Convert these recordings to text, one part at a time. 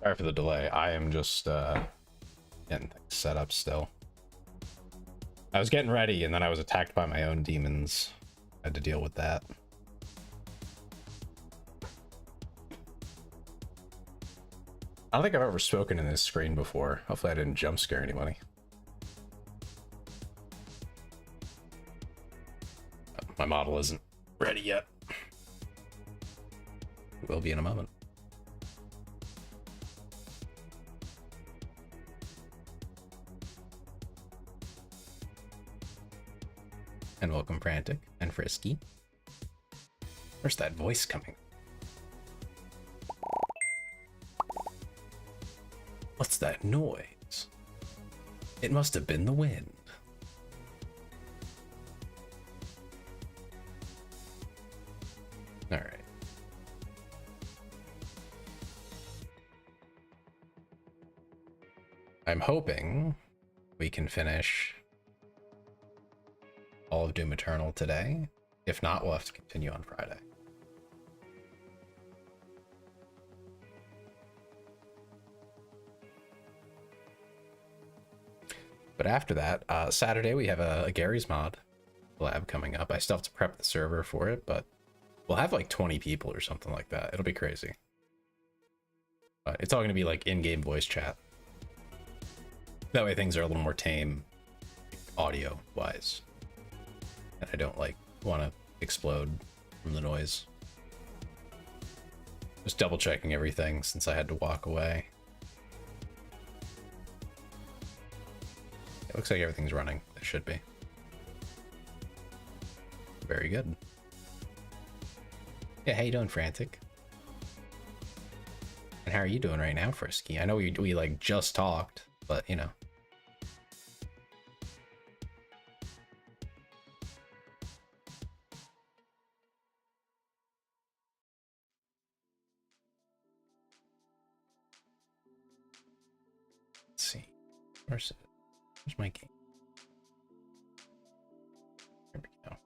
Sorry for the delay. I am just getting things set up still. I was getting ready and then I was attacked by my own demons. I had to deal with that. I don't think I've ever spoken in this screen before. Hopefully I didn't jump scare anybody. My model isn't ready yet. It will be in a moment. And welcome Frantic and Frisky. Where's that voice coming? What's that noise? It must have been the wind. All right. I'm hoping we can finish all of Doom Eternal today. If not, we'll have to continue on Friday. But after that, Saturday we have a Gary's Mod lab coming up. I still have to prep the server for it, but we'll have like 20 people or something like that. It'll be crazy. But it's all going to be like in-game voice chat. That way things are a little more tame audio-wise. And I don't like want to explode from the noise. Just double checking everything since I had to walk away. It looks like everything's running. It should be. Very good. Yeah, how you doing, Frantic? And how are you doing right now, Frisky? I know we like just talked, but you know. Let's see. Where's my game? Here we go.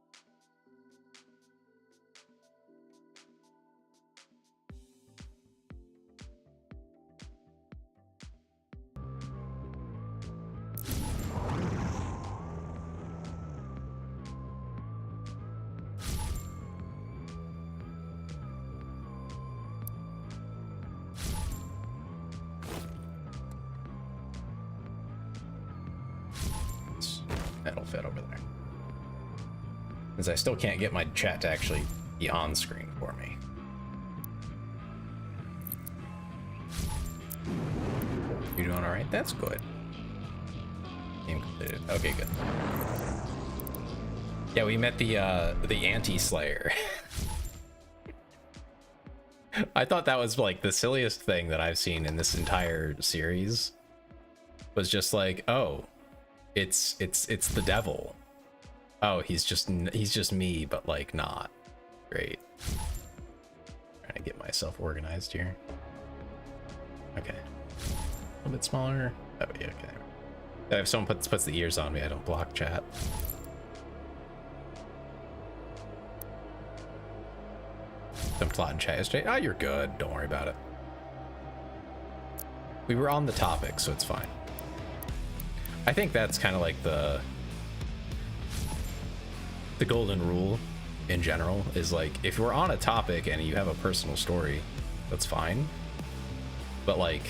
That'll fit over there. Because I still can't get my chat to actually be on screen for me. You doing alright? That's good. Game completed. Okay, good. Yeah, we met the anti-slayer. I thought that was like the silliest thing that I've seen in this entire series. Was just like, oh, it's the devil. Oh, he's just me, but like not. Great. Trying to get myself organized here. Okay. A little bit smaller. Oh yeah, okay. If someone puts the ears on me, I don't block chat. I'm plotting chat yesterday. Oh, you're good. Don't worry about it. We were on the topic, so it's fine. I think that's kind of like the golden rule in general is like, if we're on a topic and you have a personal story, that's fine. But like,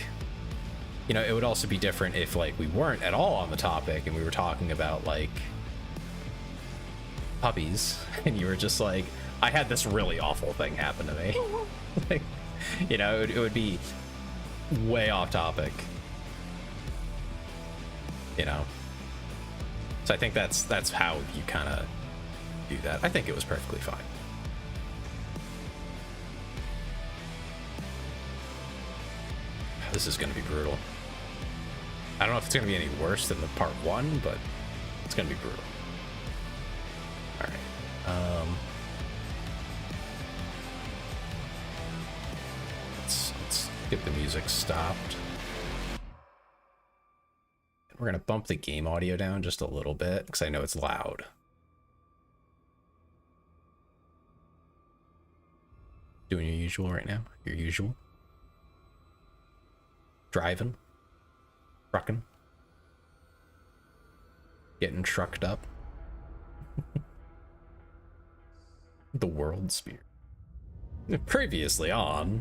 you know, it would also be different if like we weren't at all on the topic and we were talking about like puppies and you were just like, I had this really awful thing happen to me. Like, you know, it would be way off topic. You know, so I think that's how you kind of do that. I think it was perfectly fine. This is going to be brutal. I don't know if it's going to be any worse than the part 1, but it's going to be brutal. All right. Let's get the music stopped. We're going to bump the game audio down just a little bit because I know it's loud. Doing your usual right now? Your usual? Driving. Trucking. Getting trucked up. The World Spear. Previously on...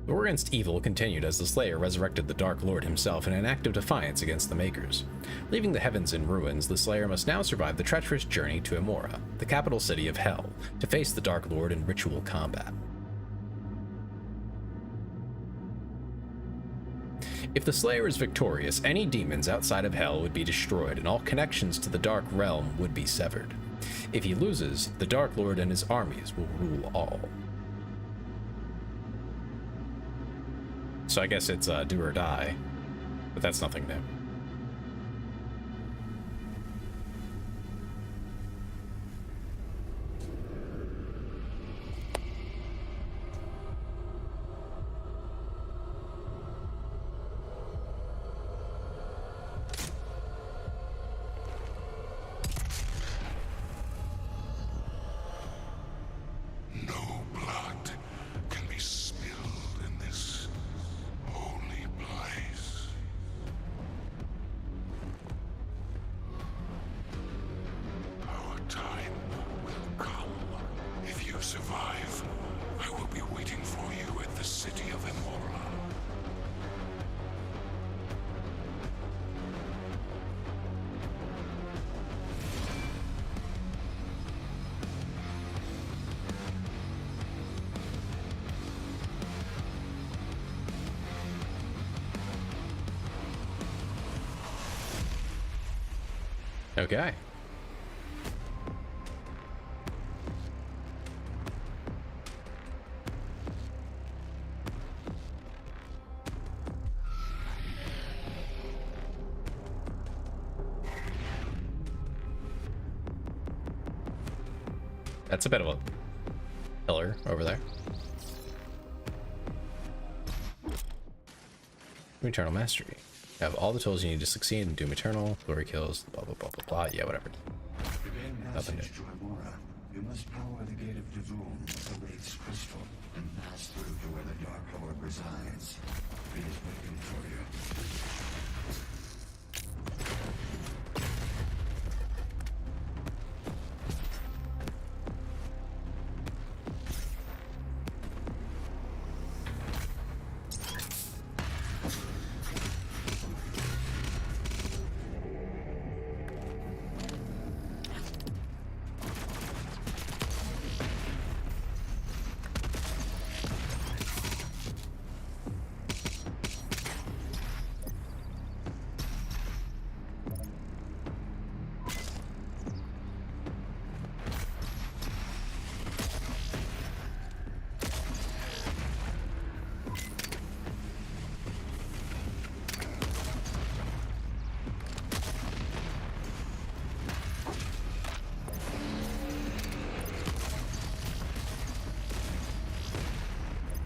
The war against evil continued as the Slayer resurrected the Dark Lord himself in an act of defiance against the Makers. Leaving the heavens in ruins, the Slayer must now survive the treacherous journey to Emora, the capital city of Hell, to face the Dark Lord in ritual combat. If the Slayer is victorious, any demons outside of Hell would be destroyed and all connections to the Dark Realm would be severed. If he loses, the Dark Lord and his armies will rule all. So I guess it's do or die, but that's nothing new. Okay. That's a bit of a pillar over there. Eternal Mastery. You have all the tools you need to succeed in Doom Eternal, glory kills, blah blah blah blah blah. Yeah, whatever. Nothing new. You must power the gate of Doom with the Wraith's crystal and pass through to where the Dark Lord resides. He is waiting for you.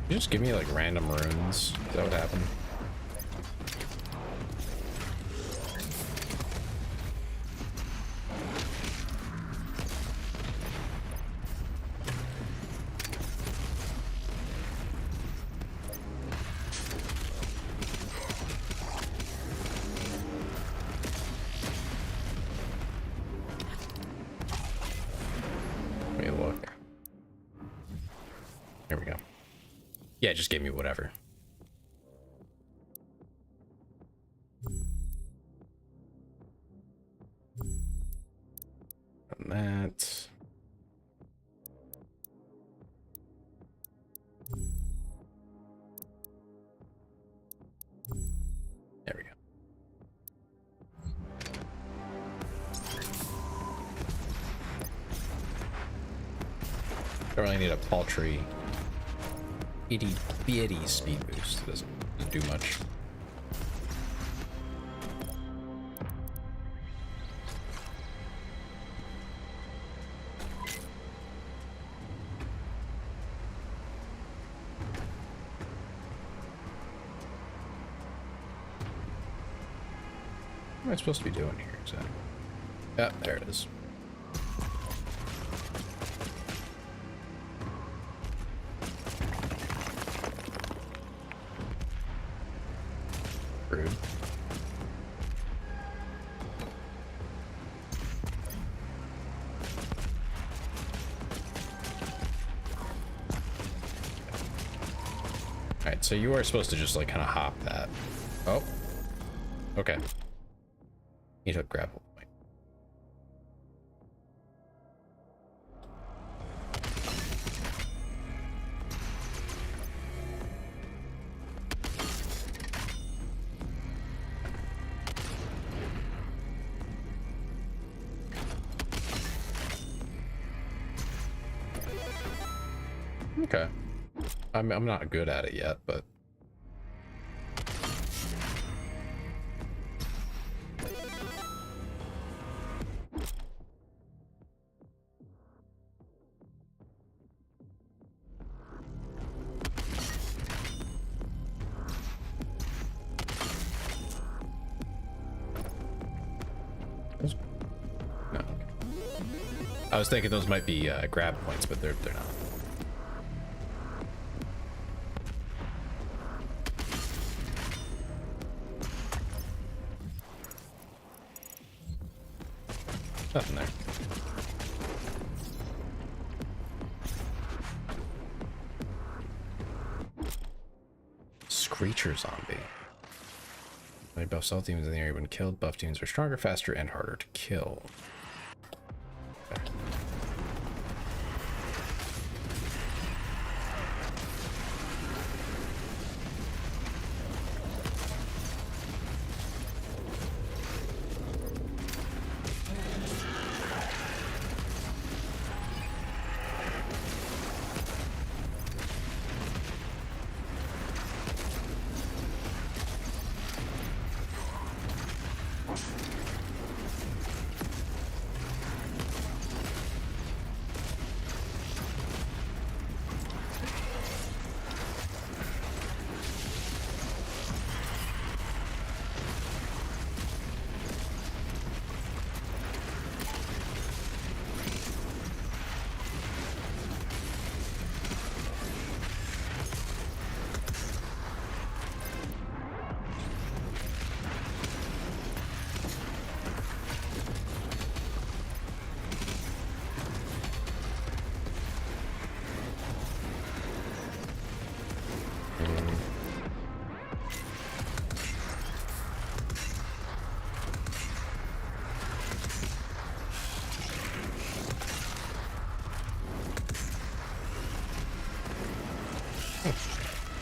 You just give me like random runes. Is that what happened? Let me look. There we go. Yeah, it just gave me whatever. And that. There we go. Don't really need a paltry itty bitty speed boost. It doesn't do much. What am I supposed to be doing here exactly? Yeah, there it is. rude. Alright, so you are supposed to just like kind of hop that. Oh. Okay. You took grapple point. Okay. I'm not good at it yet, but no. Okay. I was thinking those might be grab points, but they're not. Nothing there. Screecher zombie. When buff stealth demons in the area when killed, buff demons are stronger, faster, and harder to kill. Okay.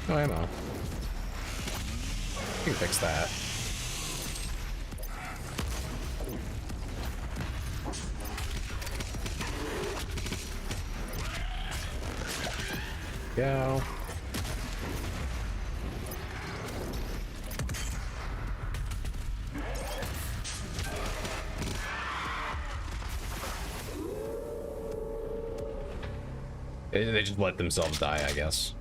No ammo. You can fix that. Go. They just let themselves die, I guess.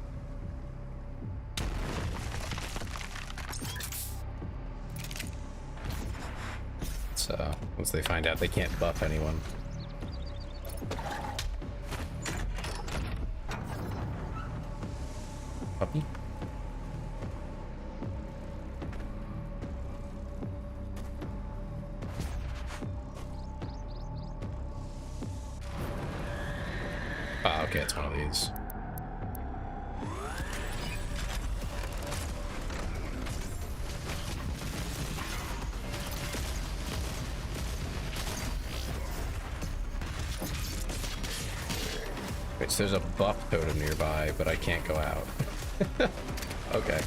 So once they find out they can't buff anyone. Puppy? Ah, okay, it's one of these. Wait, so there's a buff totem nearby, but I can't go out. Okay.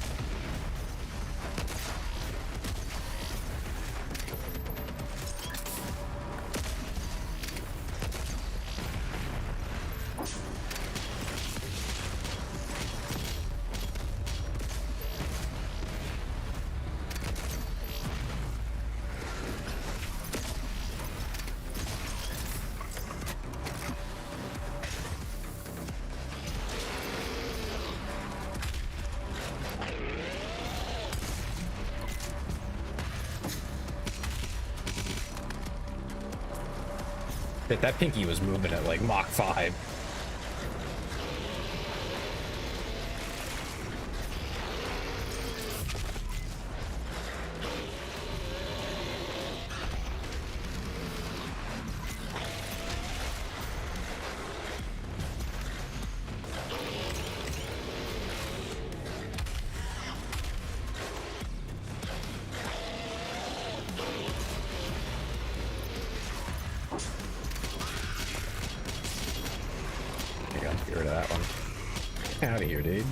That pinky was moving at like Mach 5. Get rid of that one. Get out of here, dude.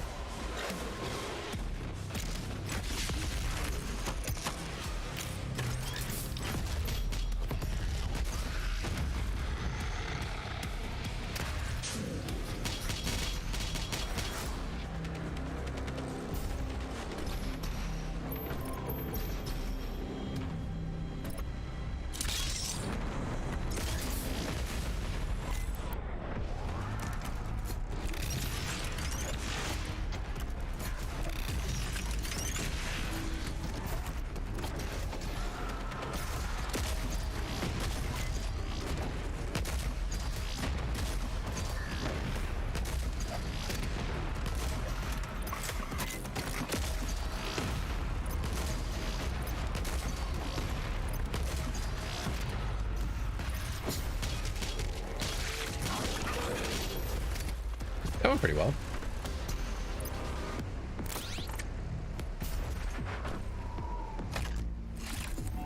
That went pretty well.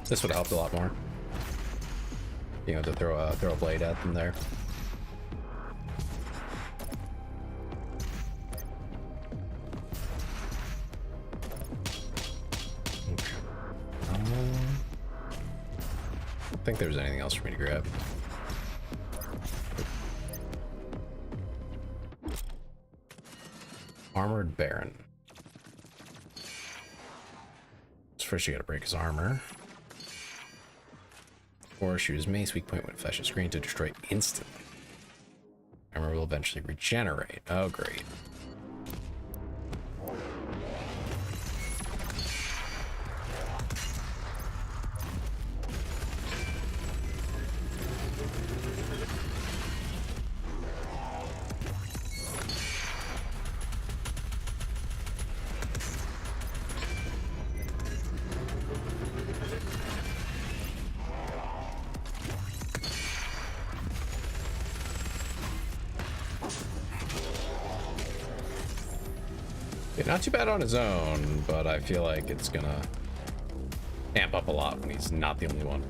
This would have helped a lot more. Being able to throw a blade at them there. Okay. I don't think there's anything else for me to grab. Armored Baron. So first you gotta break his armor. Or shoot his mace, weak point when it flashes screen to destroy instantly. Armor will eventually regenerate. Oh, great. Not too bad on his own, but I feel like it's gonna amp up a lot when he's not the only one.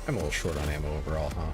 I'm a little short on ammo overall, huh?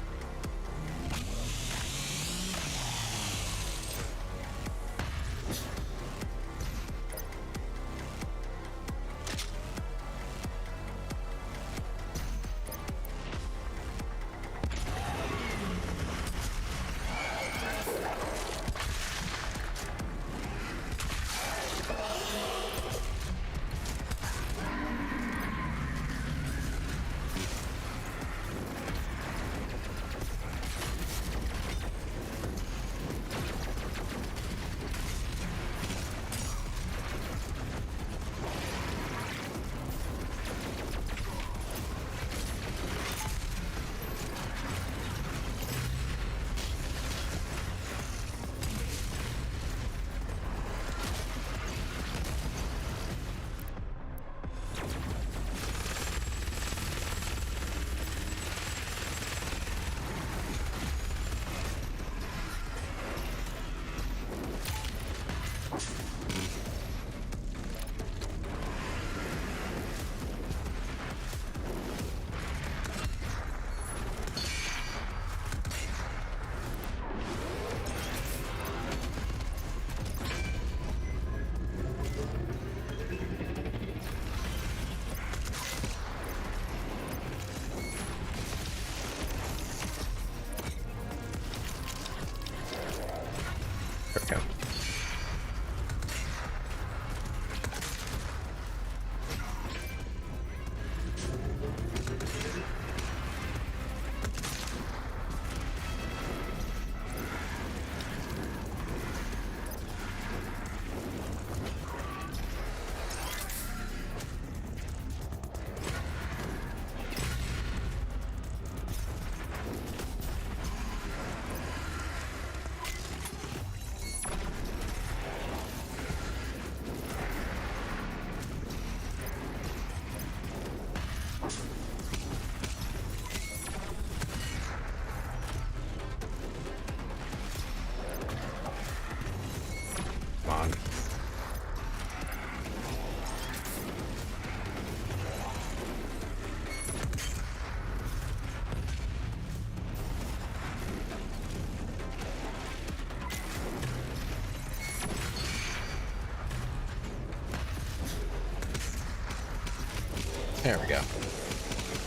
There we go.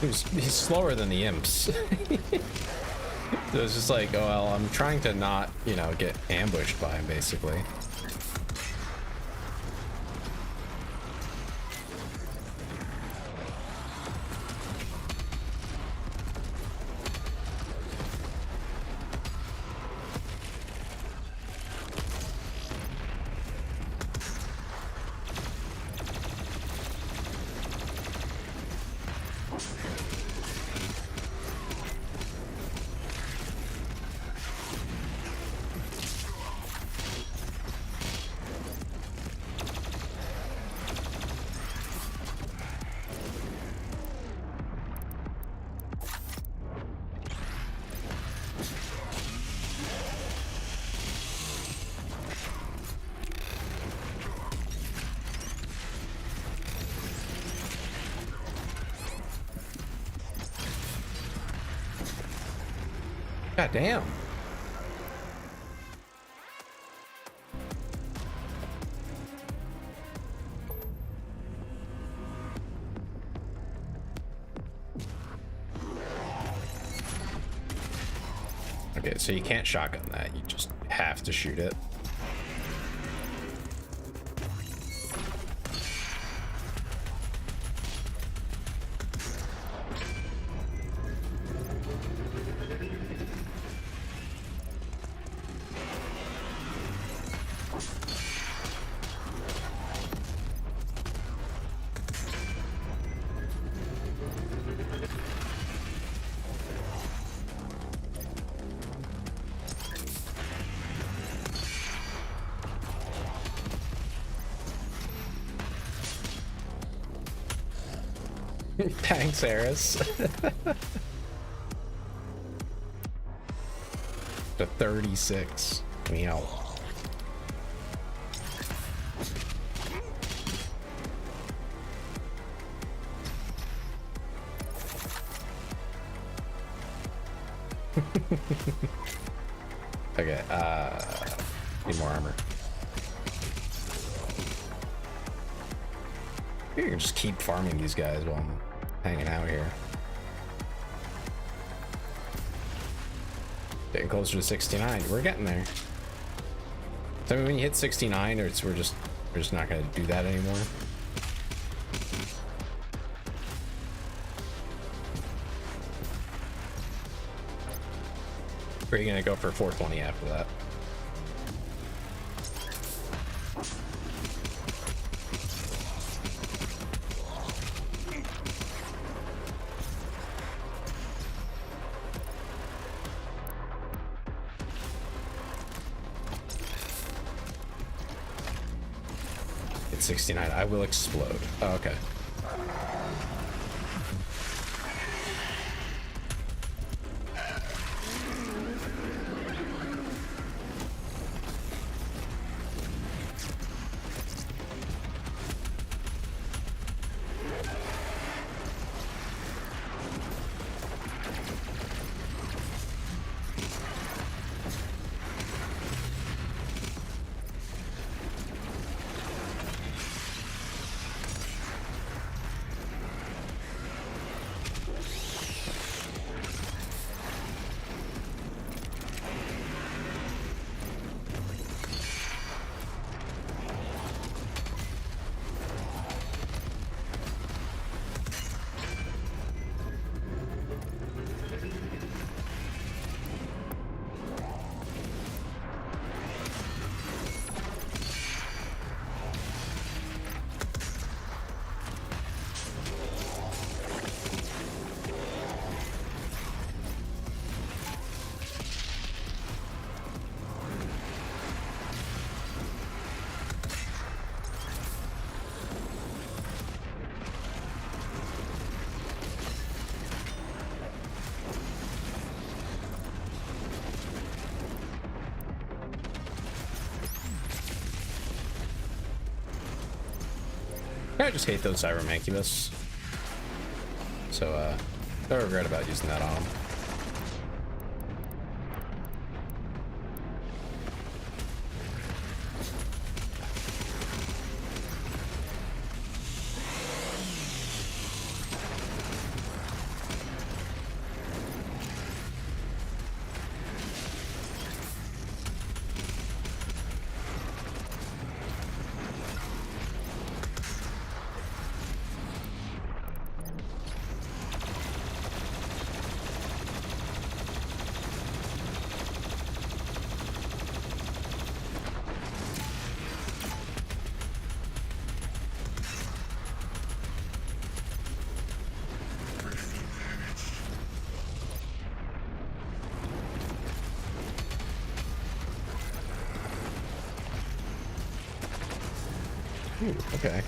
He's slower than the imps. So it's just like, oh, well, I'm trying to not, you know, get ambushed by him, basically. God damn. Okay, so you can't shotgun that. You just have to shoot it. Thanks, Eris. To 36. Meow. Okay, need more armor. You can just keep farming these guys while I'm hanging out here. Getting closer to 69. We're getting there. So when you hit 69, we're just not gonna do that anymore. Or are you gonna go for 420 after that? It's 69. I will explode. Oh, okay. I just hate those Cybermancubus. So, no regret about using that on them. Ooh, okay.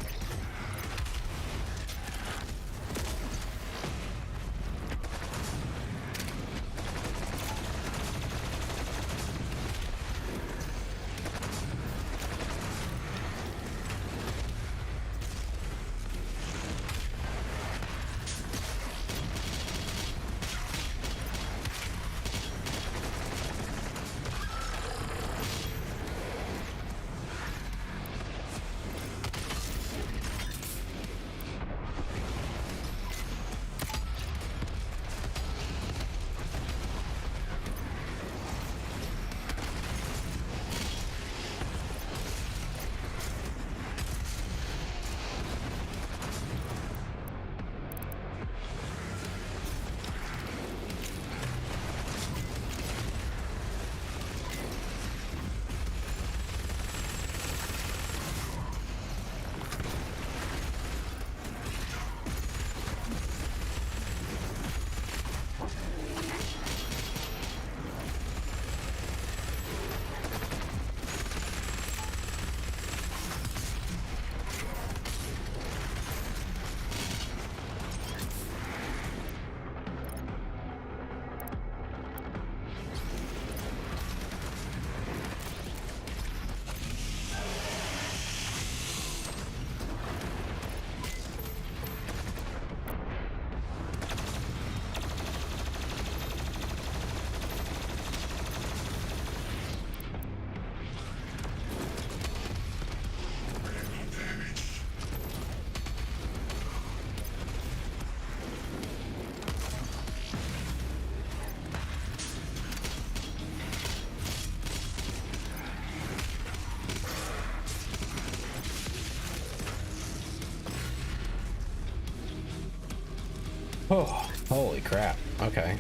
Oh, holy crap. Okay.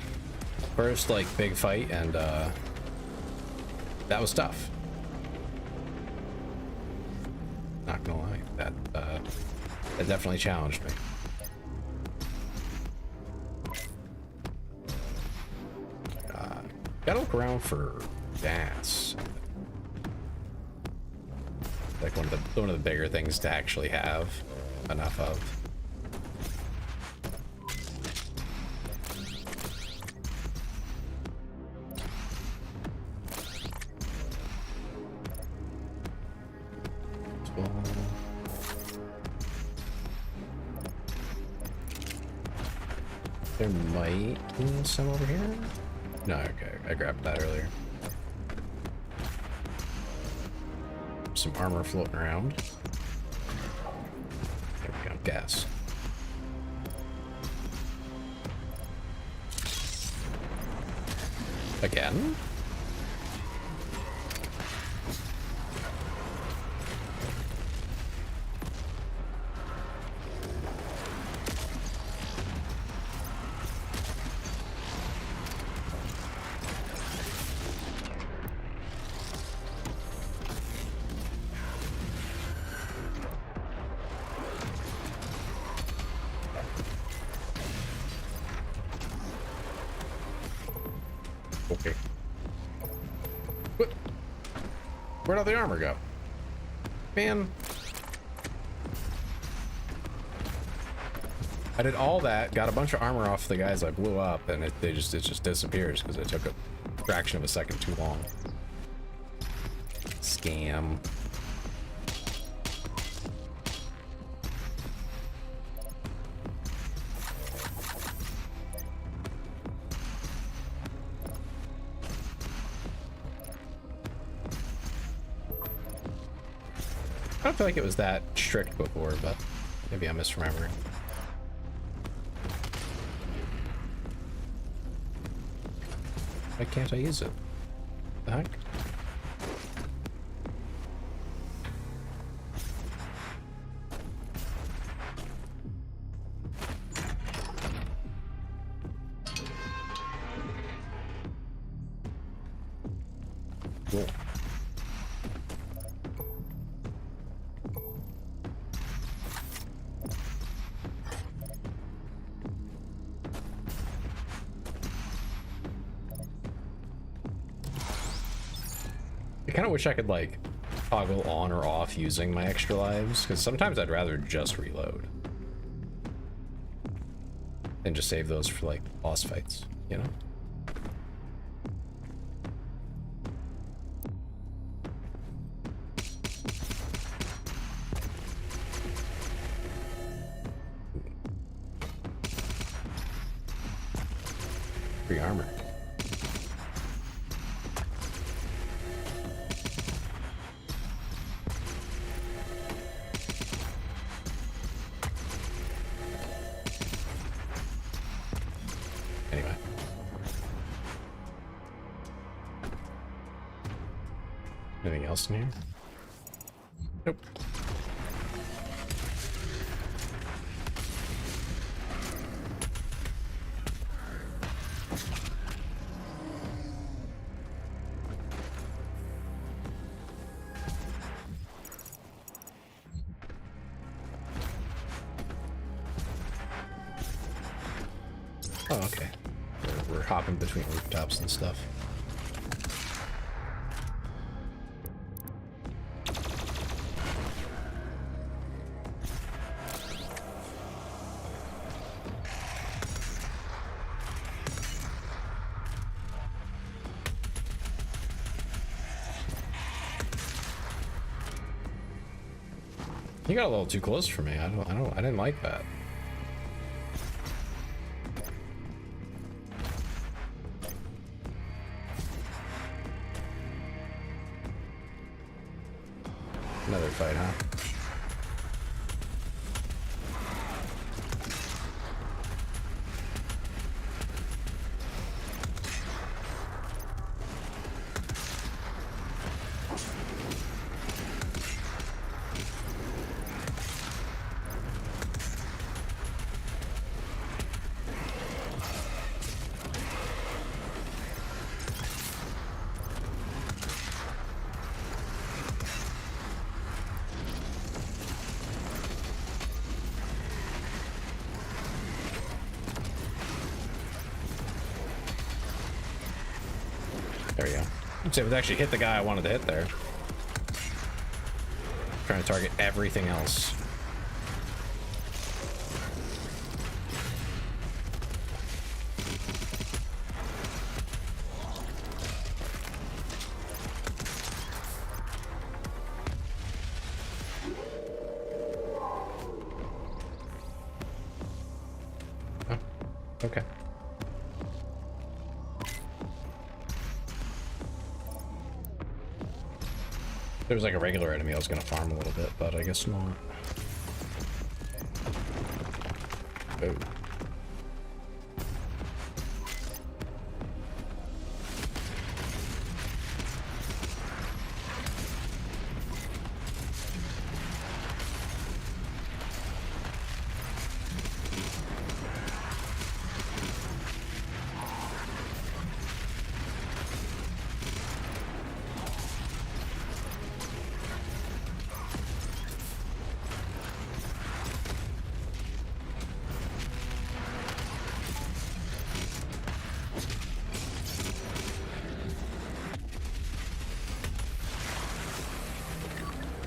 First, like, big fight, and, that was tough. Not gonna lie. That definitely challenged me. Gotta look around for gas. Like one of the bigger things to actually have enough of. There might be some over here. No, okay, I grabbed that earlier. Some armor floating around. There we go, gas. Again? Okay. Where'd all the armor go? Man. I did all that, got a bunch of armor off the guys I blew up, and it just disappears because it took a fraction of a second too long. Scam. I don't feel like it was that strict before, but maybe I'm misremembering. Why can't I use it? The heck? Cool. I kind of wish I could, like, toggle on or off using my extra lives, because sometimes I'd rather just reload and just save those for like boss fights, you know? Free armor. Anyway. Anything else in here? Nope. Oh, okay. We're hopping between rooftops and stuff. You got a little too close for me. I didn't like that. Another fight, huh? There we go. Let's see if it actually hit the guy I wanted to hit there. Trying to target everything else. Oh, okay. If there was like a regular enemy, I was gonna farm a little bit, but I guess not. Oh.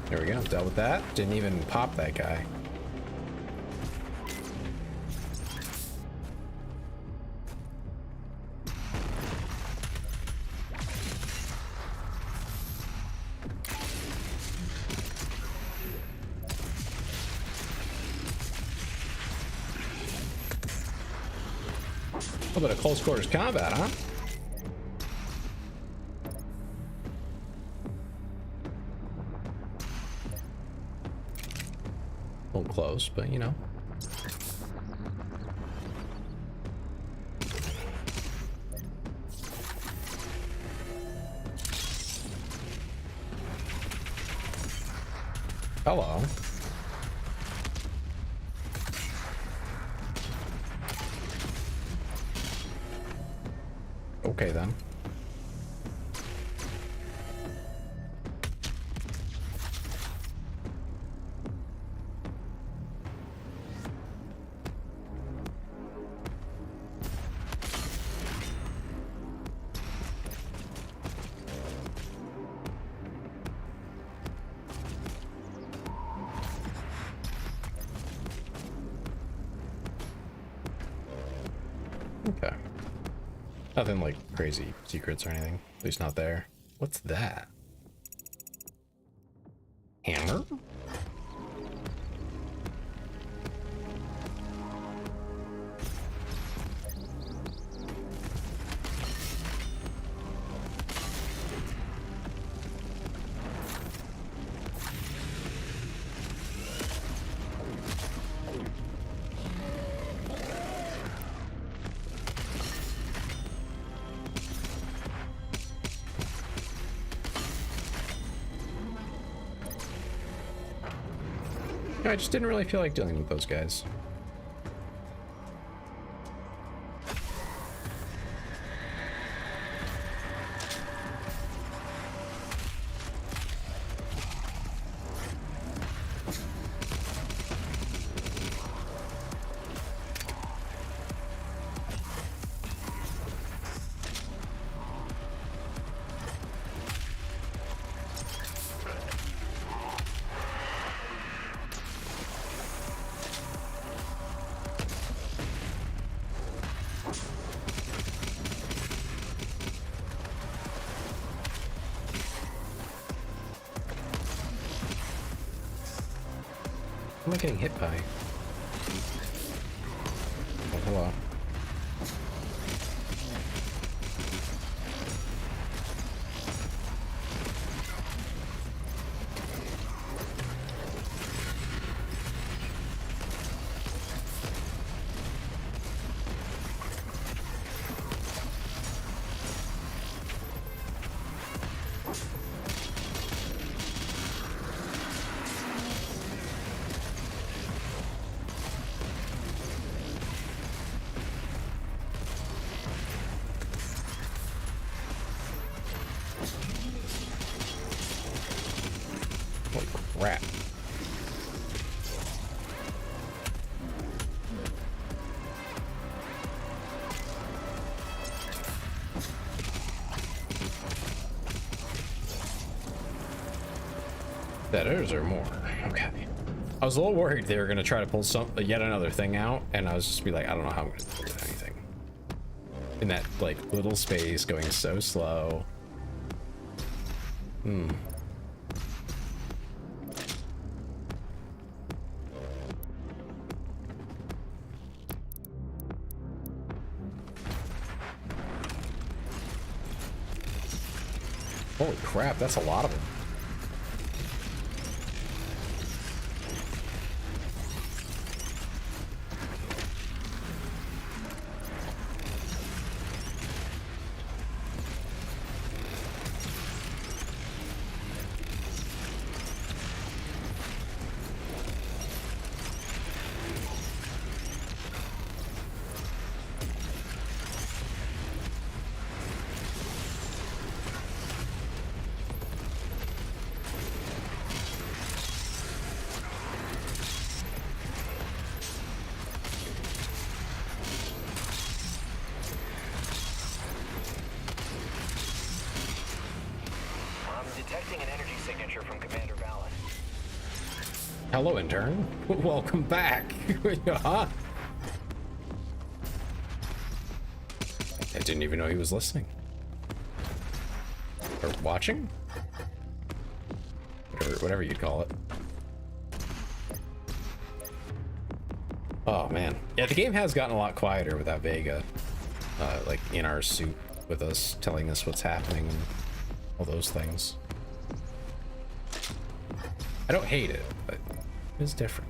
There we go, dealt with that. Didn't even pop that guy. A little bit of close quarters combat, huh? A little close, but you know. Hello. Okay then. Okay. Nothing like crazy secrets or anything. At least not there. What's that? Hammer? I just didn't really feel like dealing with those guys. What am I getting hit by? Oh, hello. Holy crap. That is or more. Okay. I was a little worried they were gonna try to pull yet another thing out, and I was just be like, I don't know how I'm gonna do anything in that like little space, going so slow. Holy crap, that's a lot of them. Detecting an energy signature from Commander Valen. Hello, intern. Welcome back. Huh? I didn't even know he was listening. Or watching? Whatever you'd call it. Oh, man. Yeah, the game has gotten a lot quieter without Vega. Like, in our suit with us, telling us what's happening and all those things. I don't hate it, but it's different.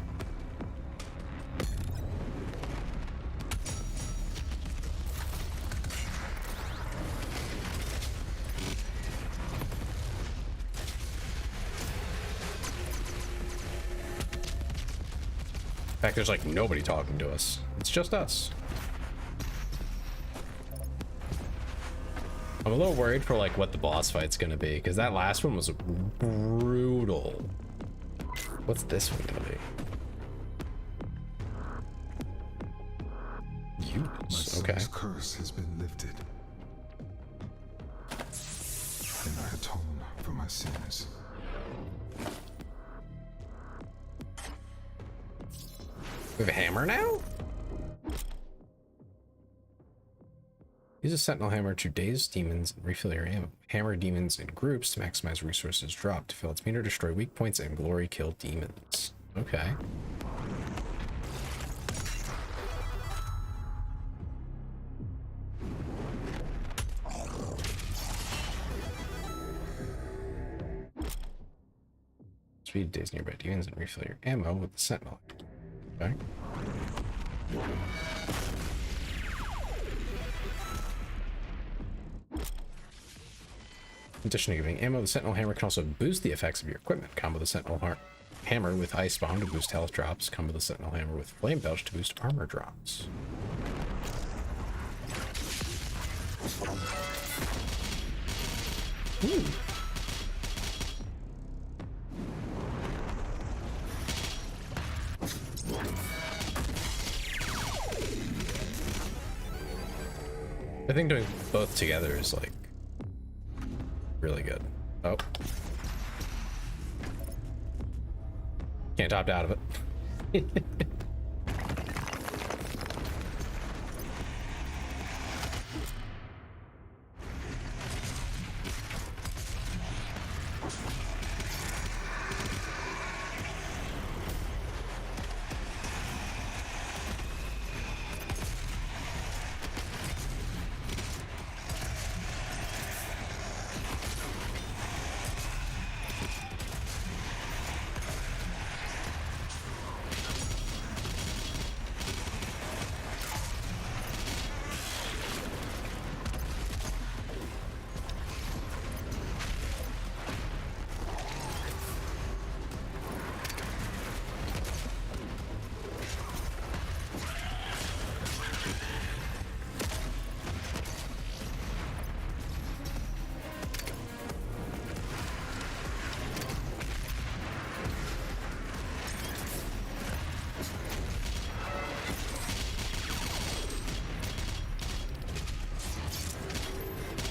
In fact, there's like nobody talking to us. It's just us. I'm a little worried for like what the boss fight's gonna be, because that last one was brutal. What's this one gonna be? Use. Okay. My son's curse has been lifted, and I atone for my sins. We have a hammer now? Use a sentinel hammer to daze demons and refill your ammo. Hammer demons in groups to maximize resources dropped. To fill its meter, destroy weak points, and glory kill demons. Okay. Speed daze nearby demons and refill your ammo with the sentinel. Okay. In addition to giving ammo, the sentinel hammer can also boost the effects of your equipment. Combo the sentinel hammer with ice bomb to boost health drops. Combo the sentinel hammer with flame belch to boost armor drops. Ooh. I think doing both together is like really good. Oh. Can't opt out of it.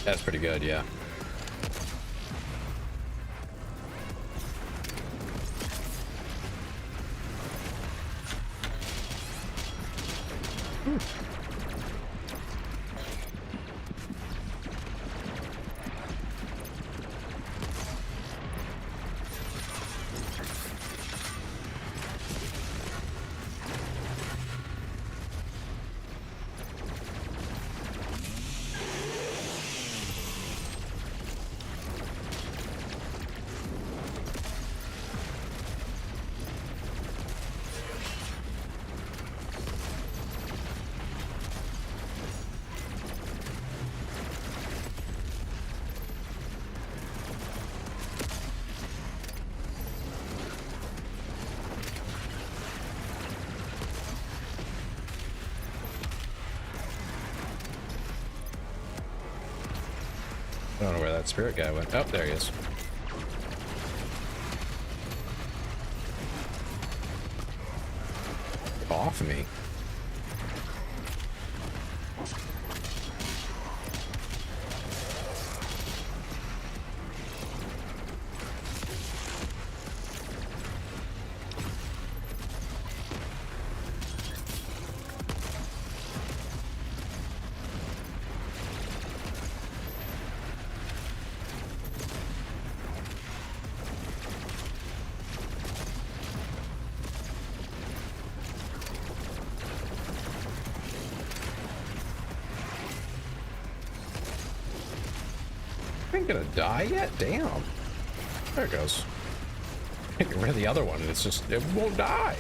That's pretty good, yeah. I don't know where that spirit guy went. Oh, there he is. Off me. Ain't gonna die yet? Damn. There it goes. Get rid of the other one and it's just, it won't die.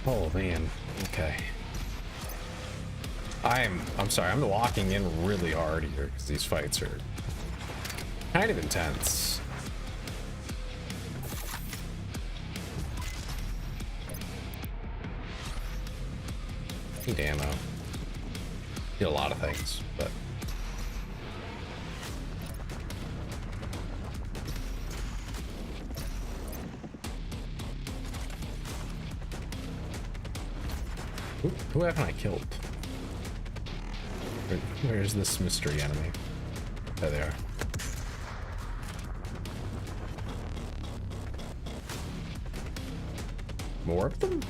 Oh man. Okay. I'm sorry. I'm walking in really hard here because these fights are kind of intense. Need ammo. Need a lot of things, but. Who haven't I killed? Where's this mystery enemy? There they are. More of them?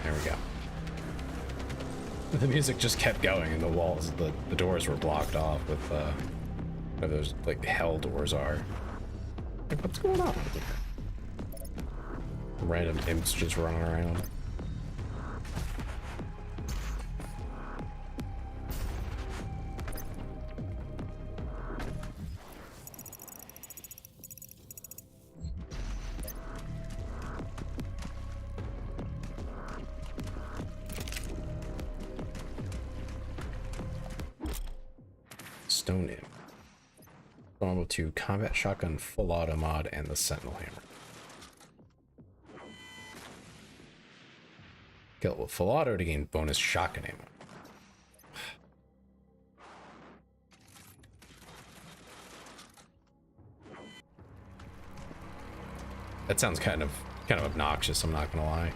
There we go. The music just kept going and the walls, the doors were blocked off with where those like hell doors are. Like, what's going on here? Random imps just running around. Stone imp. Vulnerable to combat shotgun, full auto mod, and the sentinel hammer. Kill it with full auto to gain bonus shotgun ammo. That sounds kind of obnoxious, I'm not gonna lie.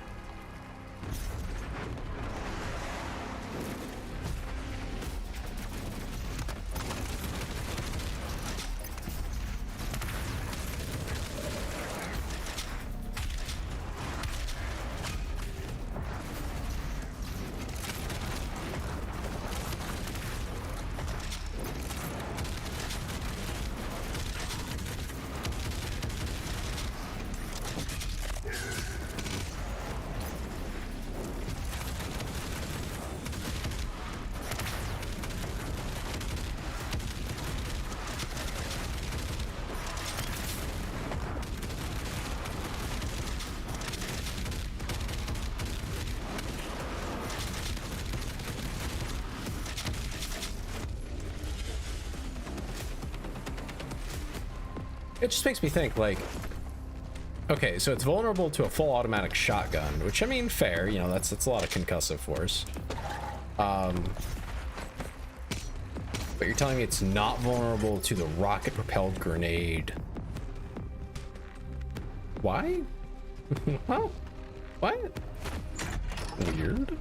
It just makes me think, like, okay, so it's vulnerable to a full automatic shotgun, which, I mean, fair, you know, that's a lot of concussive force. But you're telling me it's not vulnerable to the rocket-propelled grenade. Why? Well, what? Weird.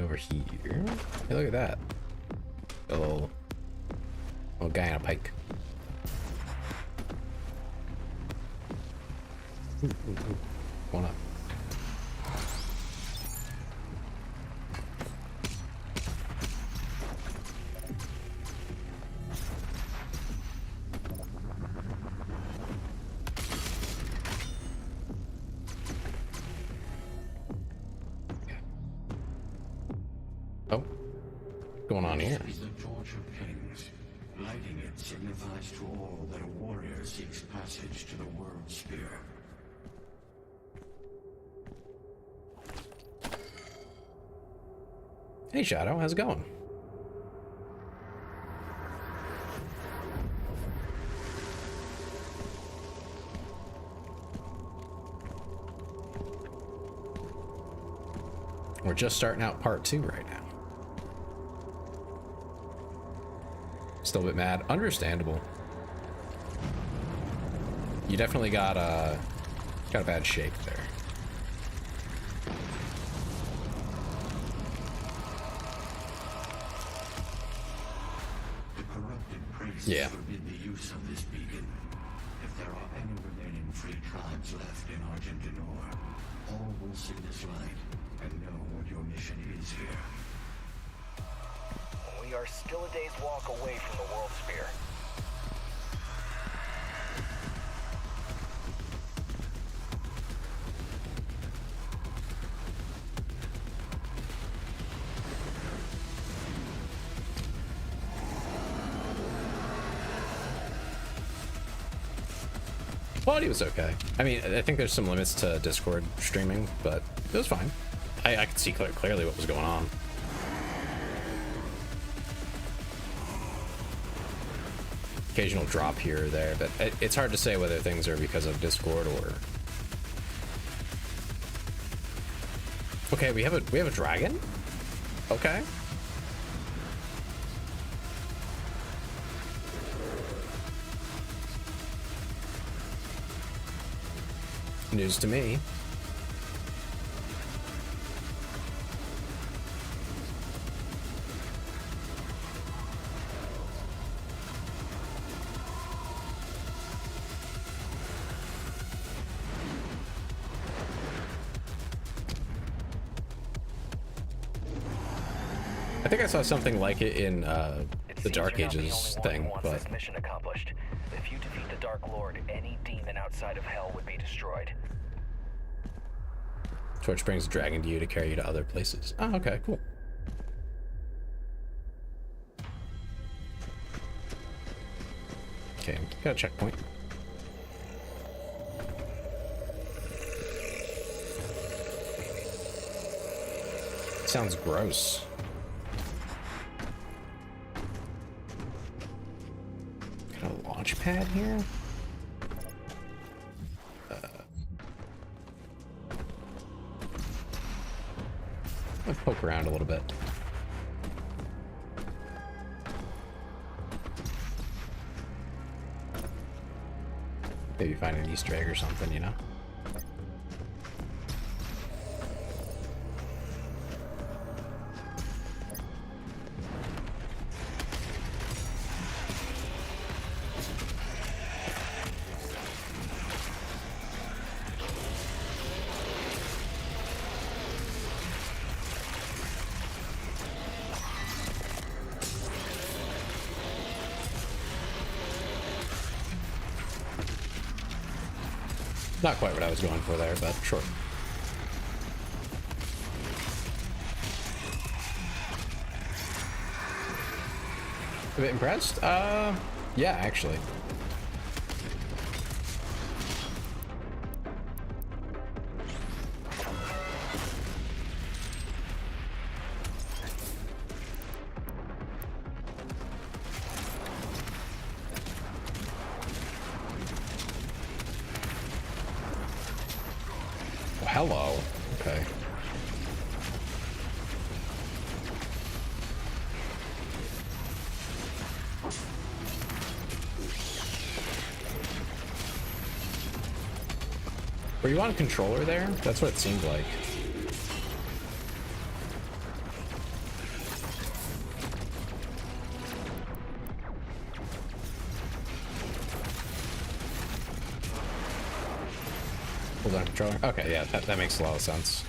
Over here. Hey, look at that. A little guy on a pike. Ooh. Going up. Oh, what's going on here? This is the torch of kings. Lighting it signifies to all that a warrior seeks passage to the world sphere. Hey Shadow, how's it going? We're just starting out part 2 right now. Still a bit mad. Understandable. You definitely got a bad shake there. The corrupted priests Yeah. forbid the use of this beacon. Sergeant Denor. All will see this light and know what your mission is here. We are still a day's walk away from the World Spear. Quality was okay. I mean, I think there's some limits to Discord streaming, but it was fine. I could see clearly what was going on. Occasional drop here or there, but it's hard to say whether things are because of Discord or... Okay, we have a dragon? Okay. News to me. I think I saw something like it in the Dark Ages thing, but this mission accomplished. If you defeat the Dark Lord, any demon outside of hell would be destroyed. Torch brings a dragon to you to carry you to other places. Oh, okay, cool. Okay, got a checkpoint. Sounds gross. Got a launch pad here? I'll poke around a little bit. Maybe find an Easter egg or something, you know? Not quite what I was going for there, but sure. A bit impressed? Yeah, actually. Hello. Okay. Were you on controller there? That's what it seemed like. Hold on, controller. Okay, yeah, that makes a lot of sense.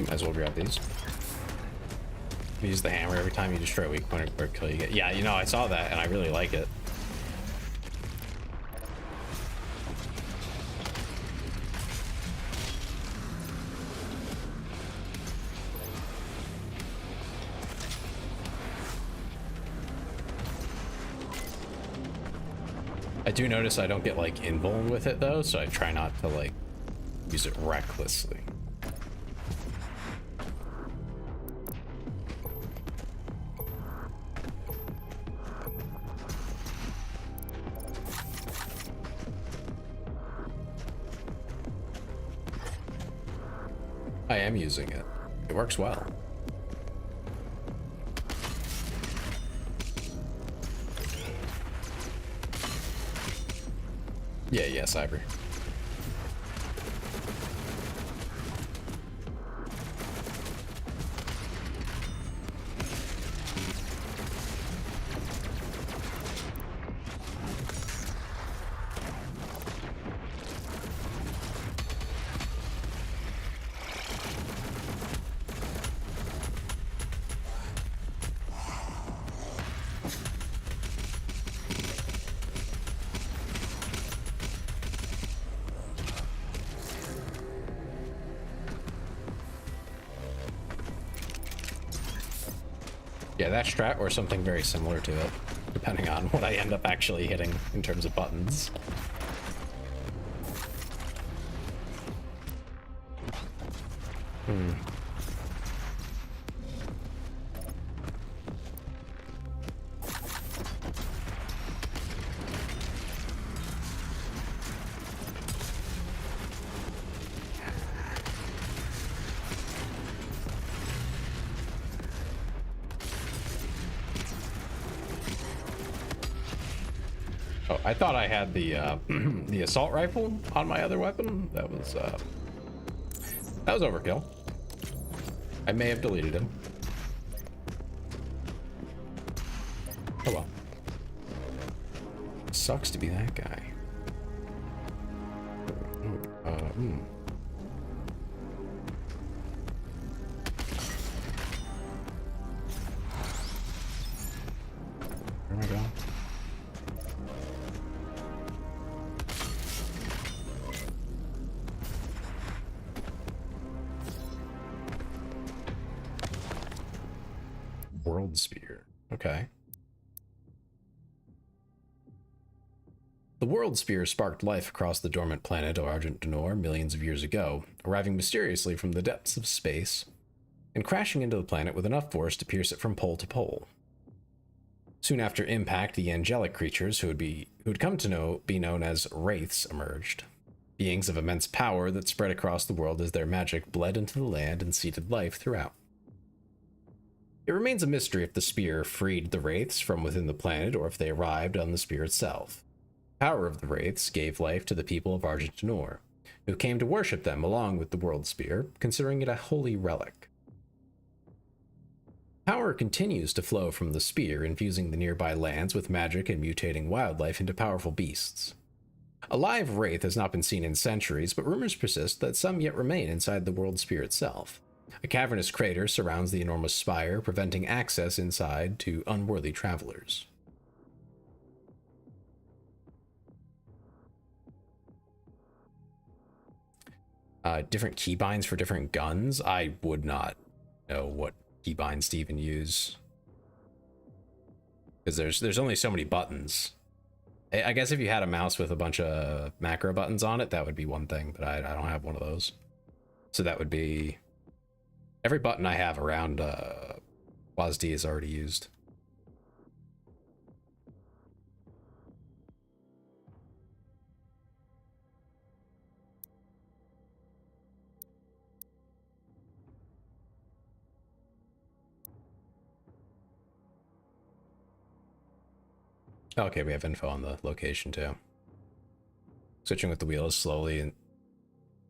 Might as well grab these. Use the hammer every time you destroy a weak point or kill you get. Yeah, you know, I saw that and I really like it. I do notice I don't get like invuln with it though, so I try not to like use it recklessly. I am using it. It works well. Yeah, Cyber. Yeah, that strat or something very similar to it, depending on what I end up actually hitting in terms of buttons. Oh, I thought I had the the assault rifle on my other weapon. That was overkill. I may have deleted him. Oh well. Sucks to be that guy. Where am I going? World Spear. Okay. The World Spear sparked life across the dormant planet Argent Denor millions of years ago, arriving mysteriously from the depths of space and crashing into the planet with enough force to pierce it from pole to pole. Soon after impact, the angelic creatures who would come to be known as wraiths emerged, beings of immense power that spread across the world as their magic bled into the land and seeded life throughout. It remains a mystery if the spear freed the wraiths from within the planet or if they arrived on the spear itself. The power of the wraiths gave life to the people of Argent Denor, who came to worship them along with the World Spear, considering it a holy relic. Power continues to flow from the spear, infusing the nearby lands with magic and mutating wildlife into powerful beasts. A live wraith has not been seen in centuries, but rumors persist that some yet remain inside the World Spear itself. A cavernous crater surrounds the enormous spire, preventing access inside to unworthy travelers. Different keybinds for different guns? I would not know what keybinds to even use, because there's only so many buttons. I guess if you had a mouse with a bunch of macro buttons on it, that would be one thing, but I don't have one of those. So that would be every button I have around WASD is already used. Okay, we have info on the location too. Switching with the wheel is slowly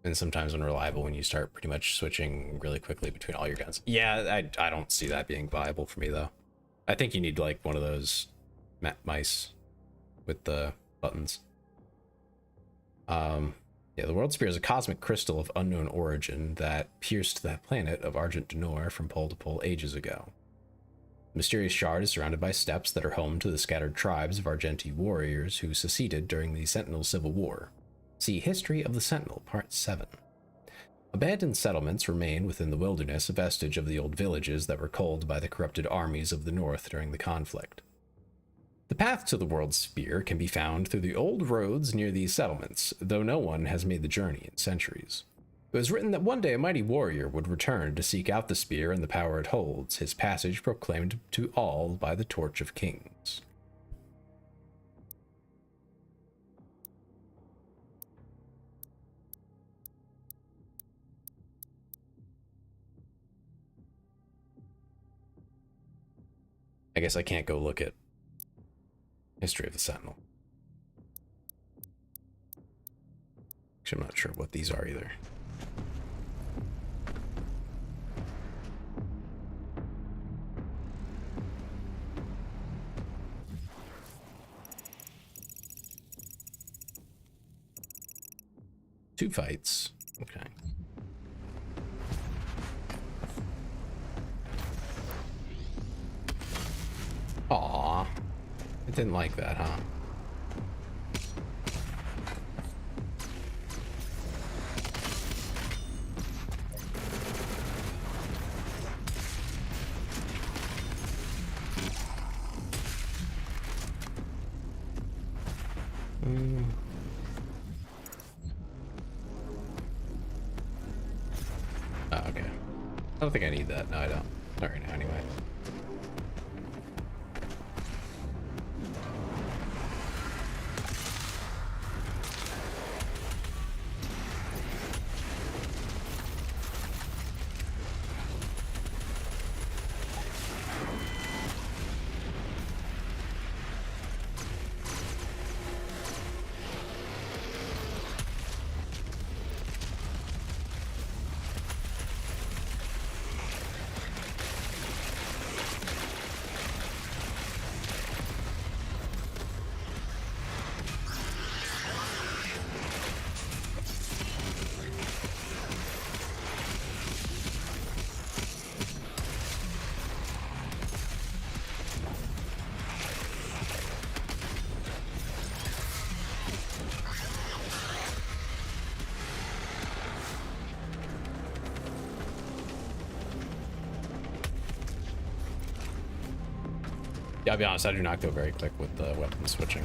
and sometimes unreliable when you start pretty much switching really quickly between all your guns. Yeah, I don't see that being viable for me though. I think you need like one of those mice with the buttons. Yeah, the World Spear is a cosmic crystal of unknown origin that pierced the planet of Argent Denor from pole to pole ages ago. The mysterious shard is surrounded by steppes that are home to the scattered tribes of Argenti warriors who seceded during the Sentinel Civil War. See History of the Sentinel, Part 7. Abandoned settlements remain within the wilderness, a vestige of the old villages that were culled by the corrupted armies of the North during the conflict. The path to the World Spear can be found through the old roads near these settlements, though no one has made the journey in centuries. It was written that one day a mighty warrior would return to seek out the spear and the power it holds, his passage proclaimed to all by the Torch of Kings. I guess I can't go look at History of the Sentinel. Actually, I'm not sure what these are either. Two fights. Okay. Aw. I didn't like that, huh? Oh, okay. I don't think I need that. No, I don't. Not right now, anyway. Yeah, I'll be honest, I do not go very quick with the weapon switching.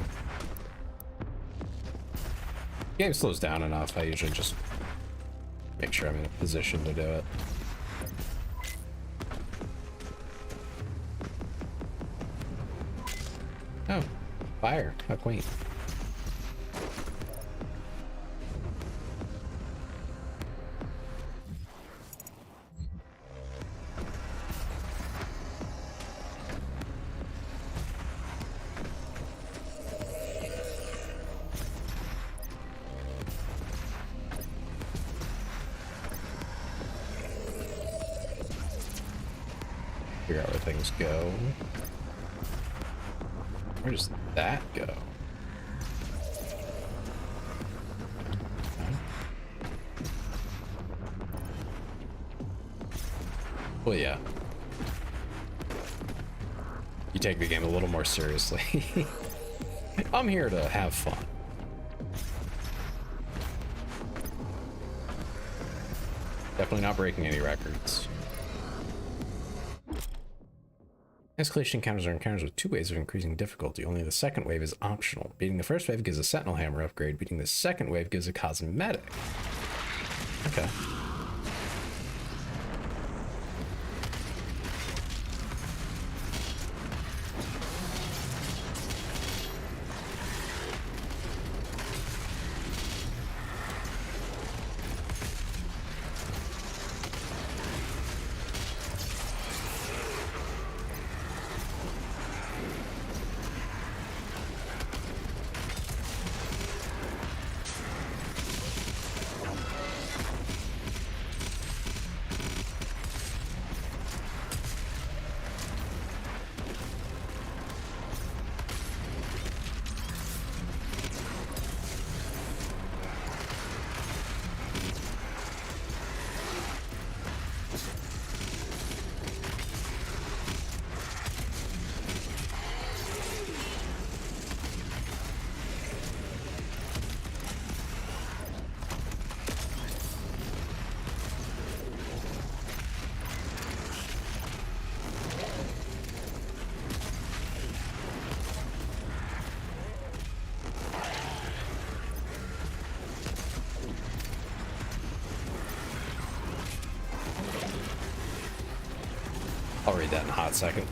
Game slows down enough, I usually just make sure I'm in a position to do it. Oh, fire, how quaint. Figure out where things go. Where does that go? Okay. Well, yeah. You take the game a little more seriously. I'm here to have fun. Definitely not breaking any records. Escalation encounters are encounters with two ways of increasing difficulty. Only the second wave is optional. Beating the first wave gives a Sentinel Hammer upgrade. Beating the second wave gives a cosmetic. Okay. I'll read that in a hot second.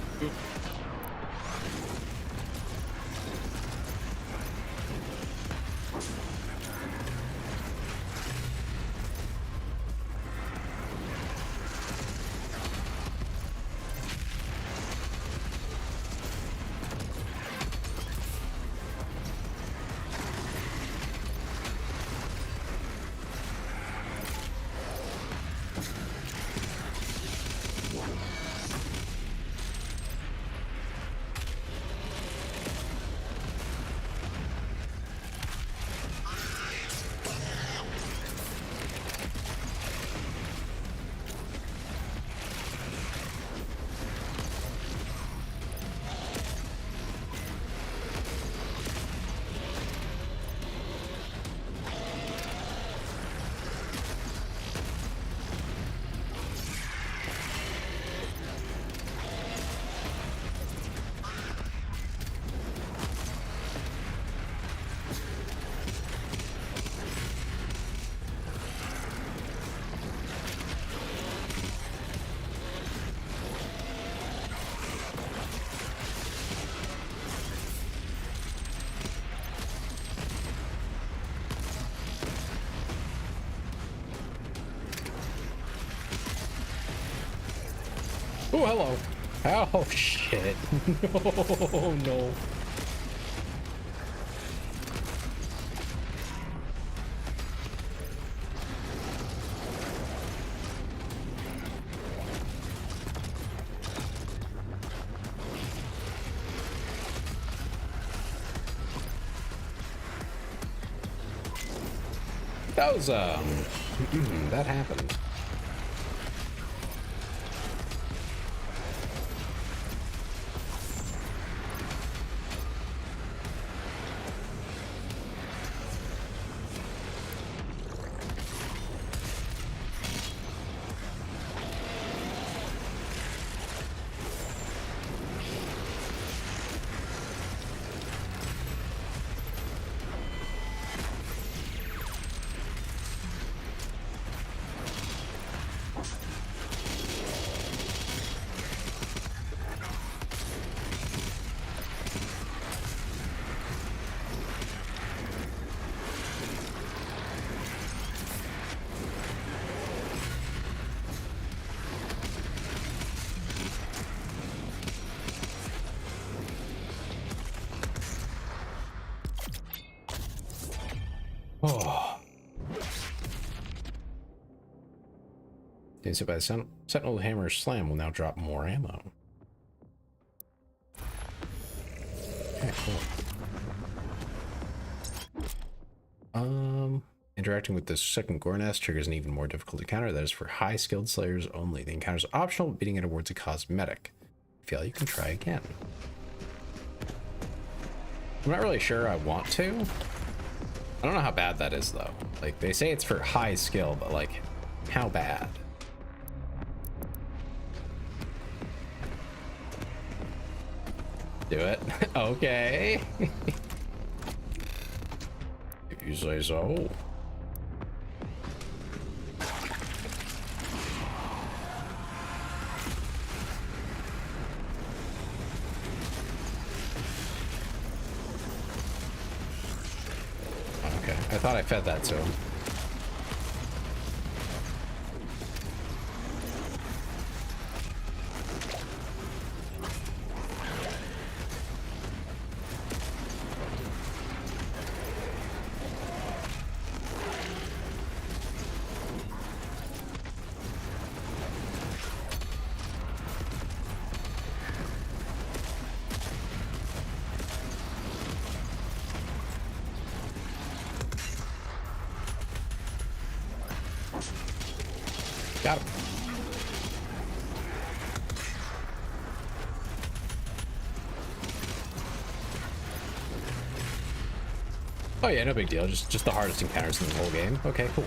Oh, hello. Oh, shit. No, no. That was, that happened. Oh. Being hit by the Sentinel Hammer Slam will now drop more ammo. Okay, cool. Interacting with the second gore nest triggers an even more difficult encounter that is for high skilled slayers only. The encounter is optional, beating it awards a cosmetic. If you fail, you can try again. I'm not really sure I want to. I don't know how bad that is though. Like, they say it's for high skill, but like, how bad? Do it. Okay. If you say so. Okay, I thought I fed that to him. Got him. Oh yeah, no big deal. Just the hardest encounters in the whole game. Okay, cool.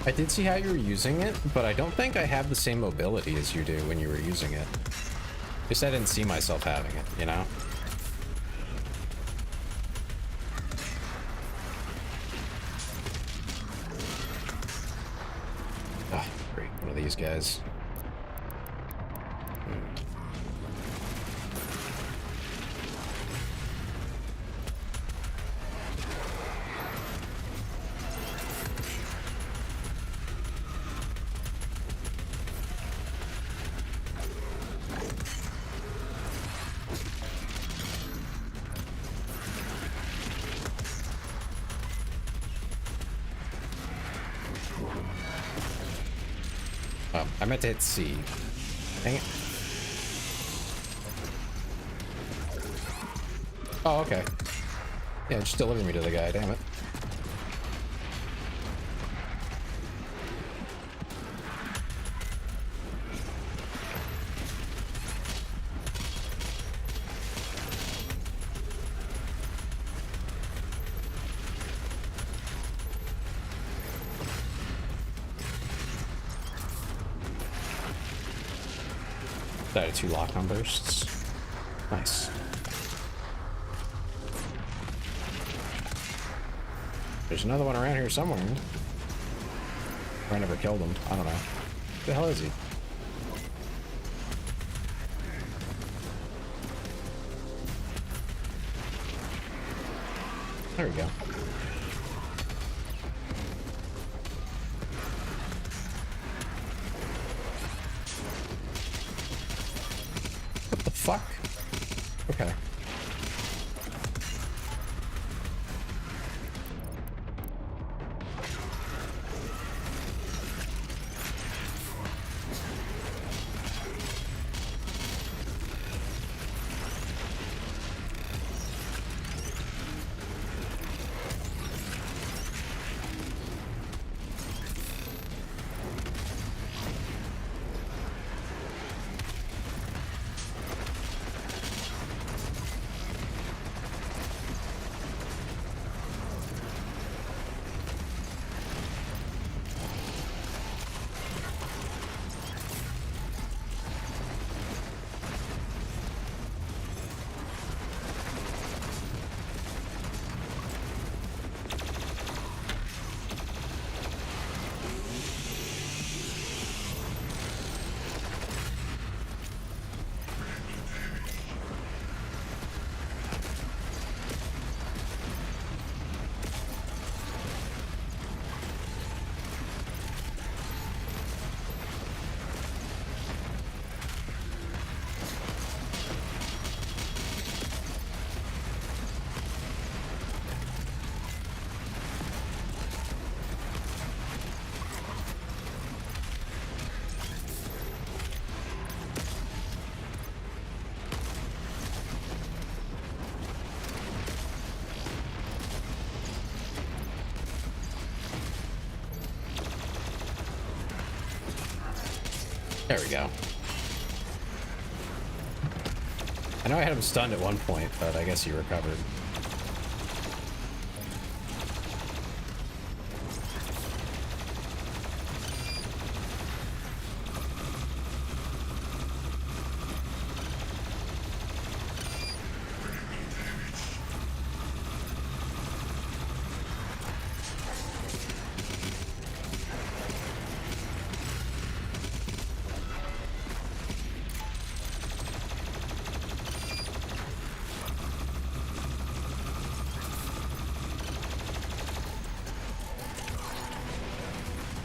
I did see how you were using it, but I don't think I have the same mobility as you do when you were using it. Just I didn't see myself having it, you know? Ah, great. One of these guys. Oh, I meant to hit C. Dang it. Oh, okay. Yeah, just deliver me to the guy, damn it. That 2 lock-on bursts. Nice. There's another one around here somewhere. Or I never killed him. I don't know. Who the hell is he? There we go. What the fuck? Okay. There we go. I know I had him stunned at one point, but I guess he recovered.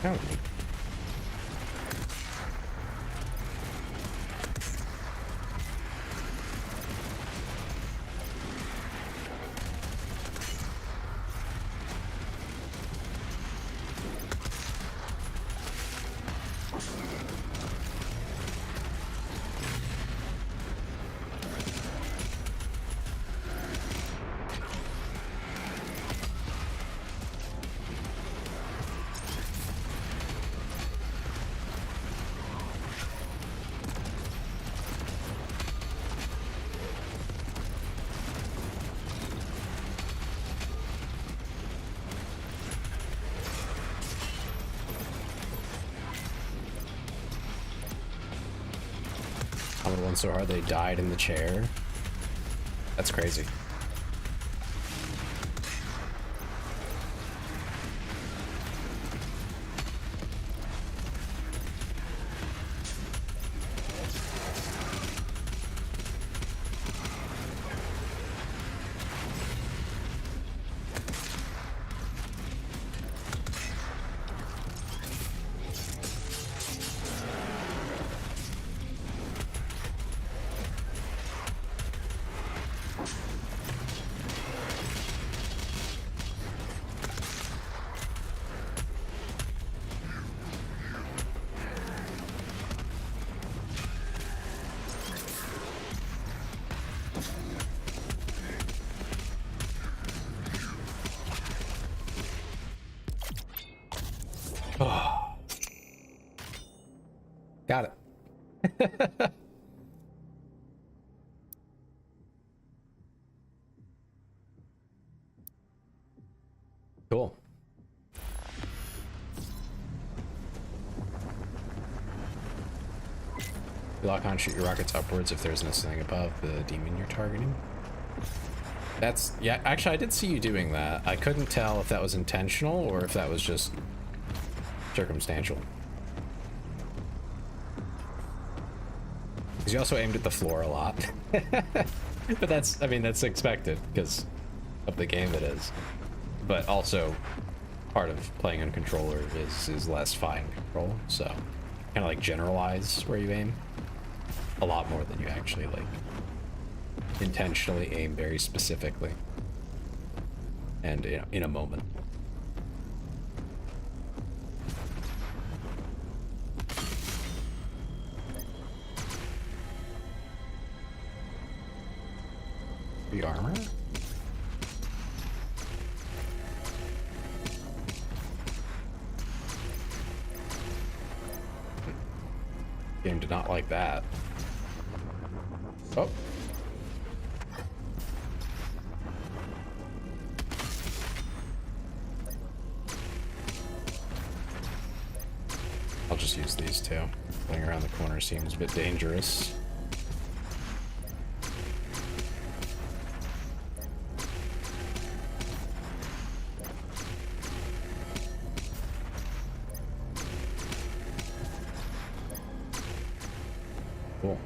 Oh. fallen so hard they died in the chair. That's crazy. Got it. Cool. You lock on, shoot your rockets upwards if there's nothing above the demon you're targeting. That's, yeah, actually I did see you doing that. I couldn't tell if that was intentional or if that was just circumstantial. Because you also aimed at the floor a lot. But that's, I mean, that's expected because of the game it is. But also, part of playing on controller is less fine control, so kind of like generalize where you aim a lot more than you actually like intentionally aim very specifically and, you know, in a moment. The armor? Game did not like that. Oh. I'll just use these two. Going around the corner seems a bit dangerous. Cool.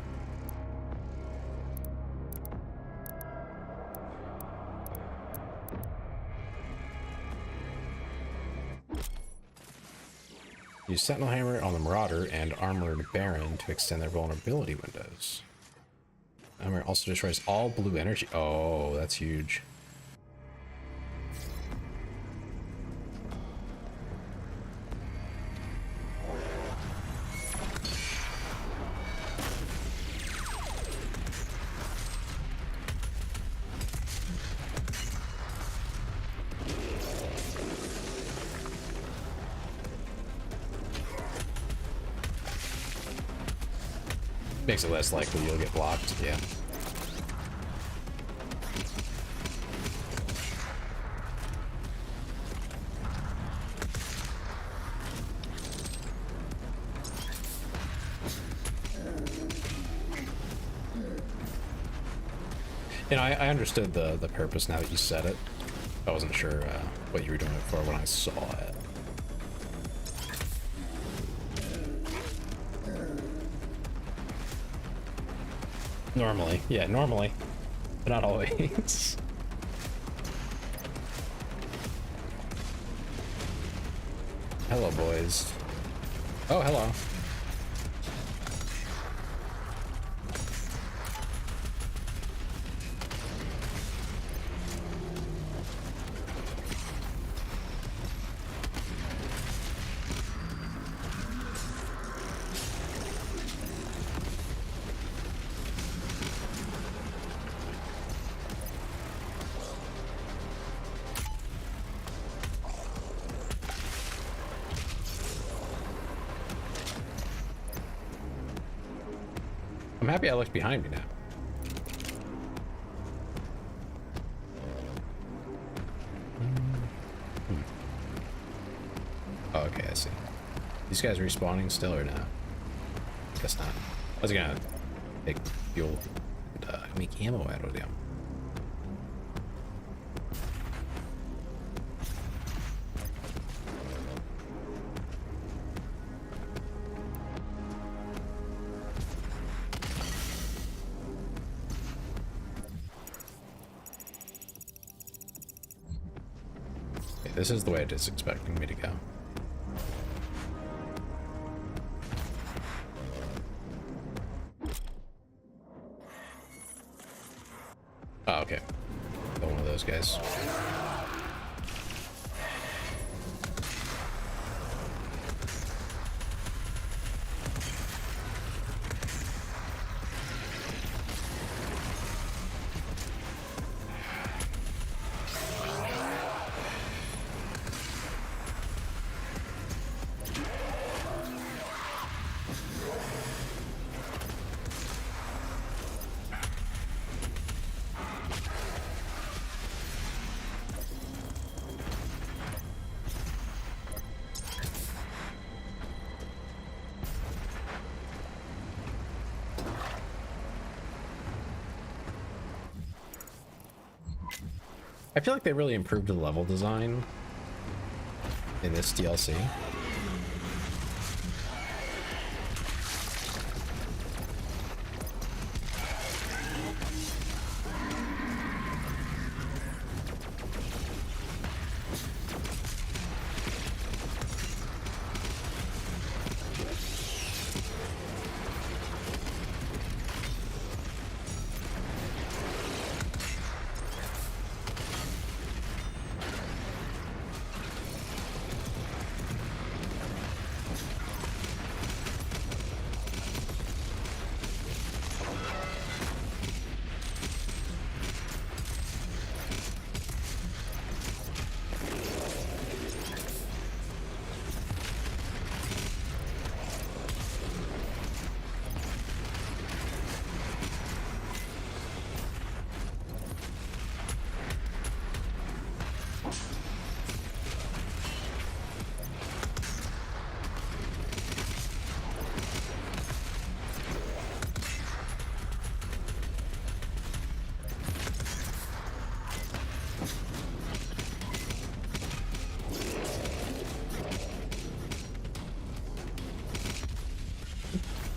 Use Sentinel Hammer on the Marauder and Armored Baron to extend their vulnerability windows. Hammer also destroys all blue energy. Oh, that's huge. Makes it less likely you'll get blocked, yeah. You know, I understood the purpose now that you said it. I wasn't sure what you were doing it for when I saw it. Normally, yeah, normally, but not always. Hello, boys. Oh, hello. I'm happy I looked behind me now. Oh, okay, I see. These guys respawning still or not? Guess not. I was gonna Take fuel and make ammo out of them. Okay, this is the way it is expecting me to go. Oh, okay. Got one of those guys. I feel like they really improved the level design in this DLC.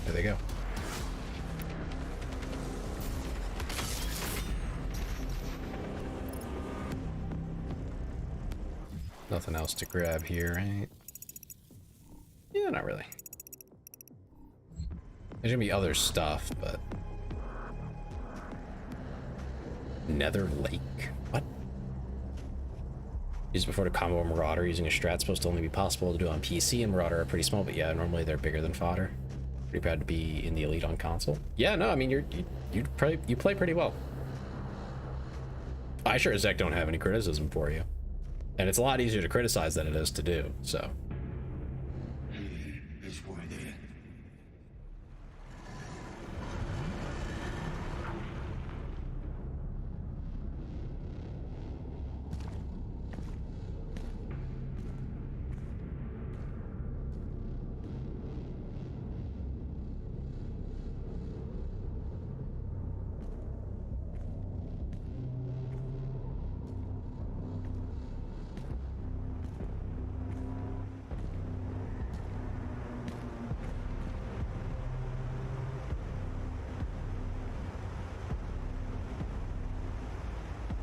There they go. Nothing else to grab here, right? Yeah, not really. There's gonna be other stuff, but... Nether Lake? What? Used before to combo a Marauder using a strat supposed to only be possible to do on PC, and Marauder are pretty small, but yeah, normally they're bigger than fodder. Pretty proud to be in the Elite on console. Yeah, no, I mean, you play pretty well. I sure as heck don't have any criticism for you. And it's a lot easier to criticize than it is to do, so. He is worthy.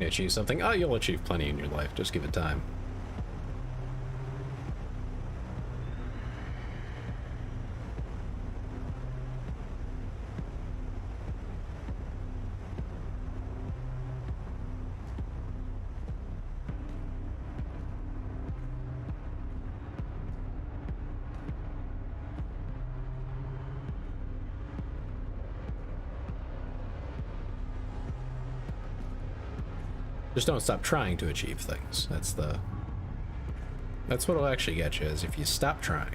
You achieve something? Oh, you'll achieve plenty in your life. Just give it time. Just don't stop trying to achieve things. That's what'll actually get you, is if you stop trying.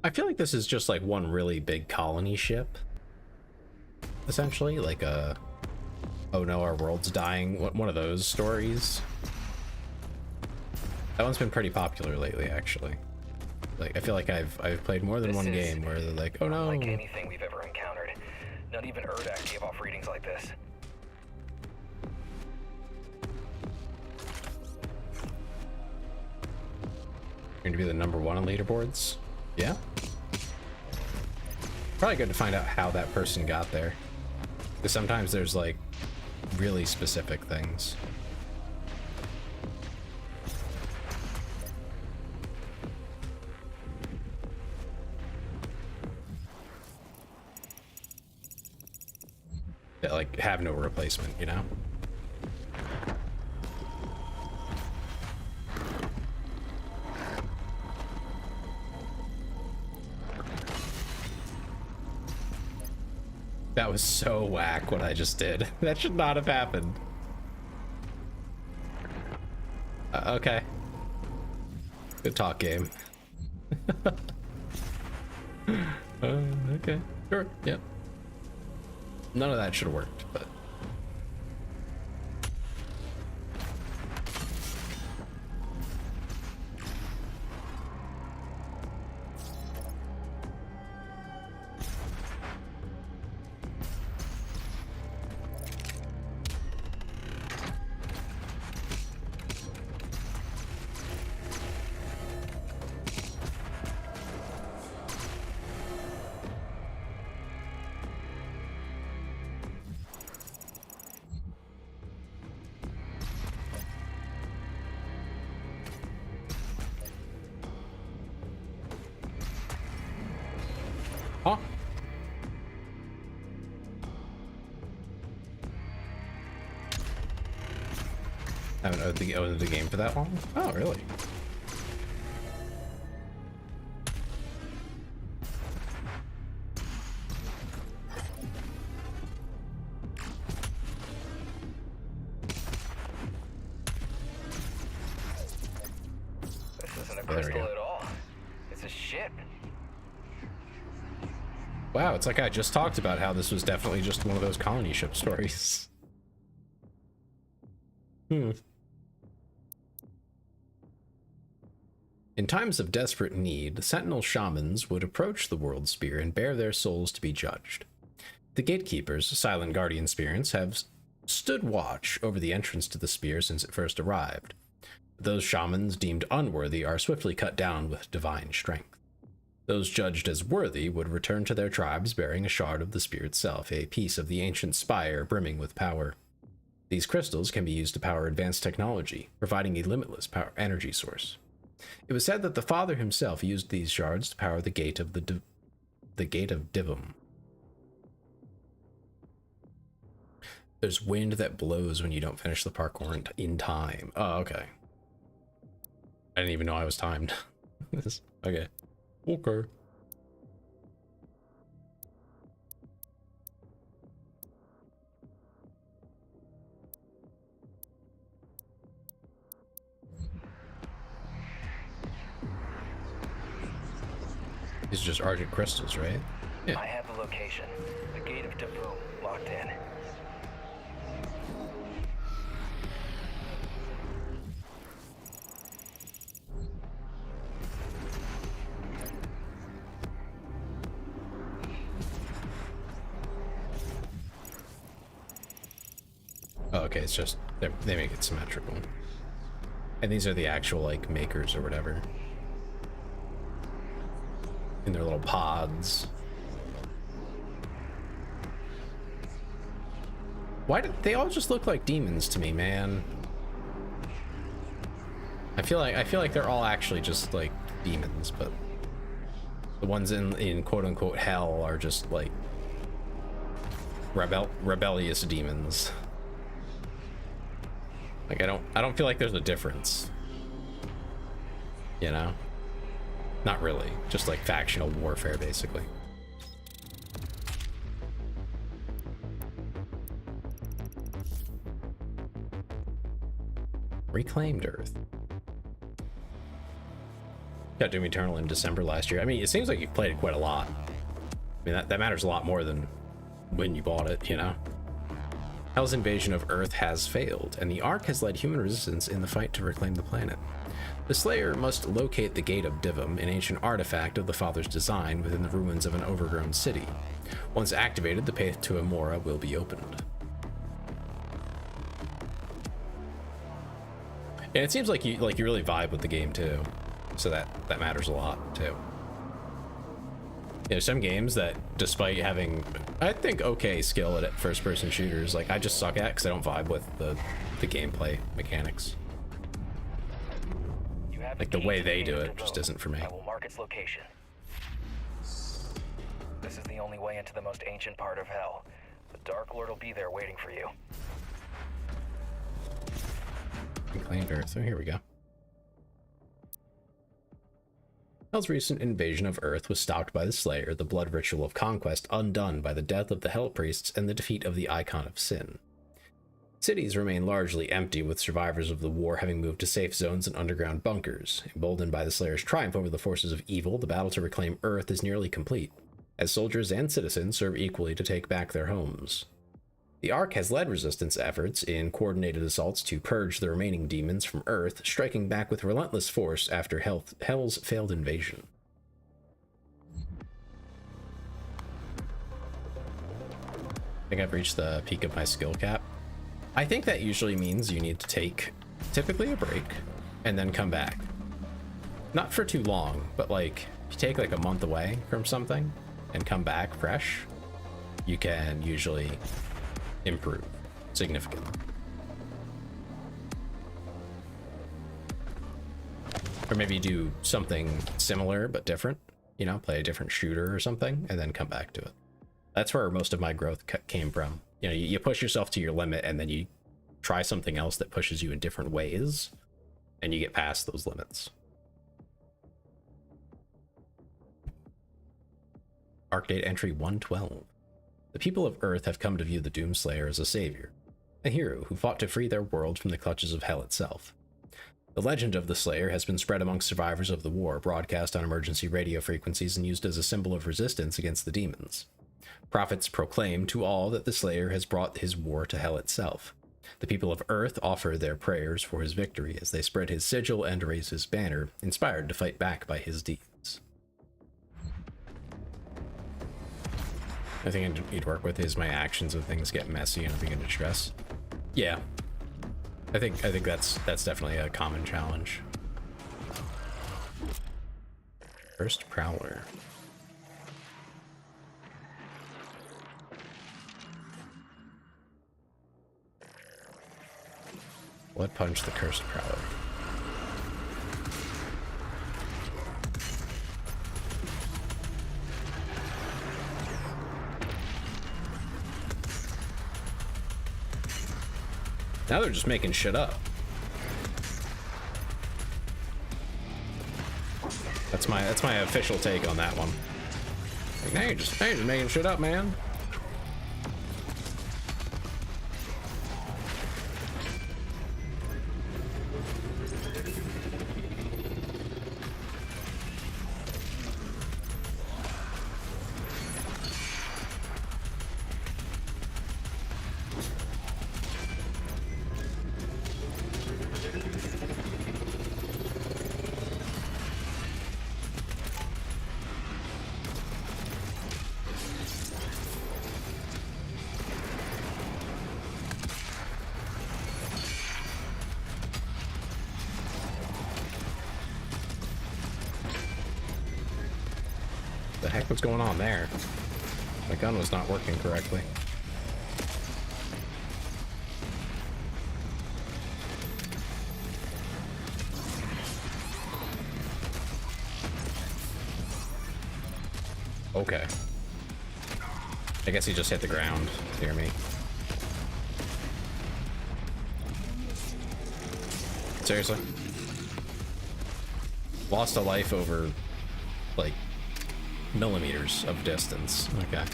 I feel like this is just like one really big colony ship, essentially, like a oh no, our world's dying, one of those stories. That one's been pretty popular lately, actually. Like, I feel like I've played more than one game where they're like, oh no. Like anything we've ever encountered. Not even Urdak gave off readings like this. Going to be the #1 on leaderboards? Yeah. Probably good to find out how that person got there. Because sometimes there's like really specific things. That like have no replacement, you know? That was so whack what I just did. That should not have happened. Okay. Good talk, game. Okay. Sure. Yep. None of that should have worked, but... Huh? I haven't owned the game for that long? Oh, really? This isn't a There we crystal go. at all. It's a ship. Wow, it's like I just talked about how this was definitely just one of those colony ship stories. In times of desperate need, sentinel shamans would approach the world spear and bear their souls to be judged. The gatekeepers, silent guardian spirits, have stood watch over the entrance to the spear since it first arrived. Those shamans deemed unworthy are swiftly cut down with divine strength. Those judged as worthy would return to their tribes bearing a shard of the spear itself, a piece of the ancient spire brimming with power. These crystals can be used to power advanced technology, providing a limitless power energy source. It was said that the father himself used these shards to power the gate of the gate of Divum. There's wind that blows when you don't finish the parkour in time. Oh, okay. I didn't even know I was timed. Okay. Okay. These are just argent crystals, right? Yeah. I have the location. The gate of Davum, locked in. Oh, okay, it's just they make it symmetrical. And these are the actual like makers or whatever. In their little pods. Why did they all just look like demons to me, man? I feel like they're all actually just like demons, but the ones in quote unquote hell are just like rebellious demons. Like I don't feel like there's a difference. You know? Not really. Just like factional warfare, basically. Reclaimed Earth. Got Doom Eternal in December last year. I mean, it seems like you've played it quite a lot. I mean, that matters a lot more than when you bought it, you know? Hell's invasion of Earth has failed, and the Ark has led human resistance in the fight to reclaim the planet. The Slayer must locate the Gate of Divum, an ancient artifact of the Father's design within the ruins of an overgrown city. Once activated, the path to Amora will be opened. And it seems like you really vibe with the game too, so that matters a lot too. There's some games that, despite having, I think, okay skill at first-person shooters, like I just suck at because I don't vibe with the gameplay mechanics. Like the way they do it just isn't for me. I will mark its location. This is the only way into the most ancient part of Hell. The Dark Lord will be there waiting for you. Reclaimed Earth. Oh, here we go. Hell's recent invasion of Earth was stopped by the Slayer, the blood ritual of conquest undone by the death of the Hell Priests and the defeat of the Icon of Sin. Cities remain largely empty, with survivors of the war having moved to safe zones and underground bunkers. Emboldened by the Slayer's triumph over the forces of evil, the battle to reclaim Earth is nearly complete, as soldiers and citizens serve equally to take back their homes. The Ark has led resistance efforts in coordinated assaults to purge the remaining demons from Earth, striking back with relentless force after Hell's failed invasion. I think I've reached the peak of my skill cap. I think that usually means you need to take typically a break and then come back. Not for too long, but like if you take like a month away from something and come back fresh, you can usually improve significantly. Or maybe do something similar but different, you know, play a different shooter or something and then come back to it. That's where most of my growth came from. You know, you push yourself to your limit and then you try something else that pushes you in different ways and you get past those limits. Arc date entry 112. The people of Earth have come to view the Doomslayer as a savior, a hero who fought to free their world from the clutches of Hell itself. The legend of the Slayer has been spread among survivors of the war, broadcast on emergency radio frequencies and used as a symbol of resistance against the demons. Prophets proclaim to all that the Slayer has brought his war to Hell itself. The people of Earth offer their prayers for his victory as they spread his sigil and raise his banner, inspired to fight back by his deeds. I think I need to work with is my actions when things get messy and I begin to stress. Yeah, I think that's definitely a common challenge. First Prowler. Blood Punch the Cursed Prowler. Now they're just making shit up. That's my official take on that one. Like, now you're just making shit up, man. The heck was going on there? My gun was not working correctly. Okay. I guess he just hit the ground near me. Seriously? Lost a life over, like, millimeters of distance. Okay.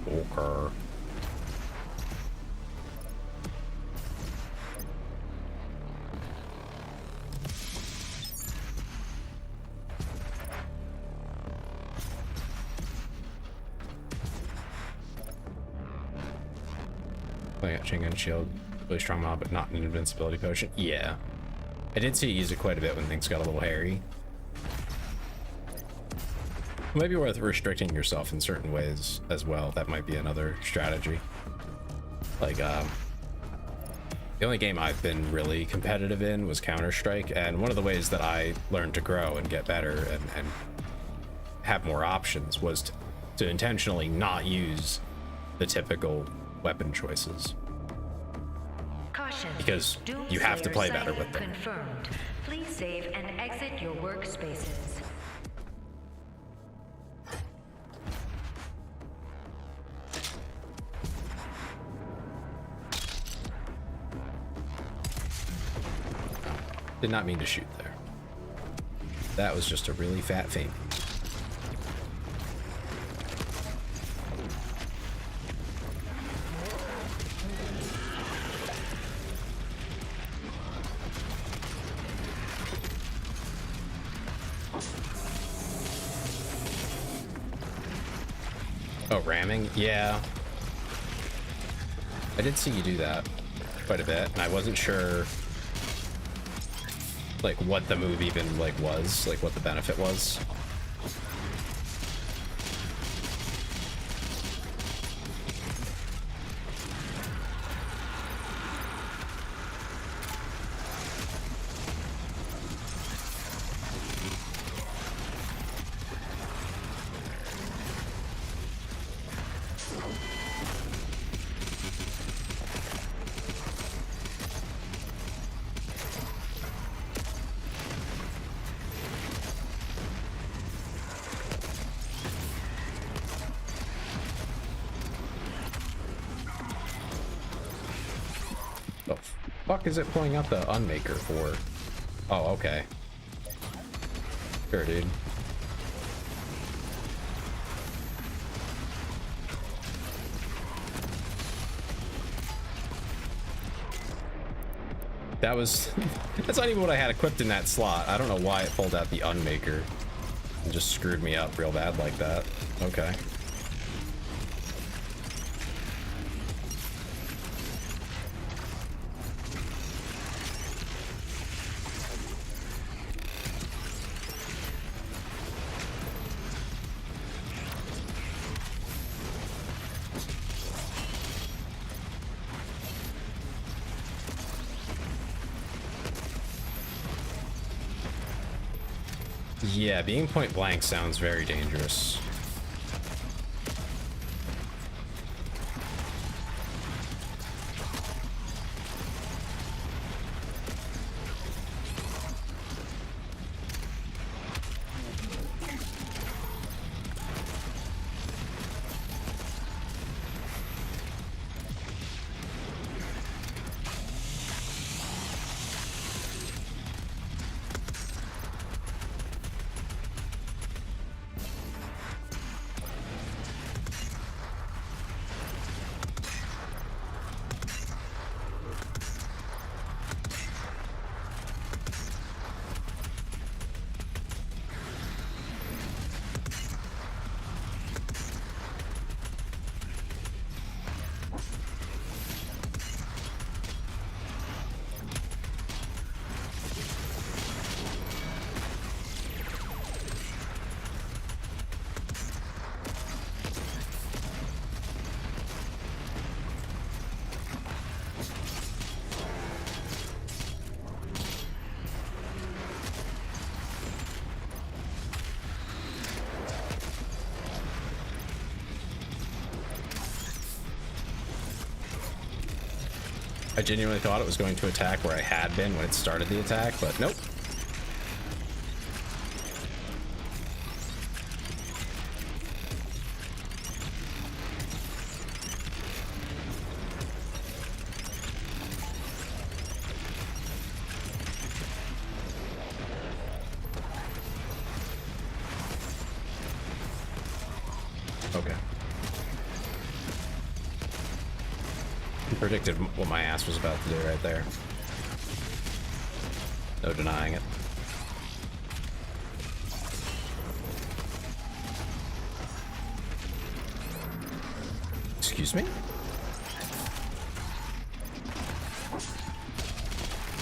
Okay. Playing at Shingun Shield, really strong mob, but not an invincibility potion. Yeah. I did see you use it quite a bit when things got a little hairy. Maybe worth restricting yourself in certain ways as well. That might be another strategy. Like, the only game I've been really competitive in was Counter-Strike, and one of the ways that I learned to grow and get better and have more options was to intentionally not use the typical weapon choices. Caution. Because you have to play better with them. Confirmed. Please save and exit your workspaces. Did not mean to shoot there. That was just a really fat feint. Oh, ramming? Yeah. I did see you do that quite a bit, and I wasn't sure like what the move even like was, like what the benefit was. Fuck is it pulling out the unmaker for? Oh, okay. Sure, dude. That was that's not even what I had equipped in that slot. I don't know why it pulled out the unmaker and just screwed me up real bad like that. Okay. Yeah, being point blank sounds very dangerous. I genuinely thought it was going to attack where I had been when it started the attack, but nope. Okay. Predicted what my ass was about to do right there. No denying it. Excuse me?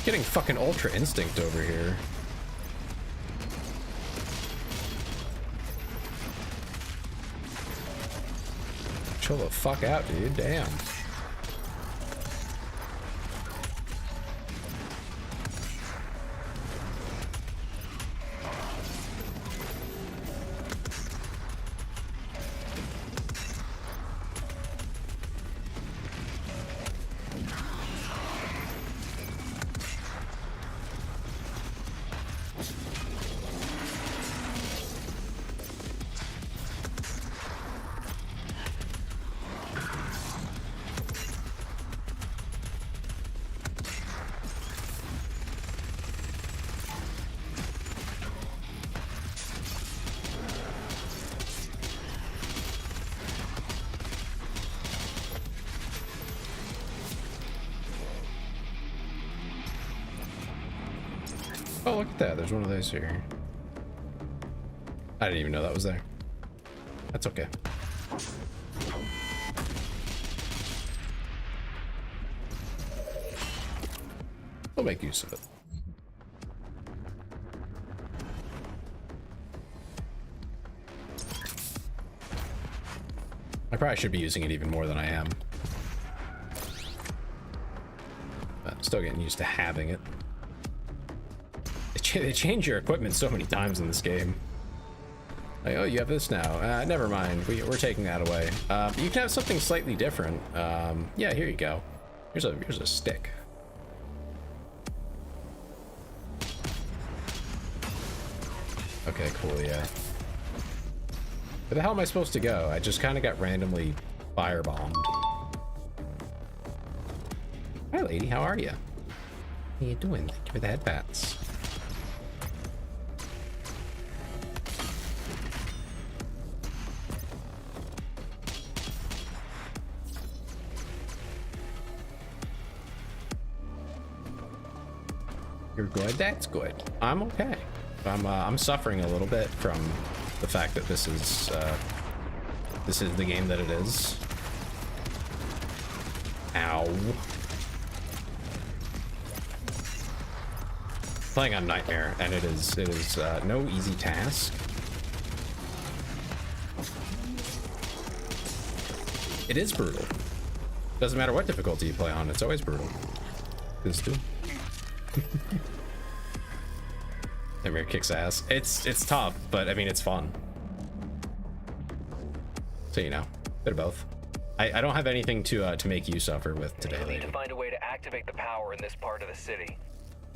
Getting fucking Ultra Instinct over here. Chill the fuck out, dude. Damn. Oh, look at that. There's one of those here. I didn't even know that was there. That's okay. We'll make use of it. I probably should be using it even more than I am. But I'm still getting used to having it. They change your equipment so many times in this game. Like, oh, you have this now. Never mind. We're taking that away. You can have something slightly different. Yeah, here you go. Here's a stick. Okay, cool. Yeah. Where the hell am I supposed to go? I just kind of got randomly firebombed. Hi, lady. How are you? How you doing? Thank you for the headbats. You're good? That's good. I'm okay. I'm suffering a little bit from the fact that this is the game that it is. Ow. Playing on Nightmare, and it is no easy task. It is brutal. Doesn't matter what difficulty you play on, it's always brutal. This too. Nightmare kicks ass. It's tough, but I mean it's fun. So you know, bit of both. I don't have anything to make you suffer with today. You'll need to find a way to activate the power in this part of the city.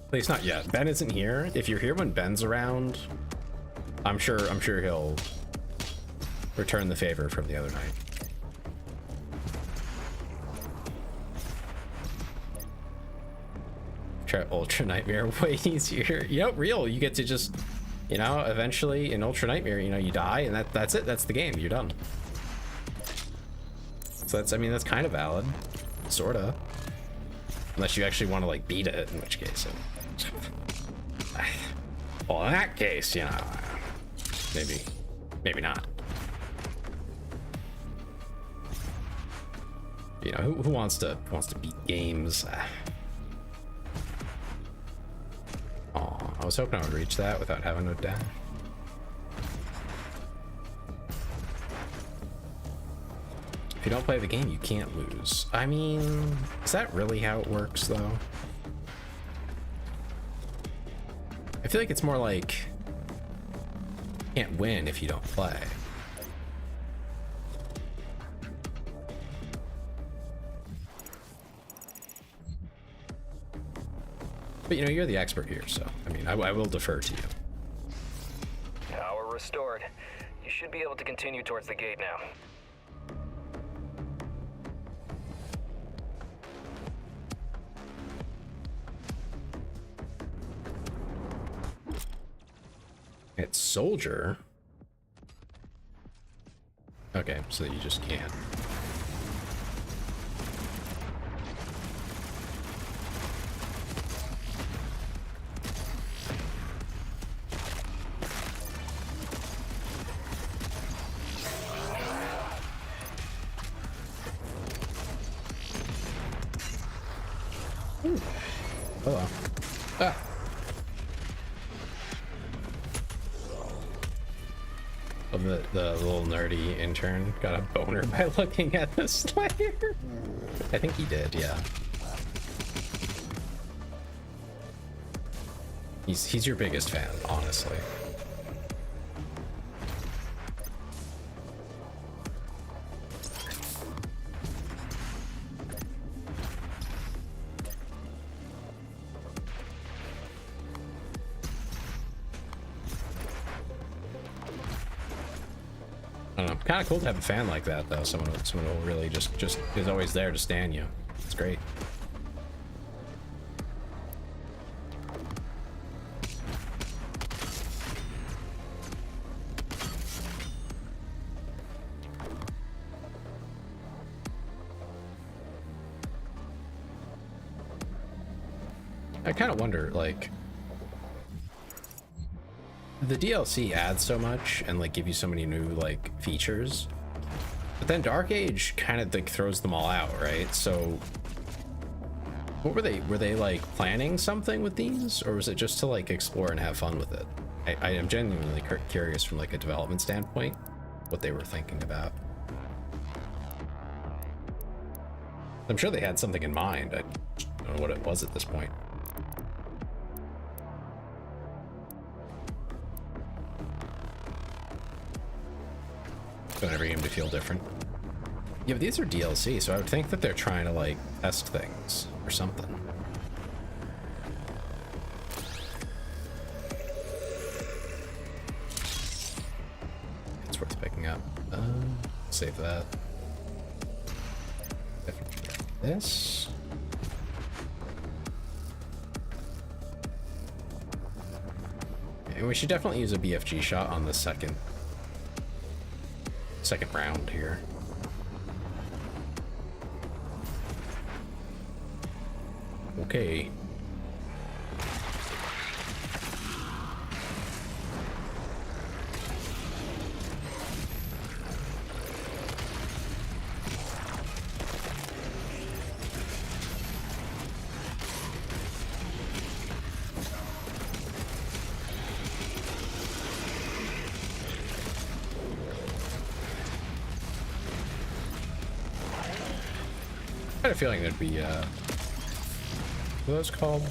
At least not yet. Ben isn't here. If you're here when Ben's around, I'm sure he'll return the favor from the other night. Try Ultra Nightmare way easier. You know, real. You get to just, you know, eventually in Ultra Nightmare, you know, you die and that's it. That's the game. You're done. So that's, I mean, that's kind of valid, sorta. Unless you actually want to like beat it, in which case. Well, in that case, you know, maybe not. You know, who wants to beat games? Oh, I was hoping I would reach that without having no dash. If you don't play the game, you can't lose. I mean, is that really how it works, though? I feel like it's more like you can't win if you don't play. But you know, you're the expert here, so I mean, I will defer to you. Power restored. You should be able to continue towards the gate now. It's soldier. Okay, so you just can't. Ooh. Hello. Ah. Oh, the little nerdy intern got a boner by looking at the Slayer. I think he did, yeah. He's your biggest fan, honestly. I don't know. Kind of cool to have a fan like that, though. Someone who really just is always there to stand you. It's great. I kind of wonder, like, the DLC adds so much and like give you so many new like features, but then Dark Age kind of like throws them all out, right? So what were they like planning something with these, or was it just to like explore and have fun with it? I am genuinely curious from like a development standpoint what they were thinking about. I'm sure they had something in mind. I don't know what it was at this point. Want every game to feel different. Yeah, but these are DLC, so I would think that they're trying to like test things or something. It's worth picking up. Save that. Definitely get this. And we should definitely use a BFG shot on the second round here. Okay. I had a feeling there'd be, what are those called?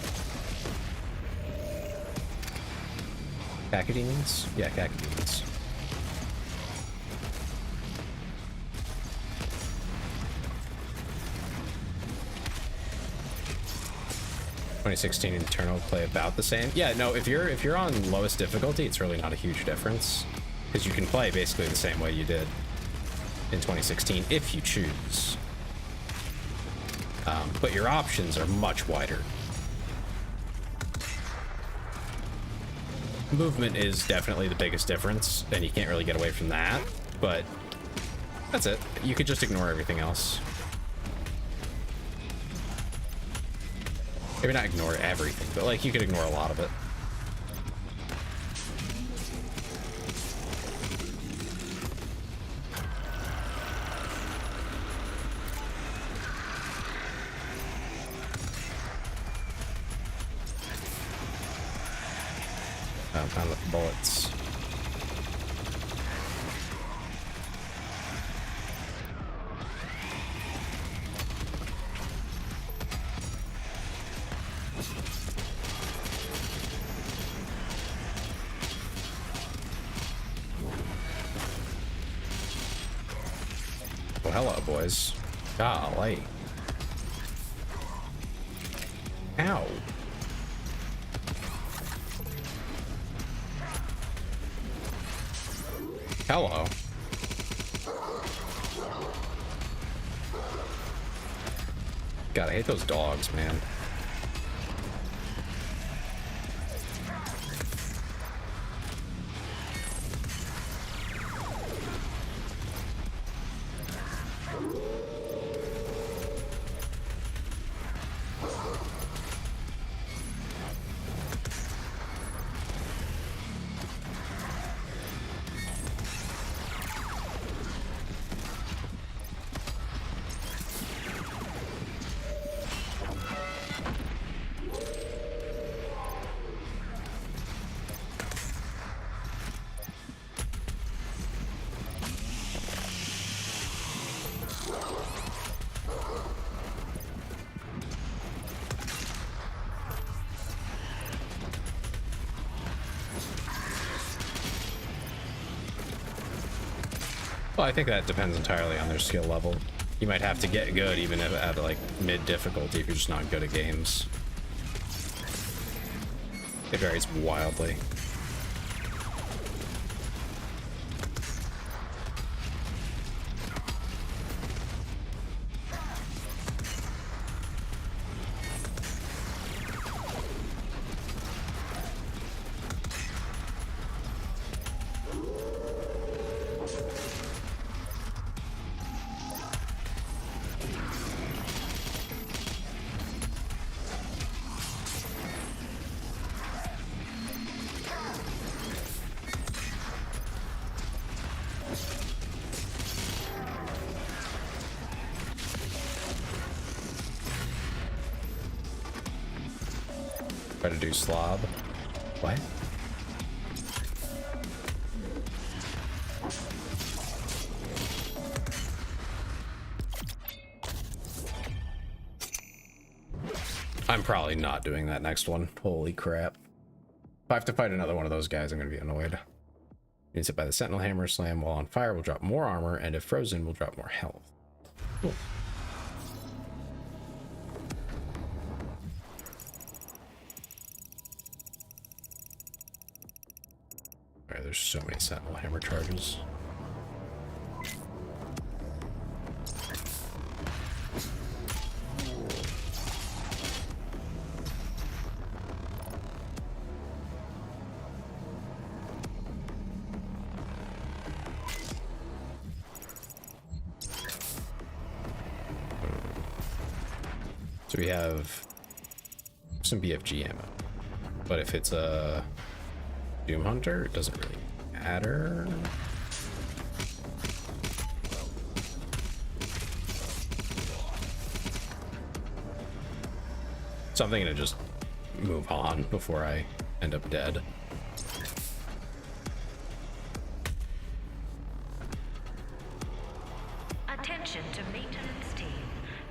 Cacodemons? Yeah, cacodemons. (2016) Eternal play about the same. Yeah, no, if you're on lowest difficulty, it's really not a huge difference, because you can play basically the same way you did in 2016 if you choose. But your options are much wider. Movement is definitely the biggest difference, and you can't really get away from that, but that's it. You could just ignore everything else. Maybe not ignore everything, but like you could ignore a lot of it. Found the bullets. Well, hello, boys. Golly. Ow. Hello. God, I hate those dogs, man. Well, I think that depends entirely on their skill level. You might have to get good even if at like mid difficulty if you're just not good at games. It varies wildly. Try to do slob. What? I'm probably not doing that next one. Holy crap. If I have to fight another one of those guys, I'm going to be annoyed. Units hit by the Sentinel Hammer Slam while on fire will drop more armor, and if frozen will drop more health. Cool. Alright, there's so many Sentinel Hammer charges. So we have some BFG ammo, but if it's a Doom Hunter, it doesn't really matter. So I'm thinking to just move on before I end up dead. Attention to maintenance team.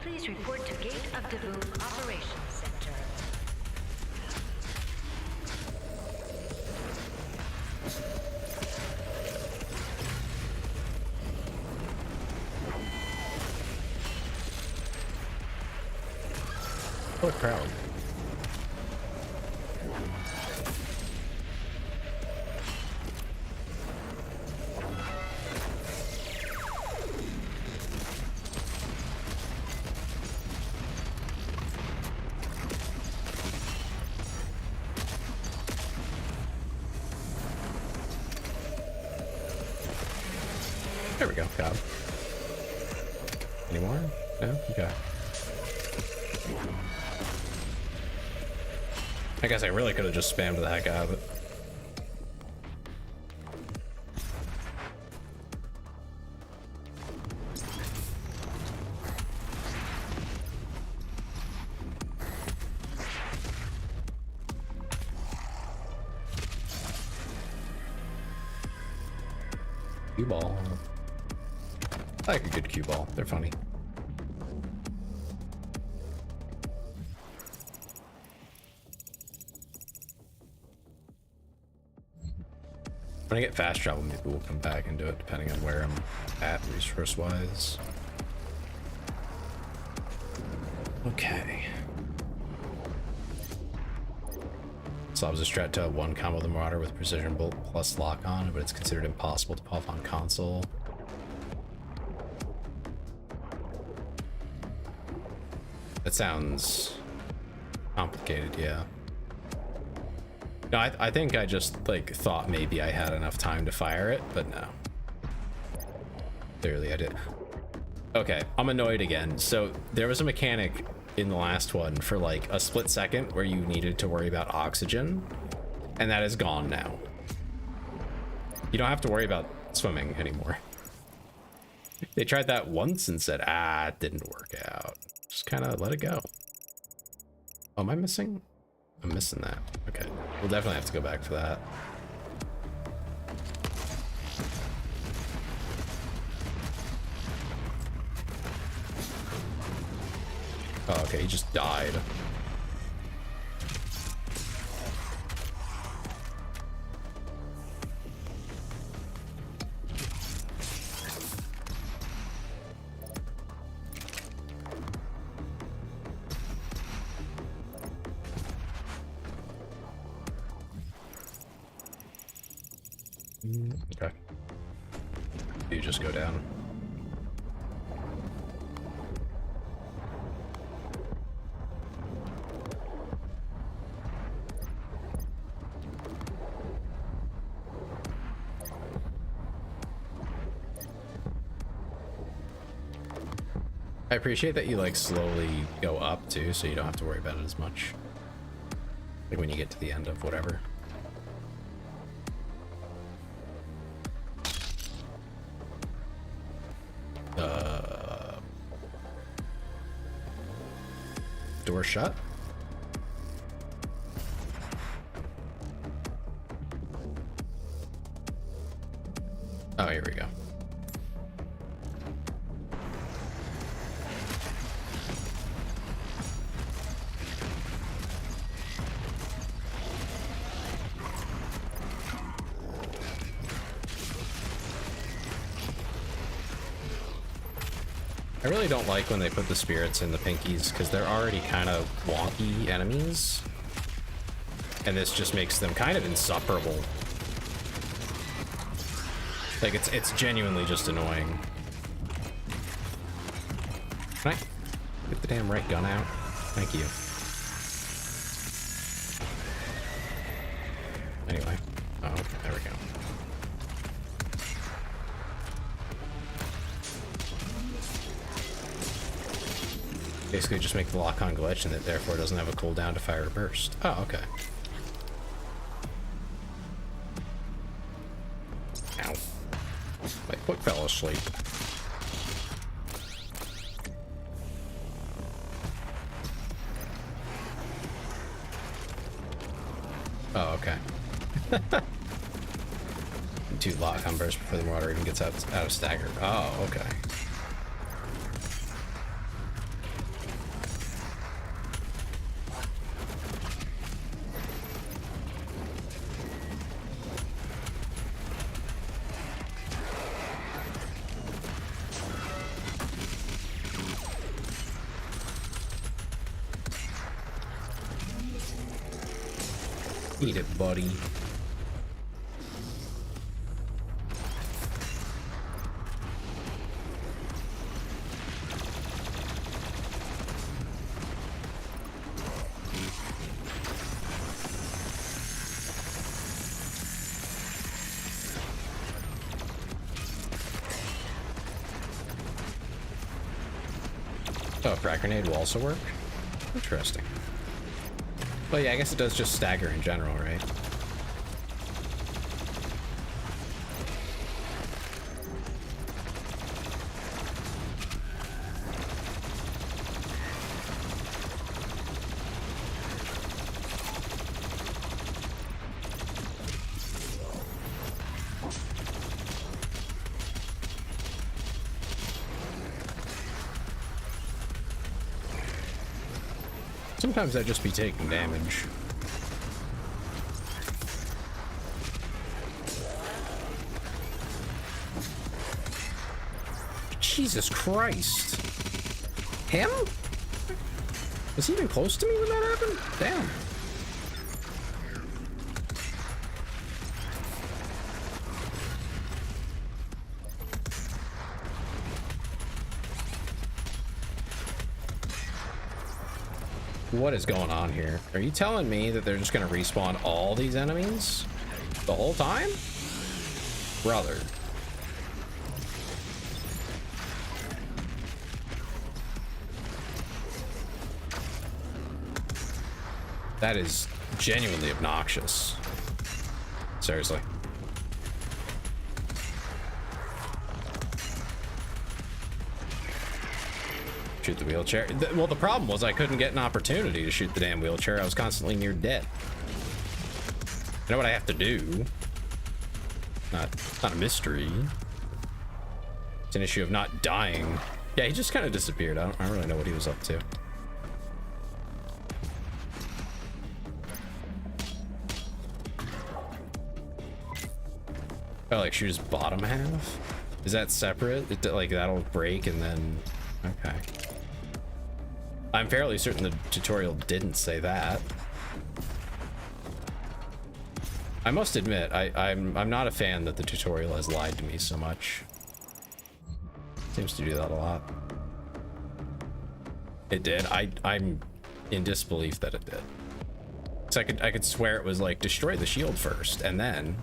Please report to Gate of Davoom Operations Center. What a crowd. There we go, got him. Any more? No? Okay. I guess I really could have just spammed the heck out of it. Cue ball. I like a good cue ball. They're funny. When I get fast travel, maybe we'll come back and do it depending on where I'm at resource wise. Okay. Slob's a strat to one combo the Marauder with Precision Bolt plus lock on, but it's considered impossible to pull off on console. That sounds complicated, yeah. No, I think I just like thought maybe I had enough time to fire it, but no. Clearly I did. Okay, I'm annoyed again. So there was a mechanic in the last one for like a split second where you needed to worry about oxygen, and that is gone now. You don't have to worry about swimming anymore. They tried that once and said, ah, it didn't work out. Just kind of let it go. Oh, am I missing? I'm missing that. Okay, we'll definitely have to go back for that. Oh, okay, he just died. Okay. You just go down. I appreciate that you like slowly go up too, so you don't have to worry about it as much. Like when you get to the end of whatever. Door shut. Oh, here we go. I really don't like when they put the spirits in the pinkies because they're already kind of wonky enemies. And this just makes them kind of insufferable. Like it's genuinely just annoying. Can I get the damn right gun out? Thank you. Anyway. Oh, okay, there we go. Basically just make the lock-on glitch and it therefore doesn't have a cooldown to fire a burst. Oh, okay. Ow. My foot fell asleep. Oh, okay. 2 lock-on bursts before the water even gets out of stagger. Oh, okay. Eat it, buddy. Oh, a frag grenade will also work? Interesting. Well, yeah, I guess it does just stagger in general, right? Sometimes I'd just be taking damage. Jesus Christ. Him? Was he even close to me when that happened? Damn. What is going on here? Are you telling me that they're just gonna respawn all these enemies the whole time? Brother. That is genuinely obnoxious. Seriously. Shoot the wheelchair. Well, the problem was I couldn't get an opportunity to shoot the damn wheelchair. I was constantly near death. I know what I have to do. Not a mystery. It's an issue of not dying. Yeah, he just kind of disappeared. I don't really know what he was up to. Oh, like shoot his bottom half? Is that separate? Like that'll break and then... Okay. I'm fairly certain the tutorial didn't say that. I must admit, I'm not a fan that the tutorial has lied to me so much. Seems to do that a lot. It did. I'm in disbelief that it did. So I could swear it was like destroy the shield first and then.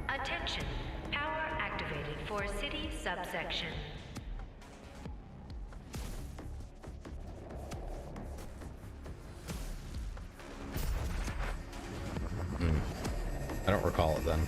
Attention. Power activated for city subsection. I don't recall it then.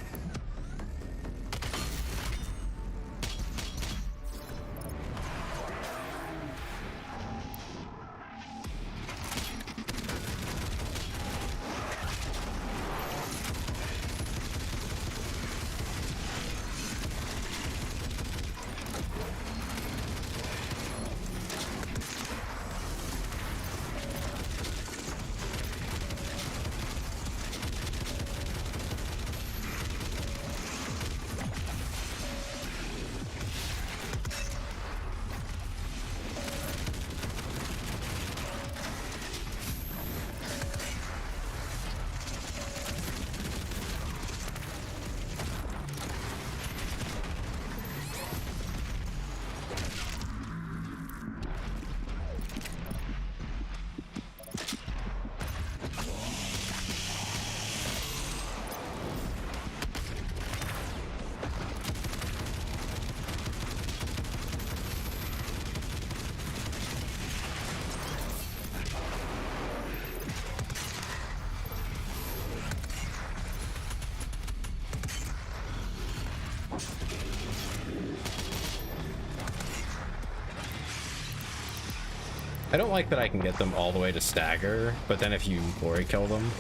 I don't like that I can get them all the way to stagger, but then if you glory kill them,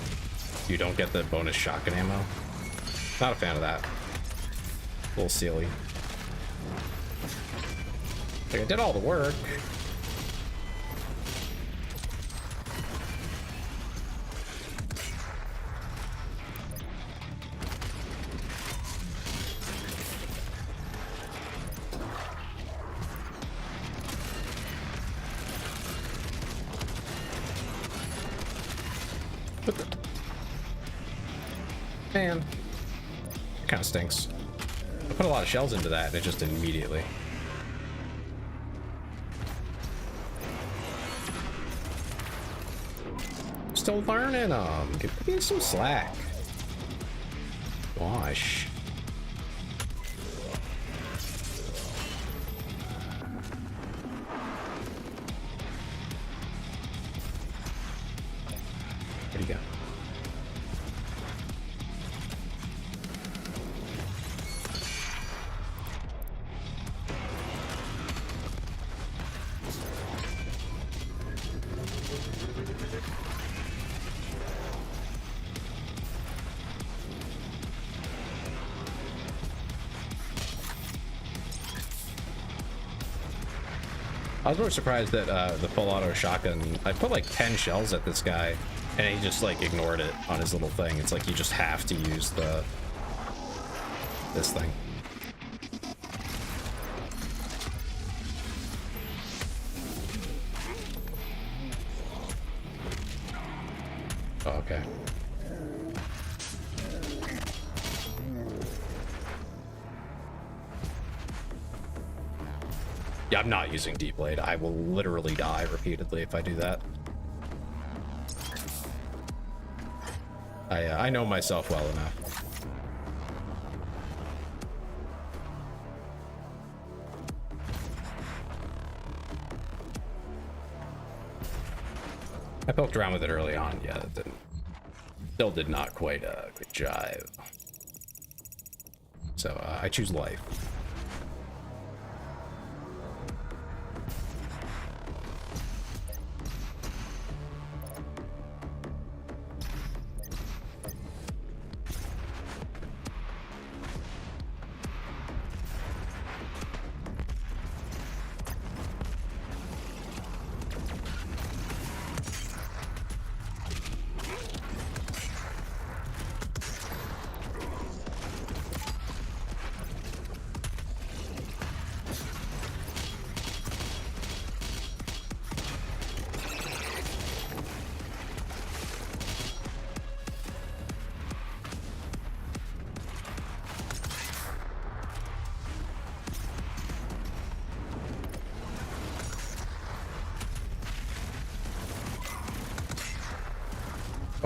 you don't get the bonus shotgun ammo. Not a fan of that. A little silly. Like, I did all the work. What the? Man. It kind of stinks. I put a lot of shells into that and it just immediately. Still learning, give me some slack. Gosh. Where'd he go? I was more surprised that the full auto shotgun, I put like 10 shells at this guy and he just like ignored it on his little thing. It's like you just have to use this thing. Oh, okay. Yeah, I'm not using Deep Blade. I will literally die repeatedly if I do that. I know myself well enough. I poked around with it early on. Yeah, that didn't. Still did not quite jive. So I choose life.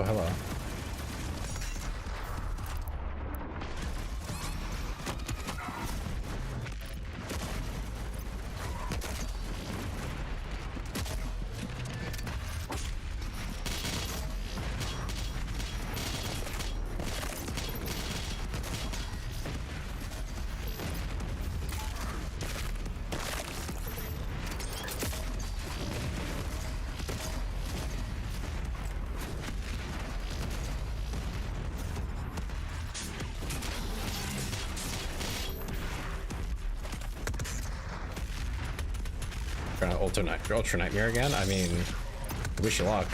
Oh, hello. Trying to Ultra Nightmare again? I mean, wish you luck.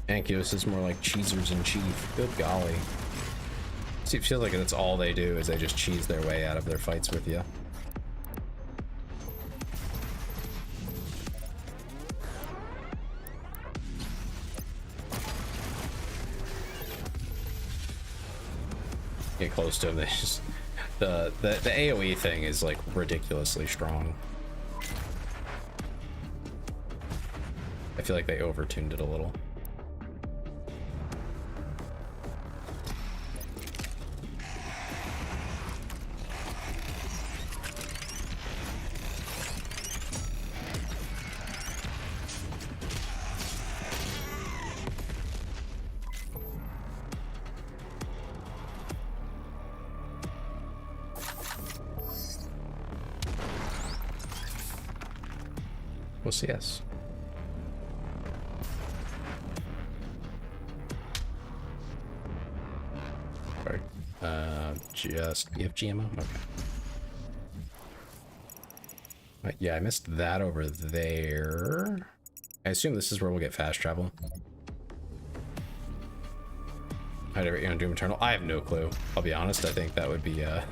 Thank you. This is more like cheesers in chief. Good golly. See, it feels like that's all they do is they just cheese their way out of their fights with you. Get close to them. They just the AoE thing is like ridiculously strong. I feel like they overtuned it a little. We'll see. Yes. Sorry. Just BFG ammo? Okay. Right, yeah, I missed that over there. I assume this is where we'll get fast travel. I'd rate you on Doom Eternal. I have no clue. I'll be honest. I think that would be a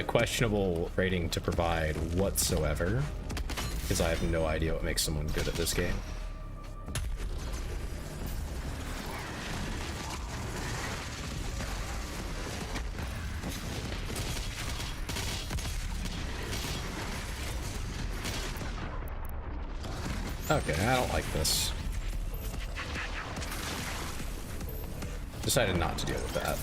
questionable rating to provide whatsoever, because I have no idea what makes someone good at this game. Okay, I don't like this. Decided not to deal with that.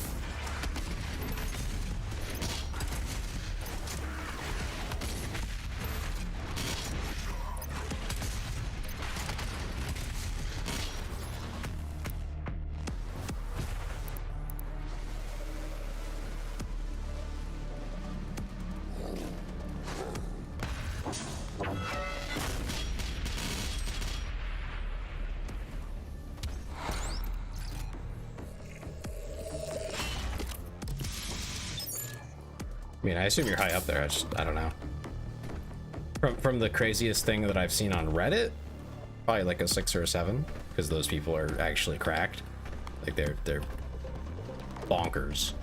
I mean, I assume you're high up there. I don't know. From the craziest thing that I've seen on Reddit, probably like a 6 or a 7, because those people are actually cracked. Like they're bonkers.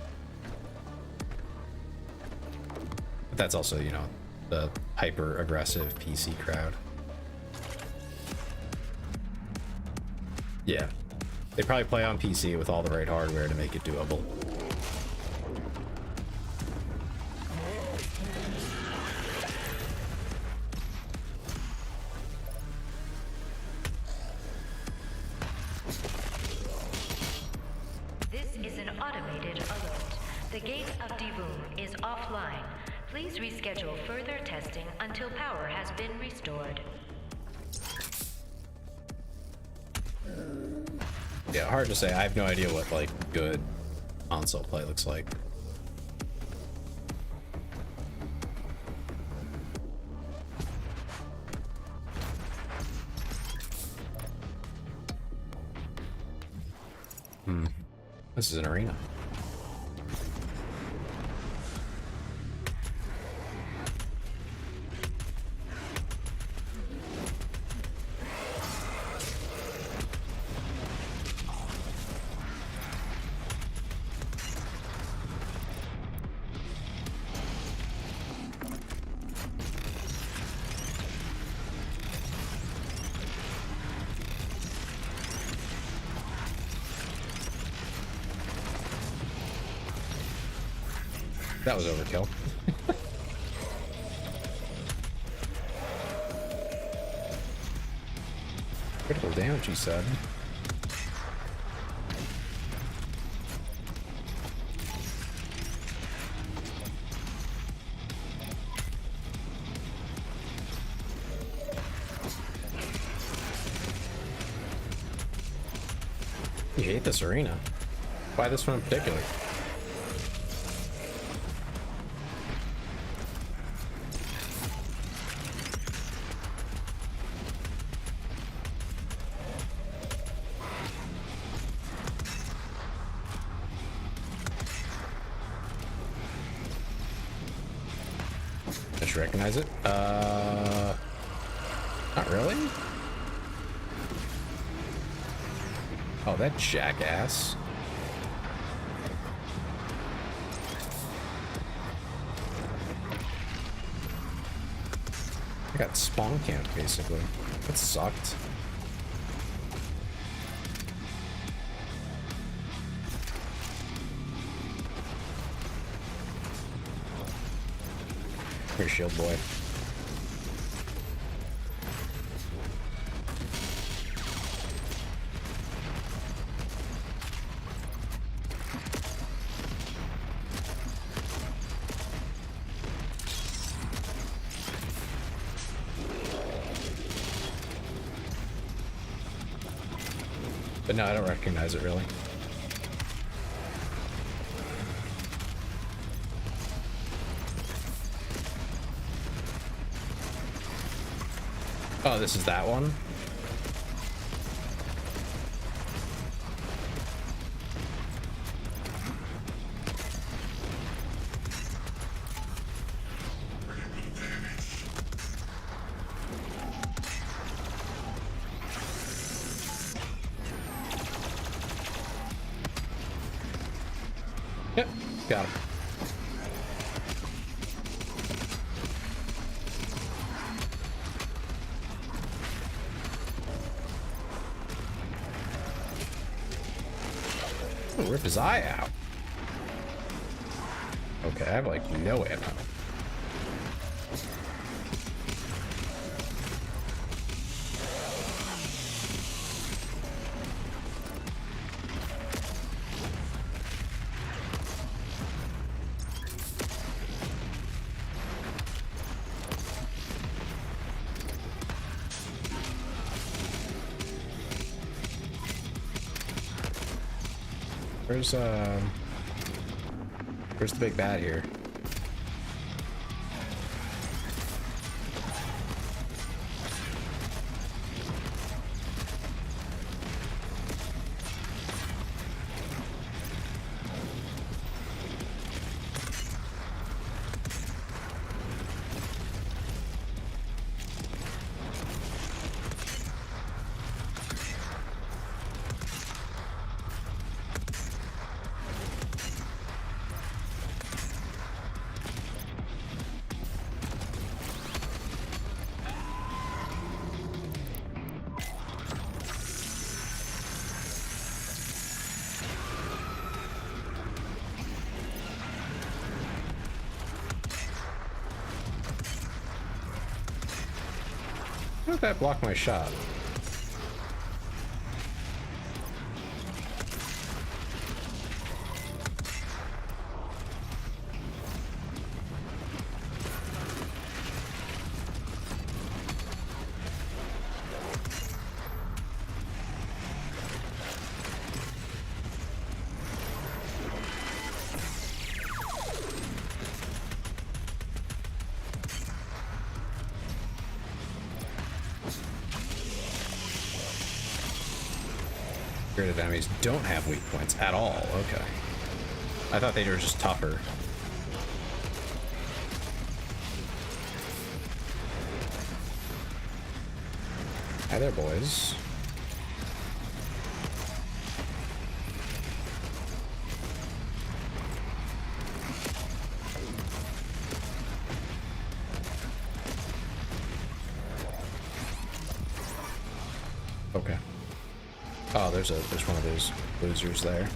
But that's also, you know, the hyper aggressive PC crowd. Yeah, they probably play on PC with all the right hardware to make it doable. Reschedule further testing until power has been restored. Yeah, hard to say. I have no idea what like good console play looks like. This is an arena. That was overkill. Critical damage, he said. You hate this arena. Why this one in particular? Just recognize it? Not really? Oh, that jackass. I got spawn camped, basically. That sucked. Here, shield boy. But no, I don't recognize it really. Oh, this is that one? Yep, got him. Ooh, rip his eye out. Okay, I have like no ammo. Where's the big bad here? How did that block my shot? upgraded enemies don't have weak points at all. Okay. I thought they were just tougher. Hi there, boys. Okay. Oh, there's one of those losers there.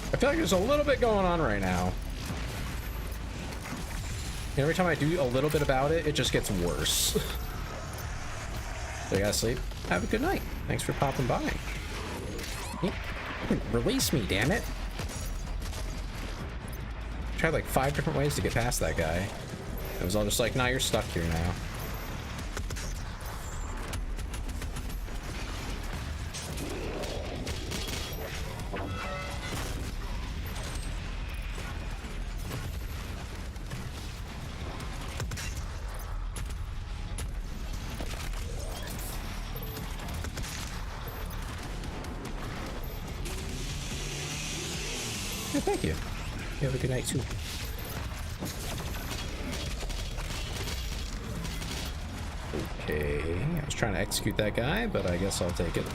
I feel like there's a little bit going on right now. Every time I do a little bit about it, it just gets worse. So I gotta sleep. Have a good night. Thanks for popping by. Release me, damn it. Tried like 5 different ways to get past that guy. It was all just like, nah, you're stuck here now. Yeah, thank you. You have a good night too. Okay, I was trying to execute that guy, but I guess I'll take it.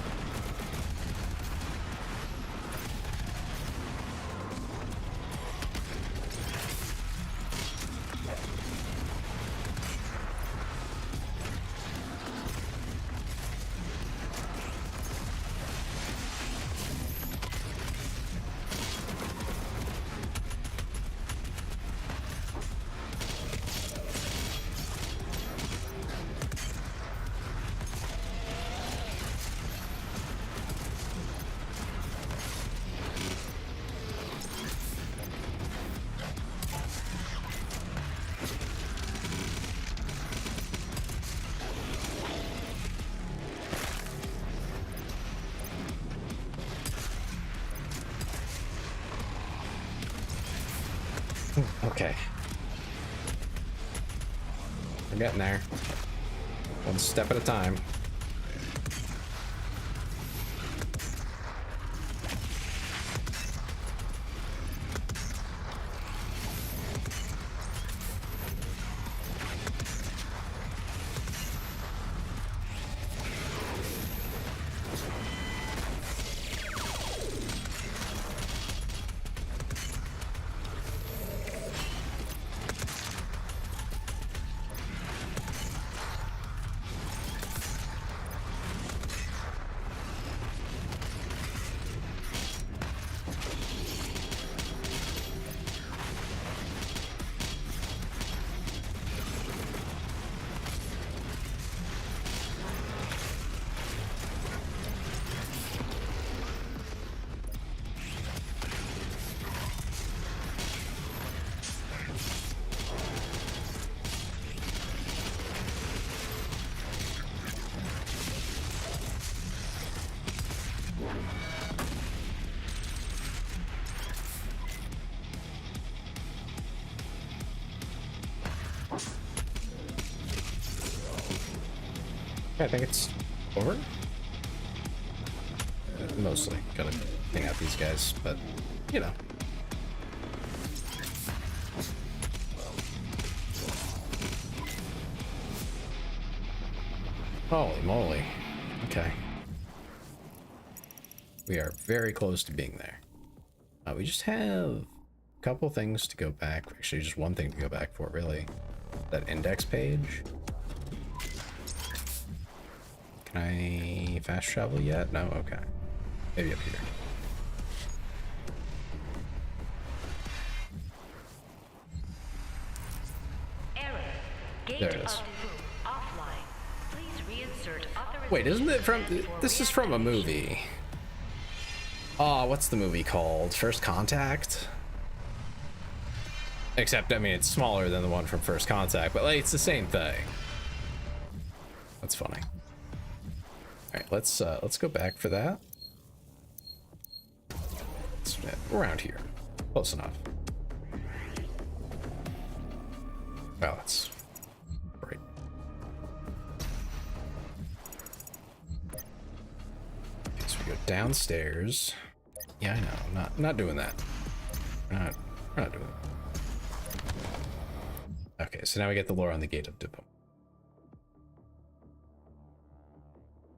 Okay. We're getting there. One step at a time. I think it's over. Mostly gotta hang out these guys, but you know. Holy moly. Okay. We are very close to being there. We just have a couple things to go back. Actually, just one thing to go back for, really. That index page. Can I fast travel yet? No? Okay. Maybe up here. Error. Gate There it is. of Devoom offline. Please reinsert authorization. Wait, isn't it from... for This is from a reactivation. movie. Oh, what's the movie called? First Contact? Except, I mean, it's smaller than the one from First Contact, but like, it's the same thing. That's funny. All right, let's go back for that. It's around here, close enough. Oh, that's great. Okay, so we go downstairs. Yeah, I know. Not doing that. We're not doing that. Okay, so now we get the lore on the Gate of Dippum.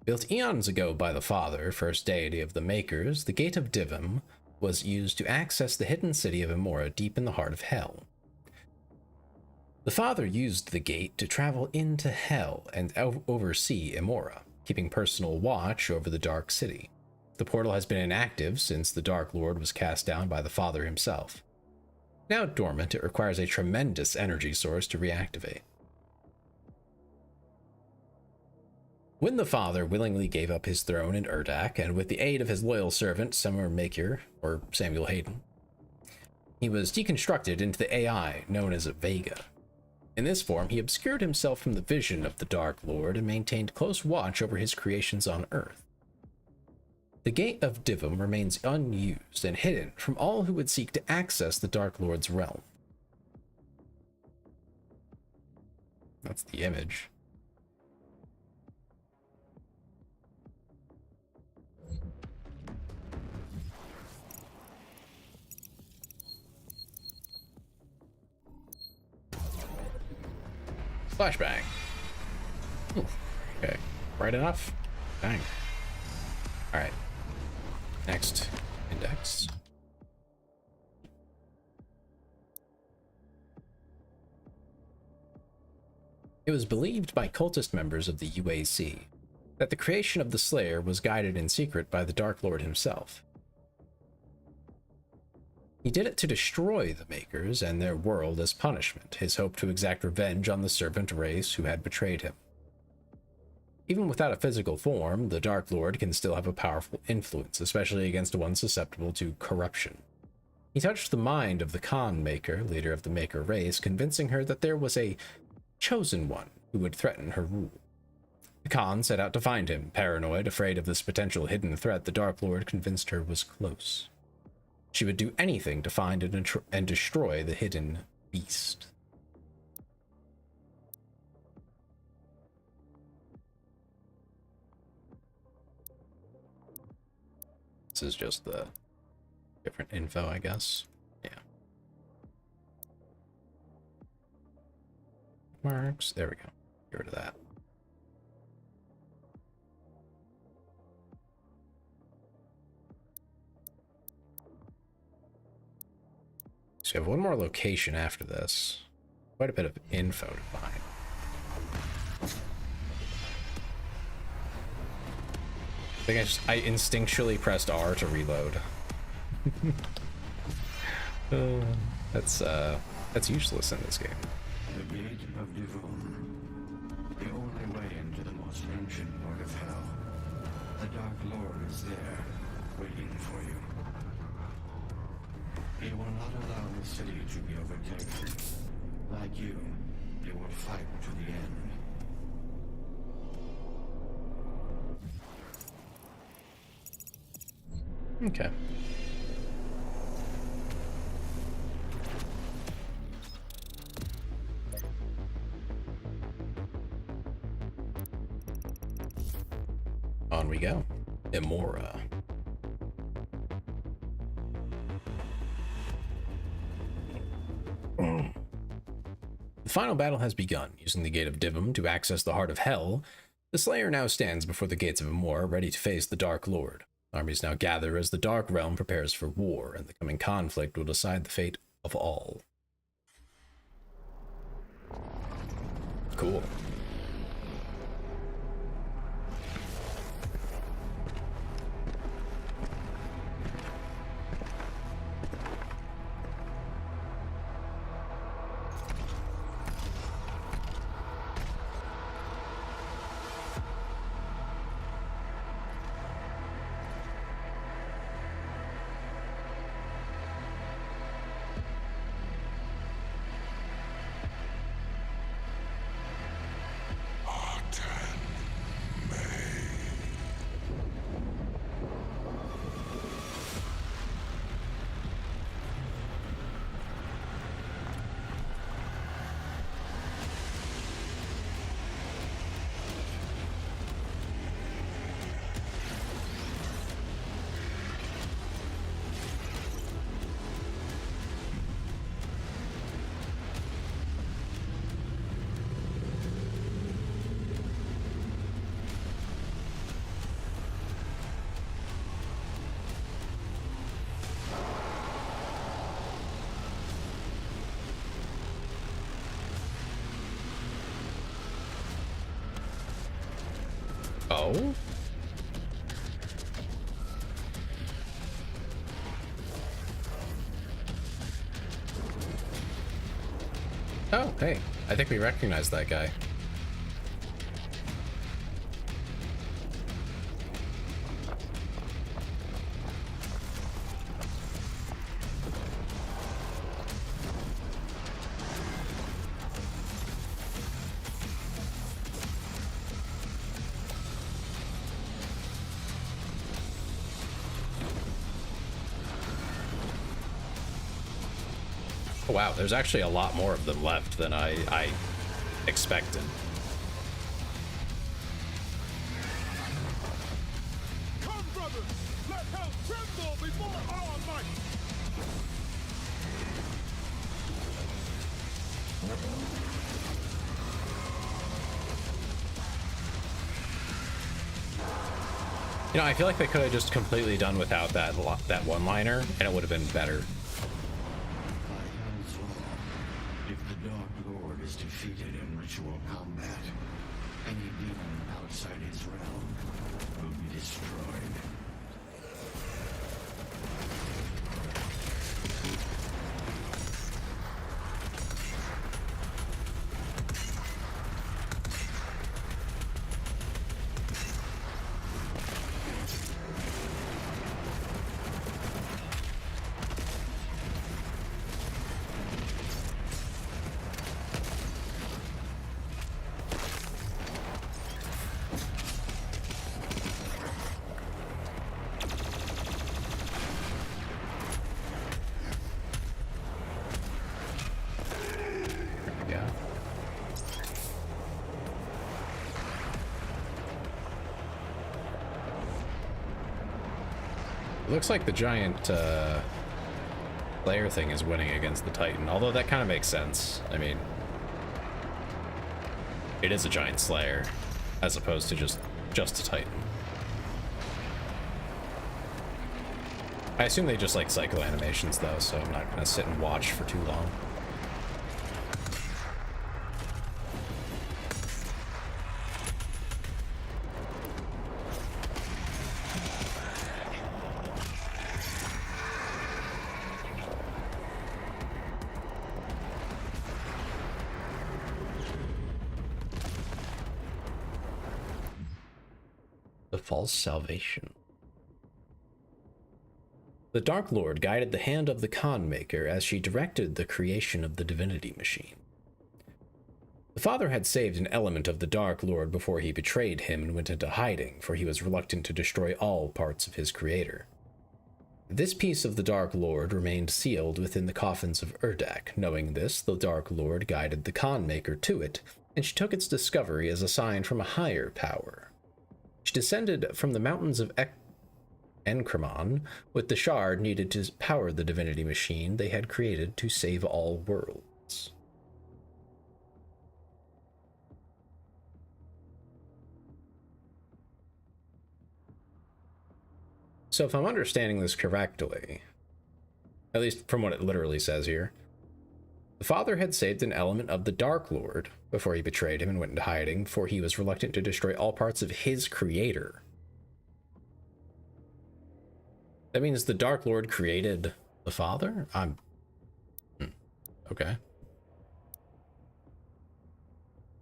Built eons ago by the Father, first deity of the Makers, the Gate of Divum was used to access the hidden city of Emora deep in the heart of Hell. The Father used the gate to travel into Hell and oversee Emora, keeping personal watch over the Dark City. The portal has been inactive since the Dark Lord was cast down by the Father himself. Now dormant, it requires a tremendous energy source to reactivate. When the Father willingly gave up his throne in Urdak, and with the aid of his loyal servant, Summer Maker, or Samuel Hayden, he was deconstructed into the AI known as Vega. In this form, he obscured himself from the vision of the Dark Lord and maintained close watch over his creations on Earth. The Gate of Divum remains unused and hidden from all who would seek to access the Dark Lord's realm. That's the image. Flashbang. Ooh, okay, bright enough? Dang. Alright. Next. Index. It was believed by cultist members of the UAC that the creation of the Slayer was guided in secret by the Dark Lord himself. He did it to destroy the Makers and their world as punishment, his hope to exact revenge on the servant race who had betrayed him. Even without a physical form, the Dark Lord can still have a powerful influence, especially against one susceptible to corruption. He touched the mind of the Khan Maker, leader of the Maker race, convincing her that there was a chosen one who would threaten her rule. The Khan set out to find him. Paranoid, afraid of this potential hidden threat, the Dark Lord convinced her was close. She would do anything to find and destroy the hidden beast. This is just the different info, I guess. Yeah. Marks. There we go. Get rid of that. So we have one more location after this. Quite a bit of info to find. I think I instinctually pressed R to reload. That's useless in this game. The Gate of Divum. The only way into the most ancient part of Hell. The Dark Lord is there, waiting for you. He will not allow the city to be overtaken. Like you, he will fight to the end. Okay. On we go. Emora. The final battle has begun. Using the Gate of Divum to access the heart of Hell, The Slayer now stands before the gates of Amor, ready to face the Dark Lord. Armies now gather as the Dark Realm prepares for war, and the coming conflict will decide the fate of all. Cool. Oh? Oh, hey. I think we recognize that guy. Oh, wow, there's actually a lot more of them left than I expected. Come, brothers! Let hell tremble before our might! You know, I feel like they could have just completely done without that one-liner, and it would have been better. If the Dark Lord is defeated in ritual combat, any demon outside his realm will be destroyed. Yeah. It looks like the giant Slayer thing is winning against the Titan, although that kind of makes sense. I mean, it is a giant Slayer as opposed to just a Titan. I assume they just like cycle animations though, so I'm not gonna sit and watch for too long. The false salvation. The Dark Lord guided the hand of the Khan Maker as she directed the creation of the divinity machine. The father had saved an element of the Dark Lord before he betrayed him and went into hiding, for he was reluctant to destroy all parts of his creator. This piece of the Dark Lord remained sealed within the coffins of Urdak. Knowing this, the Dark Lord guided the Khan Maker to it, and she took its discovery as a sign from a higher power. She descended from the mountains of Encremon with the shard needed to power the divinity machine they had created to save all worlds. So if I'm understanding this correctly, at least from what it literally says here, the father had saved an element of the Dark Lord before he betrayed him and went into hiding, for he was reluctant to destroy all parts of his creator. That means the Dark Lord created the father? Okay.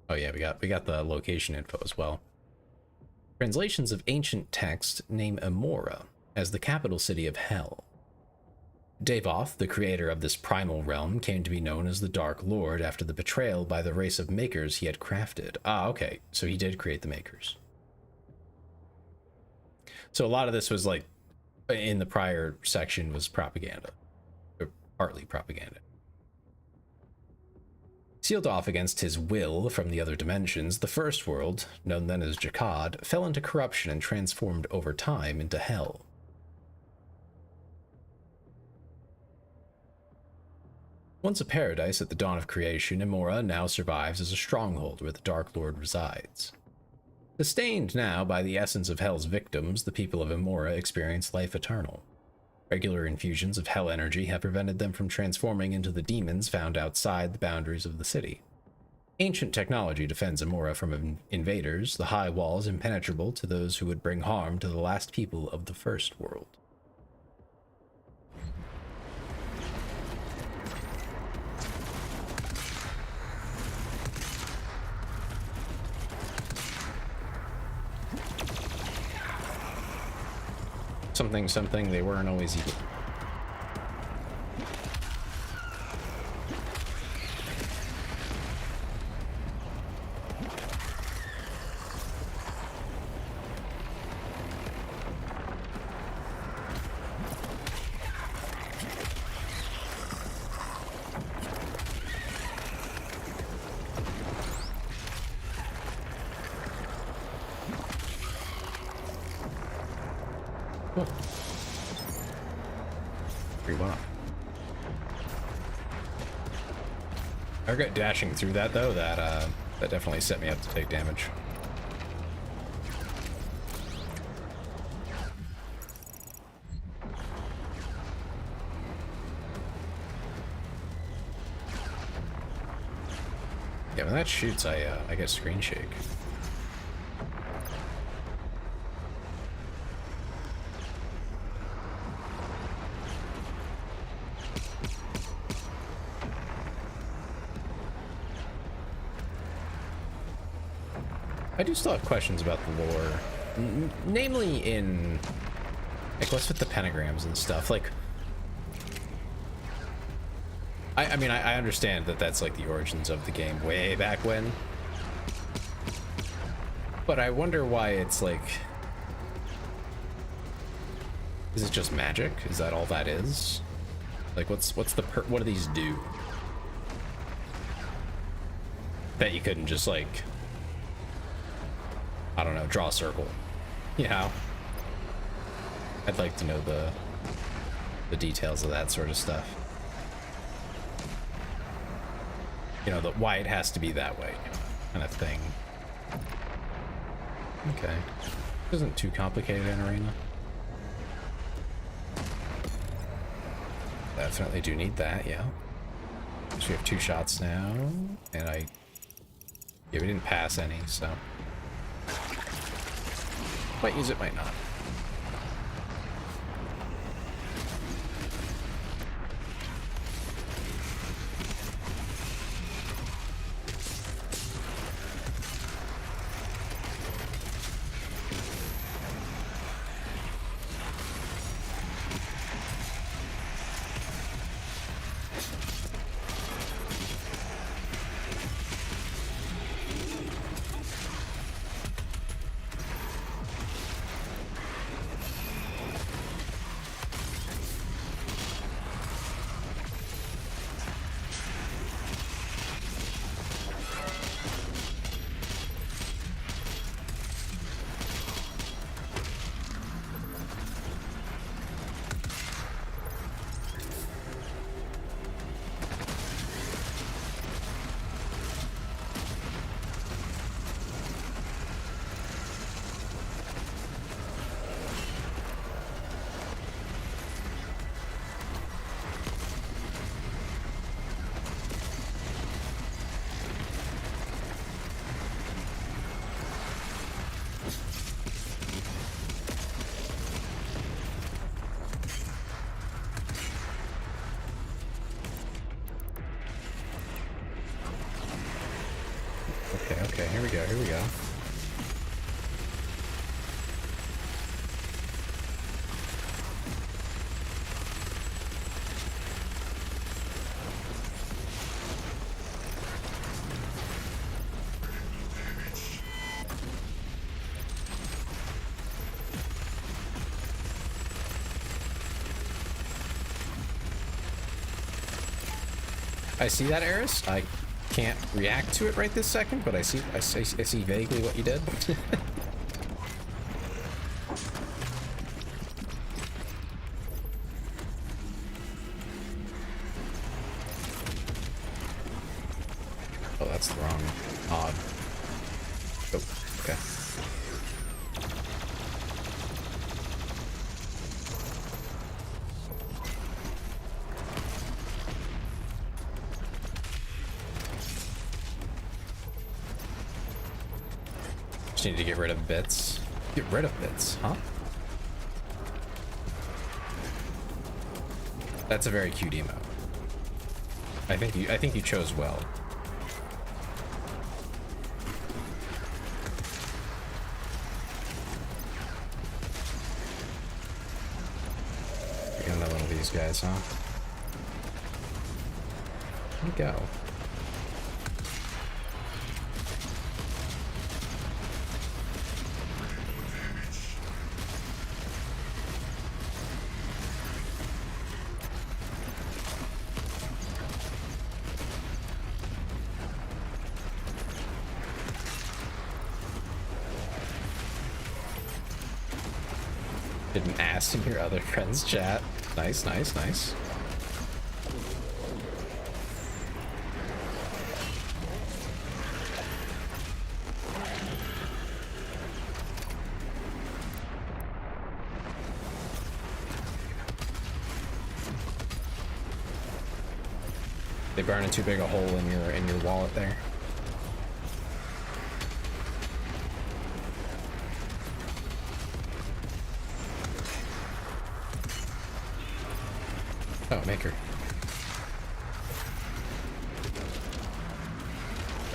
Oh yeah, we got the location info as well. Translations of ancient text name Amora as the capital city of Hell. Devoth, the creator of this primal realm, came to be known as the Dark Lord after the betrayal by the race of makers he had crafted. Ah, okay, so he did create the makers. So a lot of this was like, in the prior section, was propaganda. Or partly propaganda. Sealed off against his will from the other dimensions, the first world, known then as Jakad, fell into corruption and transformed over time into Hell. Once a paradise at the dawn of creation, Amora now survives as a stronghold where the Dark Lord resides. Sustained now by the essence of Hell's victims, the people of Amora experience life eternal. Regular infusions of Hell energy have prevented them from transforming into the demons found outside the boundaries of the city. Ancient technology defends Amora from invaders, the high walls impenetrable to those who would bring harm to the last people of the First World. Something, they weren't always equal. I regret dashing through that though. That definitely set me up to take damage. Yeah, when that shoots, I get screen shake. I do still have questions about the lore, namely in, like, what's with the pentagrams and stuff. Like, I mean, I understand that that's like the origins of the game way back when, but I wonder why it's like, is it just magic? Is that all that is? Like, what do these do that you couldn't just, like, I don't know, draw a circle, you know? I'd like to know the details of that sort of stuff. You know, why it has to be that way, kind of thing. Okay. Isn't too complicated in Arena. Definitely do need that, yeah. So we have 2 shots now, and yeah, we didn't pass any, so. Might use it, might not. I see that, Eris. I can't react to it right this second, but I see vaguely what you did. Oh, that's the wrong mod. Oh, okay. Just need to get rid of bits. Get rid of bits, huh? That's a very cute emote. I think you chose well. Get another one of these guys, huh? Where'd he go? Didn't ask in your other friends' chat. Nice, nice, nice. They burning too big a hole in your wallet there. Oh, maker.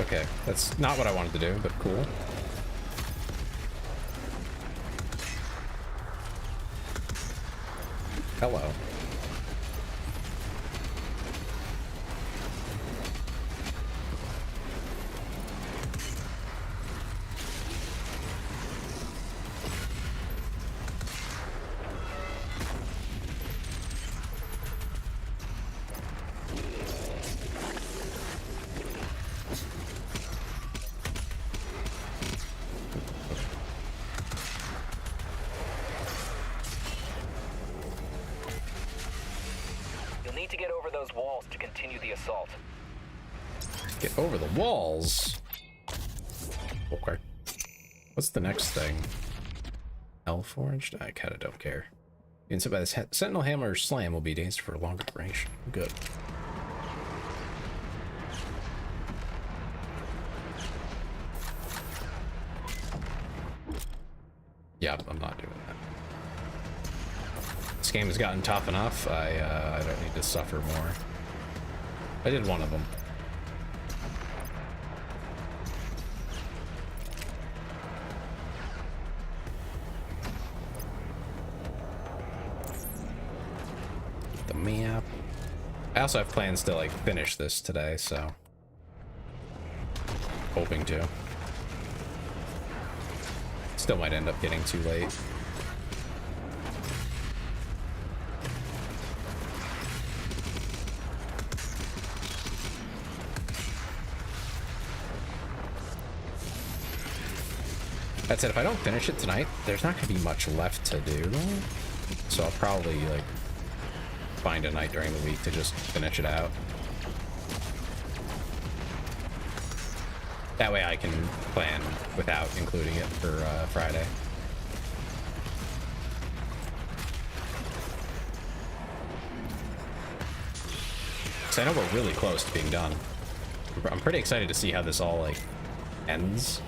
Okay, that's not what I wanted to do, but cool. Hello. To get over those walls to continue the assault. Get over the walls. Okay. What's the next thing? Hellforged? I kinda don't care. Being hit by this Sentinel Hammer Slam will be dazed for a longer duration. Good. Yeah, I'm not doing that. This game has gotten tough enough. I don't need to suffer more. I did one of them. The map. I also have plans to like finish this today, so hoping to. Still might end up getting too late. That said, if I don't finish it tonight, there's not going to be much left to do. So I'll probably, like, find a night during the week to just finish it out. That way I can plan without including it for Friday. So I know we're really close to being done. I'm pretty excited to see how this all, like, ends.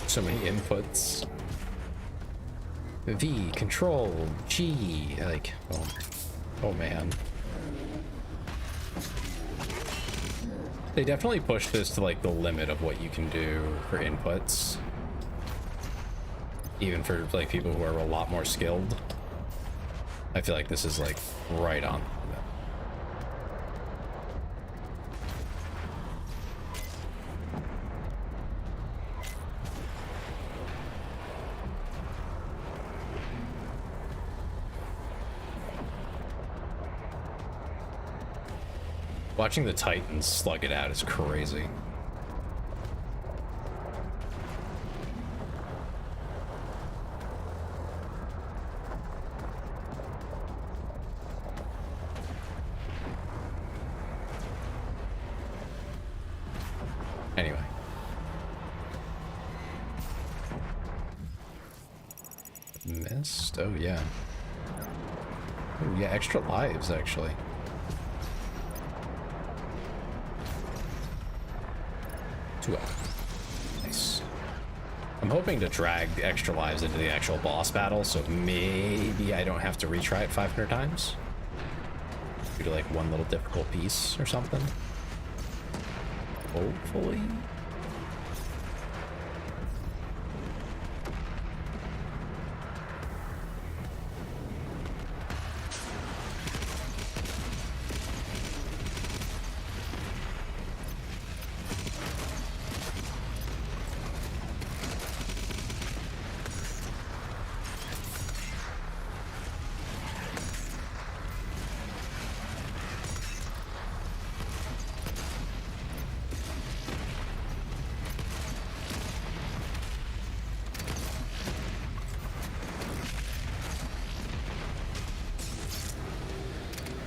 So many inputs. V, control, G, like, oh man. They definitely push this to like the limit of what you can do for inputs. Even for like people who are a lot more skilled. I feel like this is like right on. Watching the Titans slug it out is crazy. Anyway. Missed? Oh, yeah. Oh, yeah, extra lives, actually. Nice. I'm hoping to drag the extra lives into the actual boss battle, so maybe I don't have to retry it 500 times. Due to like one little difficult piece or something. Hopefully.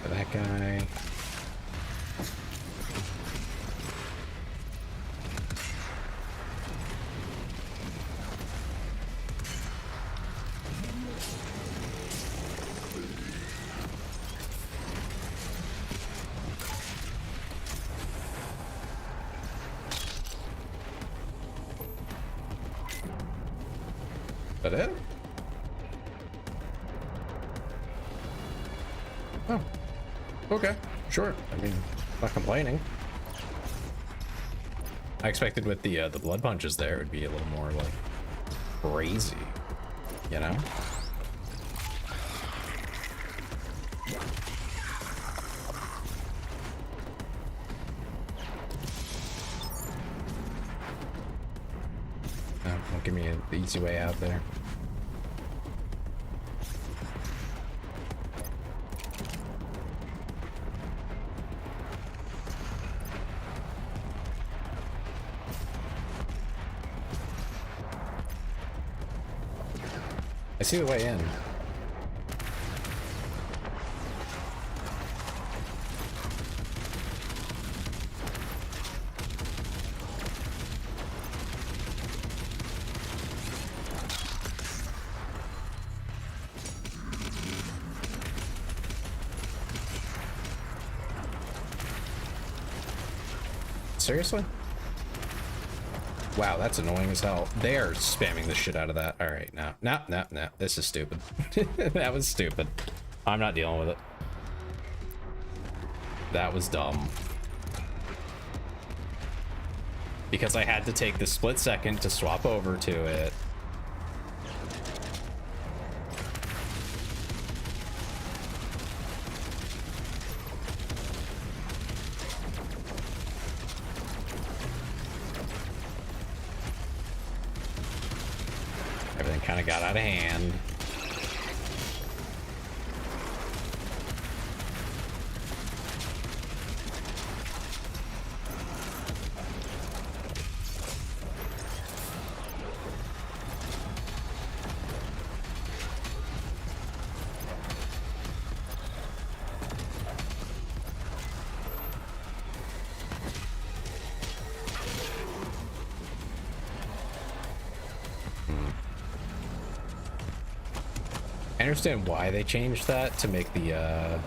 That guy. That it? Oh. Okay, sure. I mean, not complaining. I expected with the blood punches there, it would be a little more like crazy, you know? No, don't give me the easy way out there. I see the way in. Seriously? Wow, that's annoying as hell. They are spamming the shit out of that. All right, no. This is stupid. That was stupid. I'm not dealing with it. That was dumb. Because I had to take the split second to swap over to it. Everything kind of got out of hand. I understand why they changed that to make the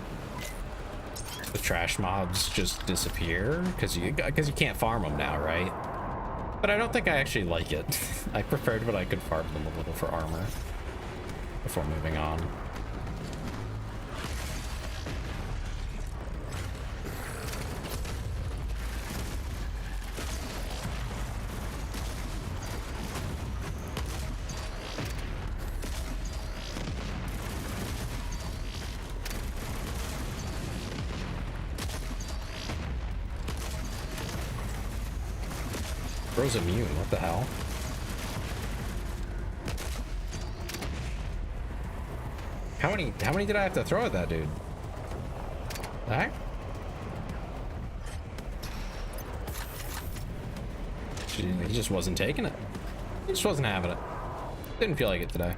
trash mobs just disappear, because you can't farm them now, right? But I don't think I actually like it. I preferred when I could farm them a little for armor before moving on. Bro's immune, what the hell? How many did I have to throw at that dude? Alright. He just wasn't taking it. He just wasn't having it. Didn't feel like it today.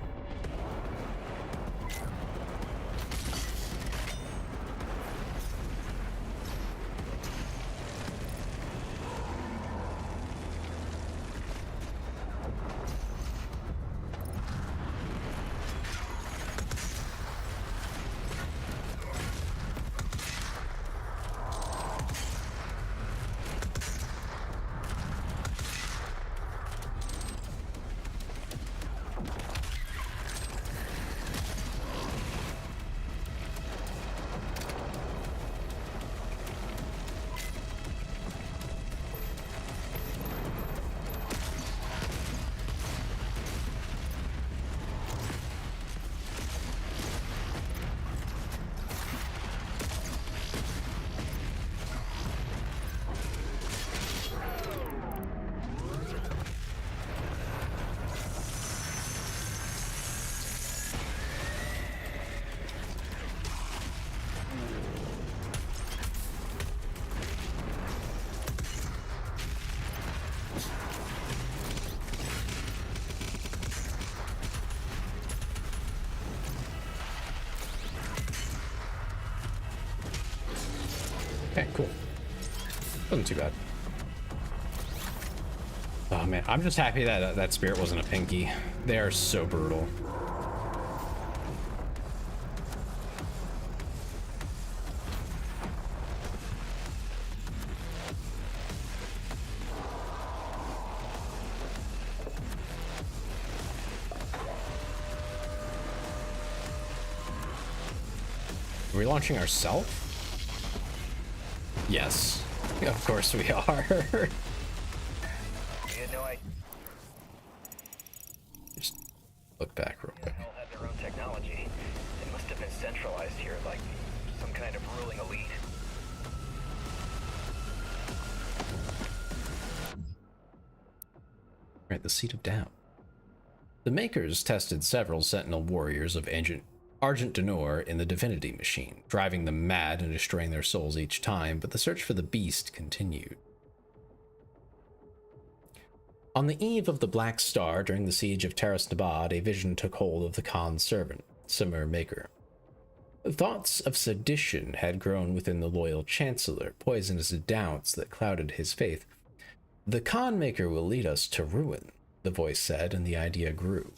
Okay, cool. Wasn't too bad. Oh man, I'm just happy that that spirit wasn't a pinky. They are so brutal. Are we launching ourselves? Yes, of course we are. You know, Just look back real quick. Hell had their own technology. It must have been centralized here, like some kind of ruling elite. Right, the Seat of Doubt. The Makers tested several Sentinel warriors of Argent Denor in the Divinity Machine, driving them mad and destroying their souls each time, but the search for the beast continued. On the eve of the Black Star, during the siege of Terras Nabad, a vision took hold of the Khan's servant, Samur Maker. Thoughts of sedition had grown within the loyal Chancellor, poisonous doubts that clouded his faith. The Khan Maker will lead us to ruin, the voice said, and the idea grew.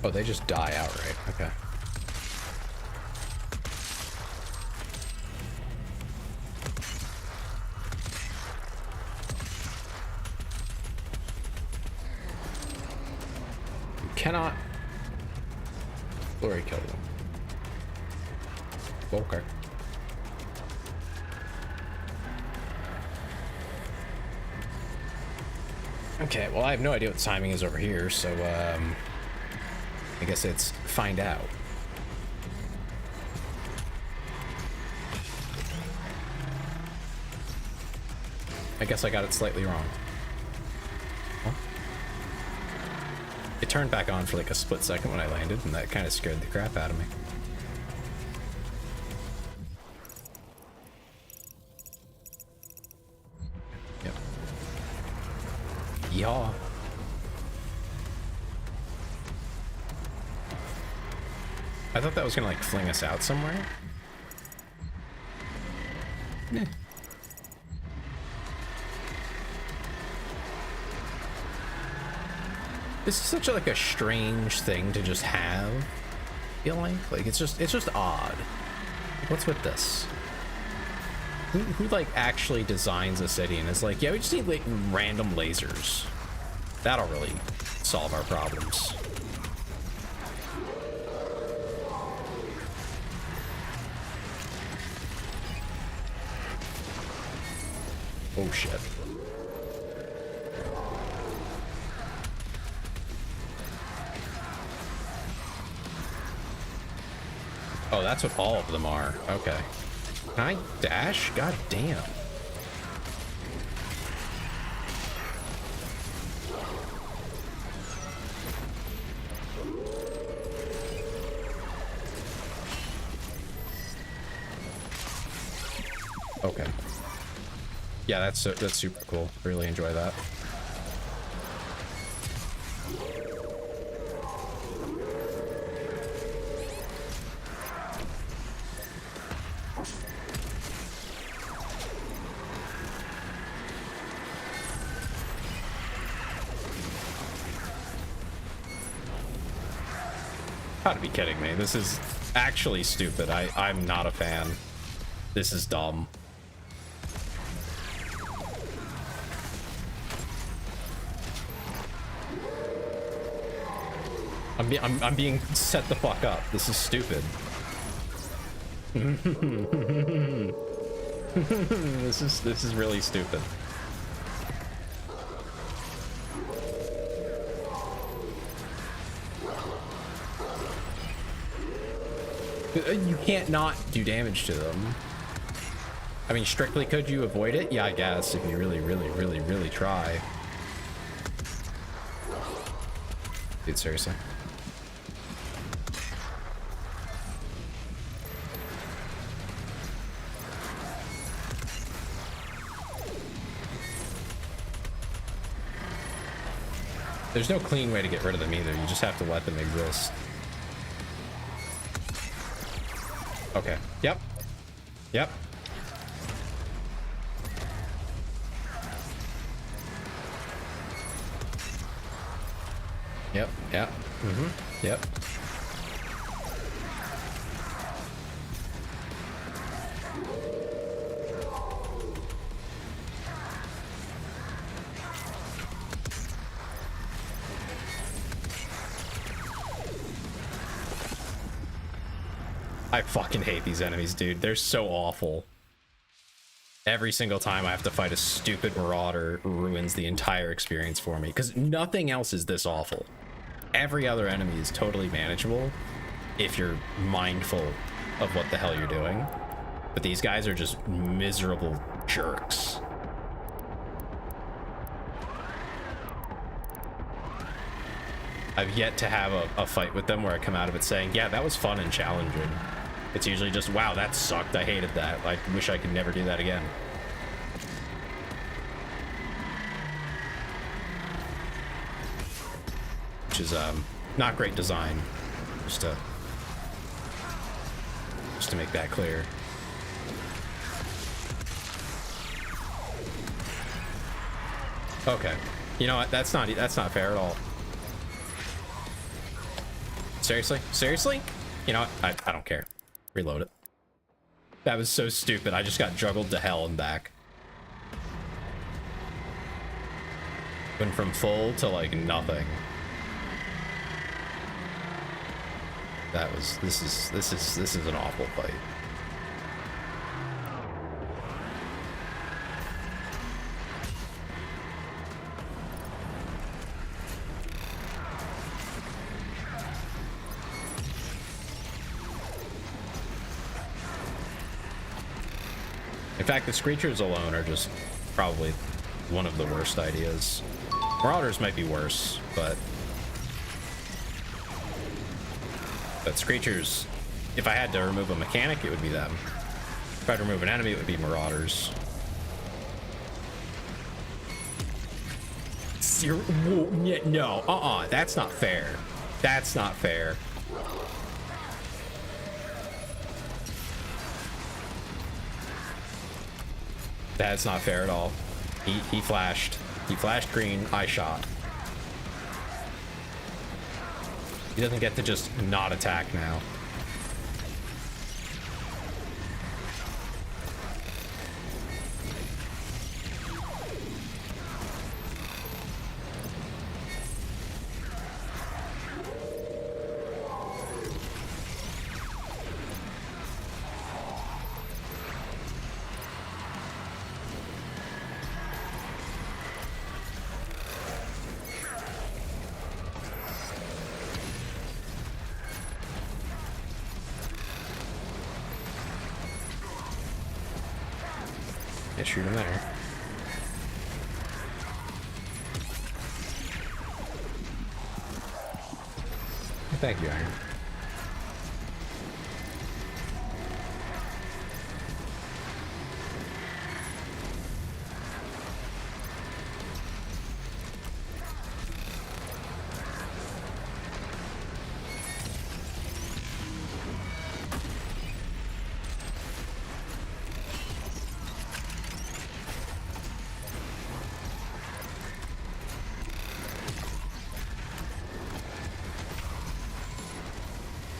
Oh, they just die outright. Okay. You cannot. Glory kill them. Okay. Okay, well, I have no idea what the timing is over here, so, I guess it's find out. I guess I got it slightly wrong. Huh? It turned back on for like a split second when I landed, and that kind of scared the crap out of me. Yep. Yaw. I thought that was gonna like fling us out somewhere. Nah. This is such like a strange thing to just have. I feel like it's just odd. What's with this? Who like actually designs a city and is like, yeah, we just need like random lasers. That'll really solve our problems. Oh shit. Oh, that's what all of them are. Okay. Can I dash? God damn. Okay. Yeah, that's super cool. Really enjoy that. Gotta be kidding me. This is actually stupid. I'm not a fan. This is dumb. I'm being set the fuck up. This is stupid. This is really stupid. You can't not do damage to them. I mean, strictly could you avoid it? Yeah, I guess if you really try. Dude, seriously. There's no clean way to get rid of them either. You just have to let them exist. Okay. Yep. Yep. Yep. Yep. Mm-hmm. Yep. I fucking hate these enemies, dude. They're so awful. Every single time I have to fight a stupid marauder ruins the entire experience for me, because nothing else is this awful. Every other enemy is totally manageable if you're mindful of what the hell you're doing. But these guys are just miserable jerks. I've yet to have a fight with them where I come out of it saying, yeah, that was fun and challenging. It's usually just, wow, that sucked. I hated that. I wish I could never do that again. Which is not great design. Just to make that clear. Okay. You know what? That's not fair at all. Seriously? Seriously? You know what? I don't care. Reload it. That was so stupid. I just got juggled to hell and back. Went from full to like nothing. This is an awful fight. In fact, the Screechers alone are just probably one of the worst ideas. Marauders might be worse, but But Screechers, if I had to remove a mechanic, it would be them. If I had to remove an enemy, it would be Marauders. No, that's not fair. That's not fair. That's not fair at all. He flashed. He flashed green. I shot. He doesn't get to just not attack now. Shoot him there. Thank you, Iron.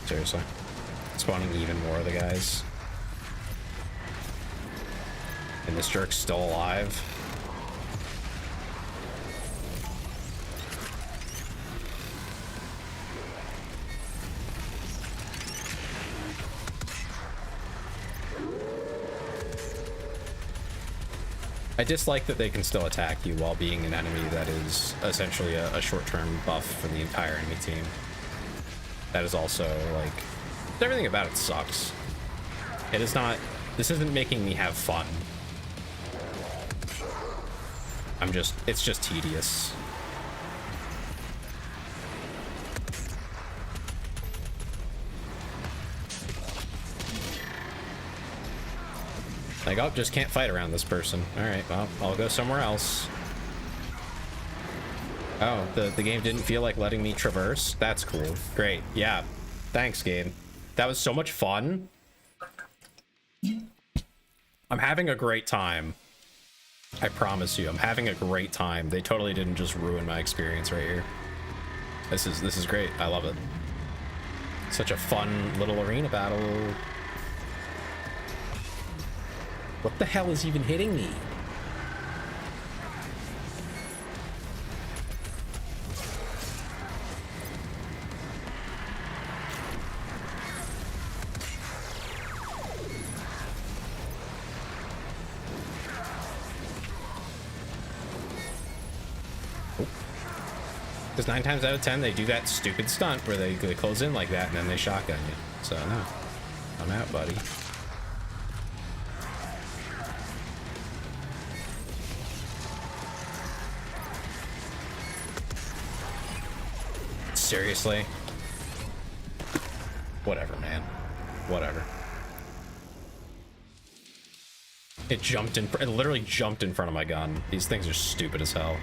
Seriously. Spawning even more of the guys. And this jerk's still alive. I dislike that they can still attack you while being an enemy that is essentially a short-term buff for the entire enemy team. That is also, like, everything about it sucks. It is not, this isn't making me have fun. It's just tedious. Like, oh, just can't fight around this person. Alright, well, I'll go somewhere else. Oh, the game didn't feel like letting me traverse? That's cool. Great. Yeah. Thanks, game. That was so much fun. I'm having a great time. I promise you, I'm having a great time. They totally didn't just ruin my experience right here. This is great. I love it. Such a fun little arena battle. What the hell is even hitting me? Because 9 times out of 10, they do that stupid stunt where they close in like that and then they shotgun you. So, no. I'm out, buddy. Seriously? Whatever, man. Whatever. It literally jumped in front of my gun. These things are stupid as hell.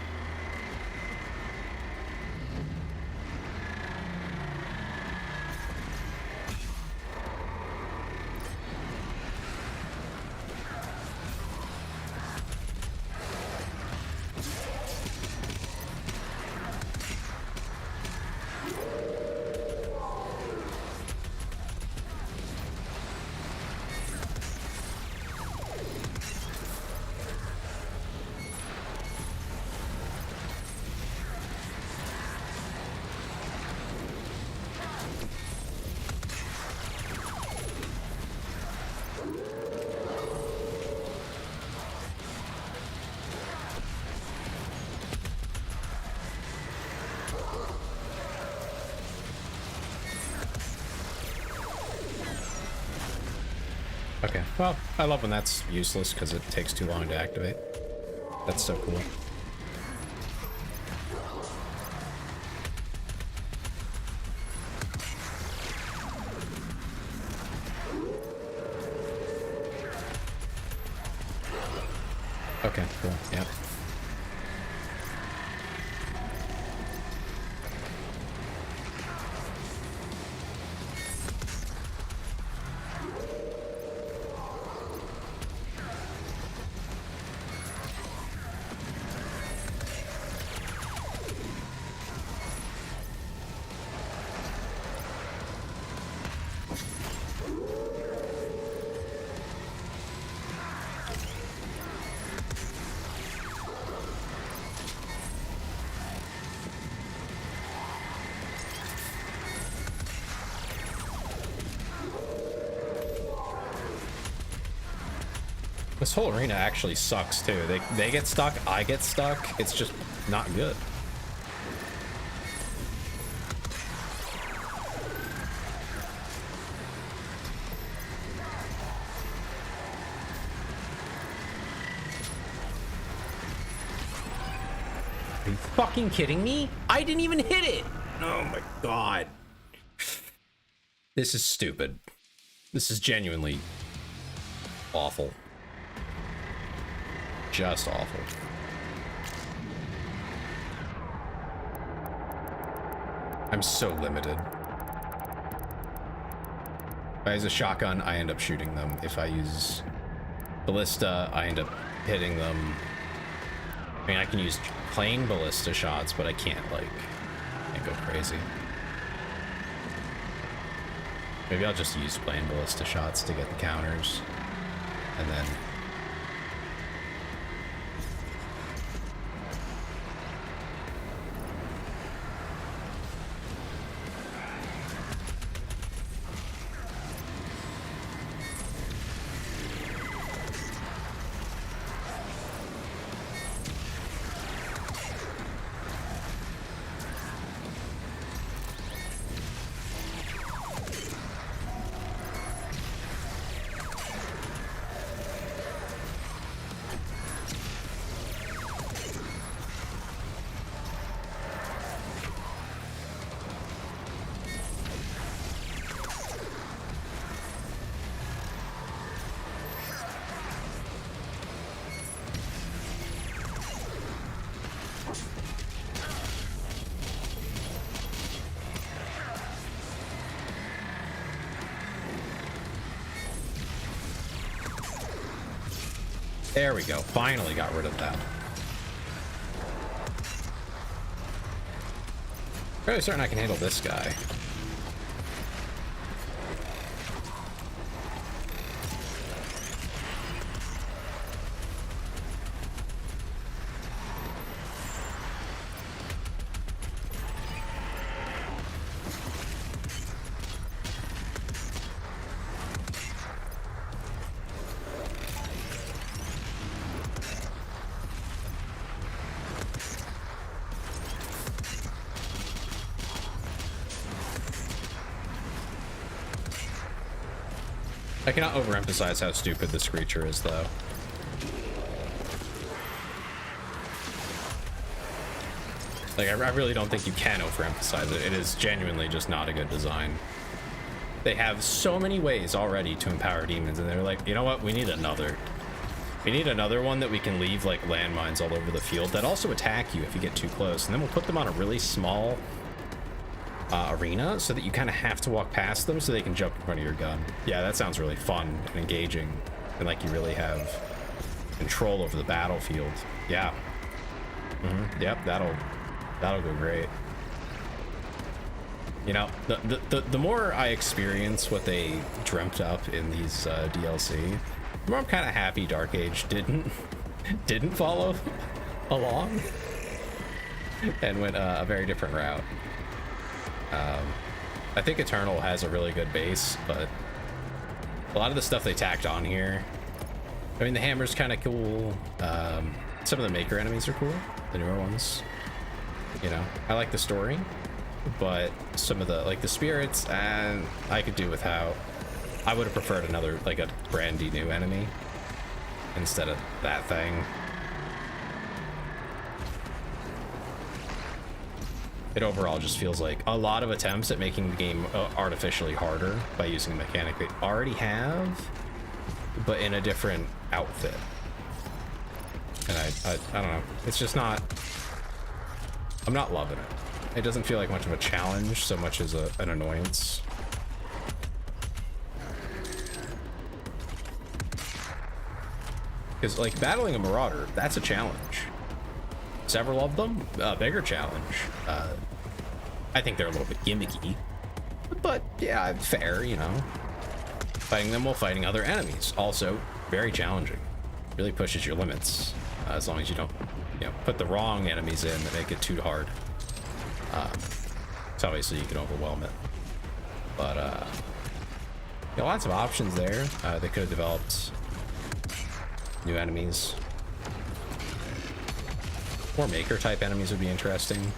Okay, well, I love when that's useless because it takes too long to activate. That's so cool. Okay, cool. Yep. This whole arena actually sucks too. They get stuck, I get stuck. It's just not good. Are you fucking kidding me? I didn't even hit it. Oh my god. This is stupid. This is genuinely awful. Just awful. I'm so limited. If I use a shotgun, I end up shooting them. If I use ballista, I end up hitting them. I mean, I can use plain ballista shots, but I can't go crazy. Maybe I'll just use plain ballista shots to get the counters, and then there we go. Finally got rid of that. Fairly certain I can handle this guy. I cannot overemphasize how stupid this creature is, though. Like, I really don't think you can overemphasize it. It is genuinely just not a good design. They have so many ways already to empower demons, and they're like, you know what? We need another. We need another one that we can leave, like, landmines all over the field that also attack you if you get too close. And then we'll put them on a really small arena so that you kind of have to walk past them so they can jump in front of your gun. Yeah, that sounds really fun and engaging, and like you really have control over the battlefield. Yeah. Yep, that'll go great. You know, the more I experience what they dreamt up in these DLC, the more I'm kind of happy Dark Age didn't follow along and went a very different route. I think Eternal has a really good base, but a lot of the stuff they tacked on here, I mean, the hammer's kind of cool. Some of the maker enemies are cool, the newer ones. You know, I like the story, but some of the, like the spirits, and I could do with how I would have preferred another, like a brandy new enemy instead of that thing. It overall just feels like a lot of attempts at making the game artificially harder by using a mechanic they already have, but in a different outfit. And I don't know. It's just not... I'm not loving it. It doesn't feel like much of a challenge so much as an annoyance. Because, like, battling a Marauder, that's a challenge. Several of them, a bigger challenge. I think they're a little bit gimmicky. But, yeah, fair, you know. Fighting them while fighting other enemies. Also, very challenging. Really pushes your limits. As long as you don't, you know, put the wrong enemies in that make it too hard. So obviously you can overwhelm it. But, you know, lots of options there. They could have developed new enemies. More maker type enemies would be interesting.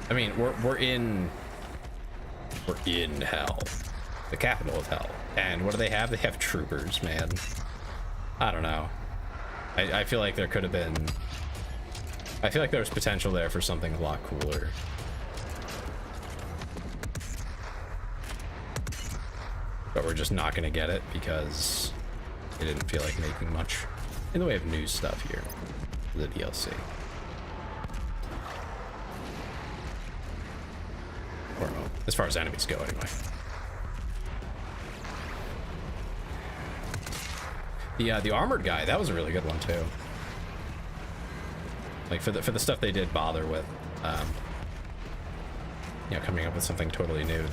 I mean, we're in hell, the capital of hell, and what do they have? They have troopers, man. I don't know. I feel like there could have been. I feel like there was potential there for something a lot cooler. But we're just not gonna get it because it didn't feel like making much in the way of new stuff here. The DLC. Or no, as far as enemies go, anyway. The armored guy, that was a really good one too. Like for the stuff they did bother with, you know, coming up with something totally new.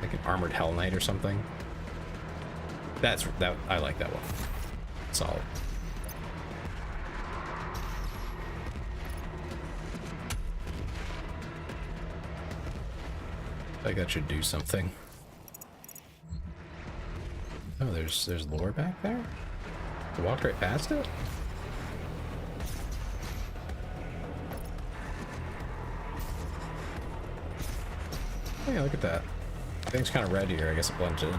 Like an armored Hell Knight or something. That I like that one. Solid. I think that should do something. Oh, there's lore back there? I walked right past it? Oh, yeah, look at that. Thing's kind of red here. I guess it blends in.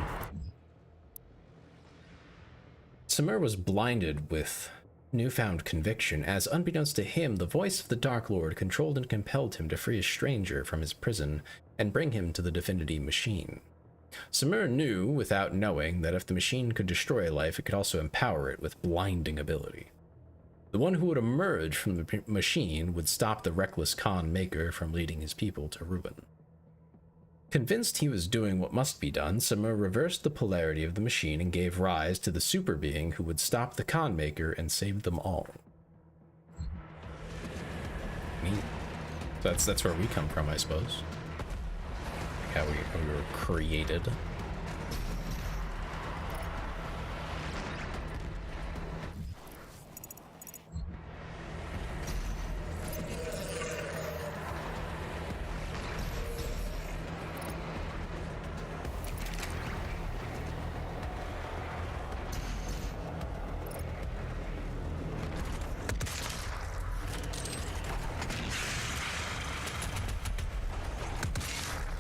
Samur was blinded with newfound conviction as, unbeknownst to him, the voice of the Dark Lord controlled and compelled him to free a stranger from his prison and bring him to the Divinity Machine. Samur knew, without knowing, that if the machine could destroy a life, it could also empower it with blinding ability. The one who would emerge from the machine would stop the reckless Khan Maker from leading his people to ruin. Convinced he was doing what must be done, Samur reversed the polarity of the machine and gave rise to the super being who would stop the Khan Maker and save them all. Neat. That's where we come from, I suppose. How we were created.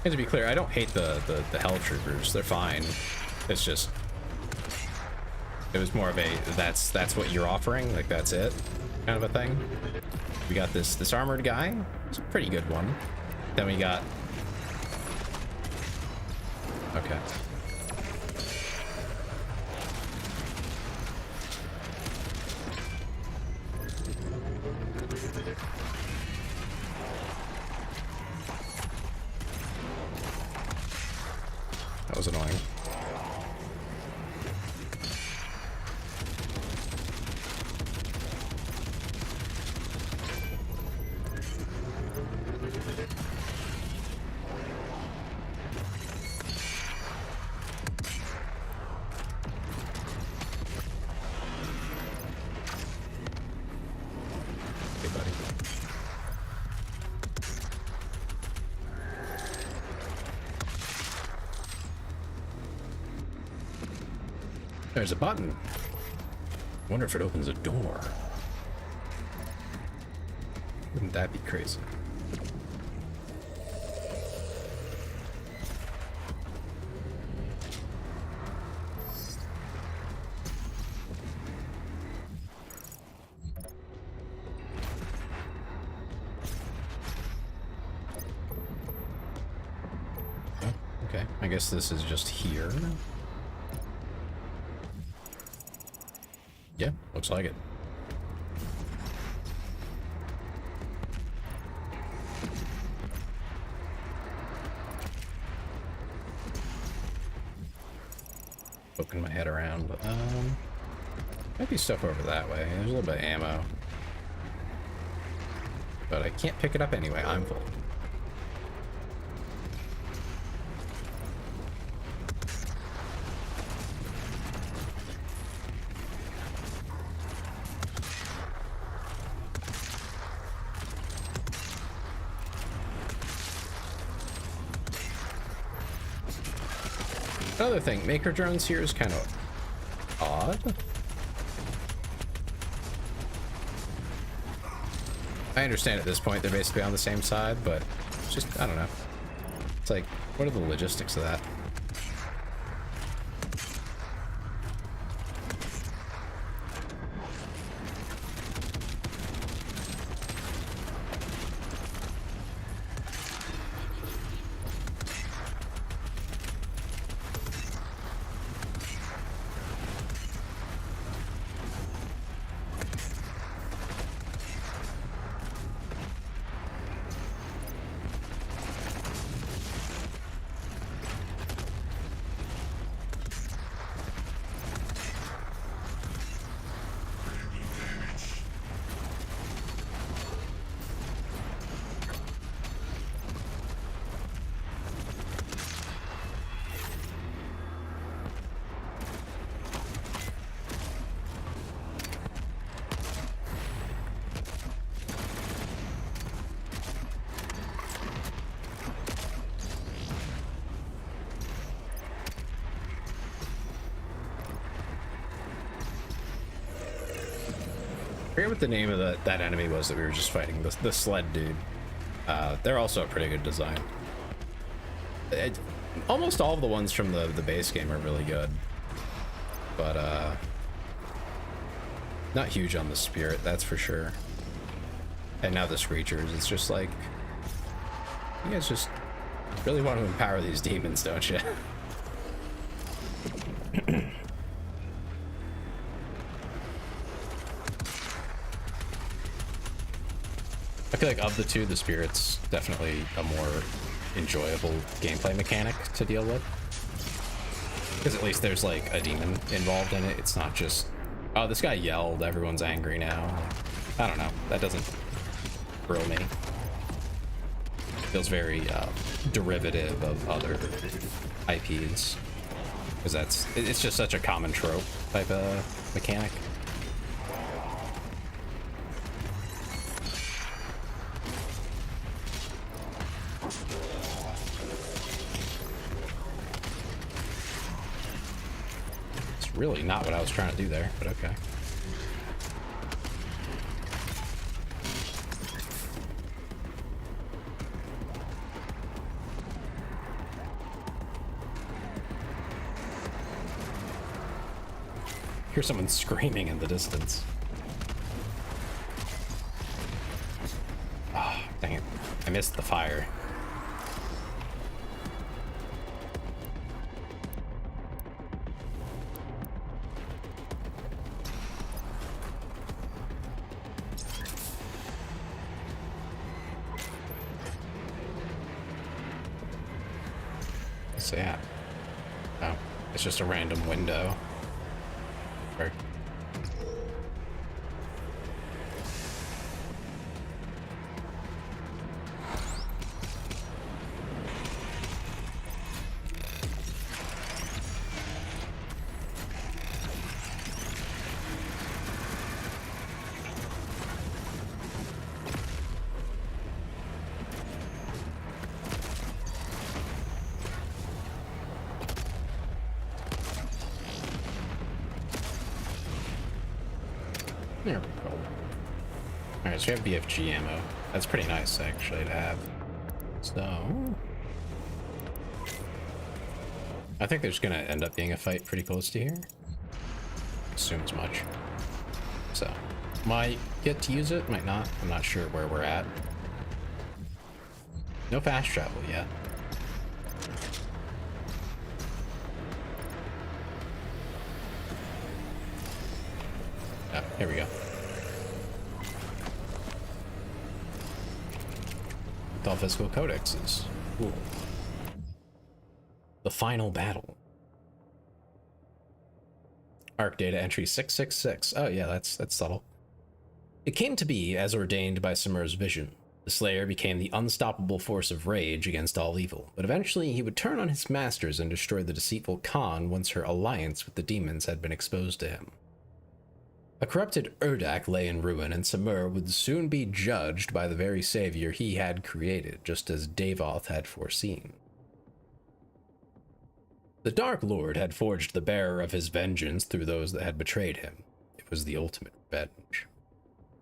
And to be clear, I don't hate the Hell Troopers. They're fine. It's just, it was more of a that's what you're offering, like that's it kind of a thing. We got this armored guy. It's a pretty good one. Then we got, okay. That was annoying. Hey, buddy. There's a button. Wonder if it opens a door. Wouldn't that be crazy? Oh, okay, I guess this is just here. Yeah, looks like it. Poking my head around. Might be stuff over that way. There's a little bit of ammo. But I can't pick it up anyway. I'm full. Another thing, maker drones here is kind of odd. I understand at this point they're basically on the same side, but it's just, I don't know. It's like, what are the logistics of that? I forget what the name of that enemy was that we were just fighting. The sled dude. They're also a pretty good design. Almost all of the ones from the base game are really good. But, not huge on the spirit, that's for sure. And now the screechers, it's just like... You guys just really want to empower these demons, don't you? I feel like of the two, the spirit's definitely a more enjoyable gameplay mechanic to deal with. Because at least there's like a demon involved in it. It's not just, oh, this guy yelled, everyone's angry now. I don't know. That doesn't thrill me. It feels very derivative of other IPs. Because it's just such a common trope type of mechanic. Really not what I was trying to do there, but okay. Hear someone screaming in the distance. Oh, dang it. I missed the fire. Yeah. Oh, it's just a random window. Or... There we go. Alright, so we have BFG ammo. That's pretty nice, actually, to have. So... I think there's gonna end up being a fight pretty close to here. Assume as much. So, might get to use it, might not. I'm not sure where we're at. No fast travel yet. Here we go. All physical codexes. Cool. The final battle. Arc data entry 666. Oh yeah, that's subtle. It came to be as ordained by Simur's vision. The Slayer became the unstoppable force of rage against all evil, but eventually he would turn on his masters and destroy the deceitful Khan once her alliance with the demons had been exposed to him. A corrupted Urdak lay in ruin, and Simur would soon be judged by the very savior he had created, just as Davoth had foreseen. The Dark Lord had forged the bearer of his vengeance through those that had betrayed him. It was the ultimate revenge.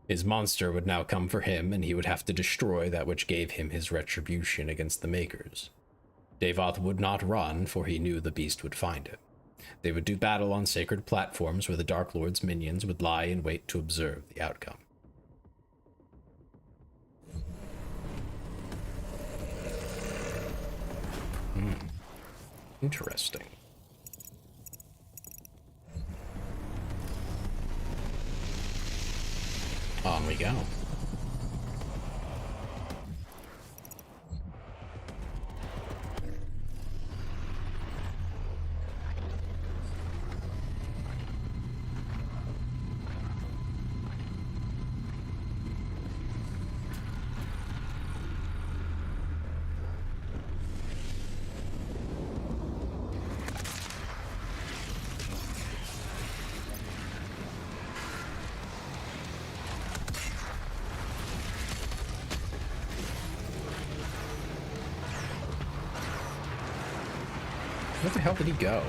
His monster would now come for him, and he would have to destroy that which gave him his retribution against the Makers. Davoth would not run, for he knew the beast would find him. They would do battle on sacred platforms where the Dark Lord's minions would lie in wait to observe the outcome. Interesting. On we go. Where the hell did he go?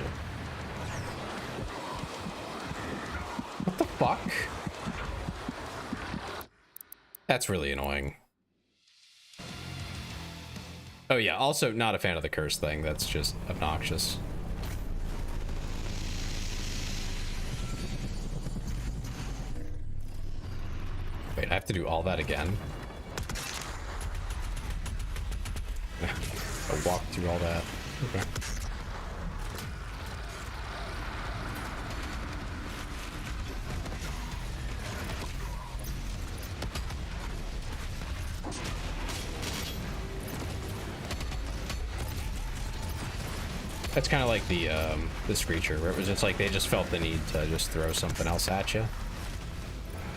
What the fuck? That's really annoying. Oh yeah, also not a fan of the curse thing. That's just obnoxious. Wait, I have to do all that again? I walked through all that. Okay. That's kind of like the Screecher, where it was just like they just felt the need to just throw something else at you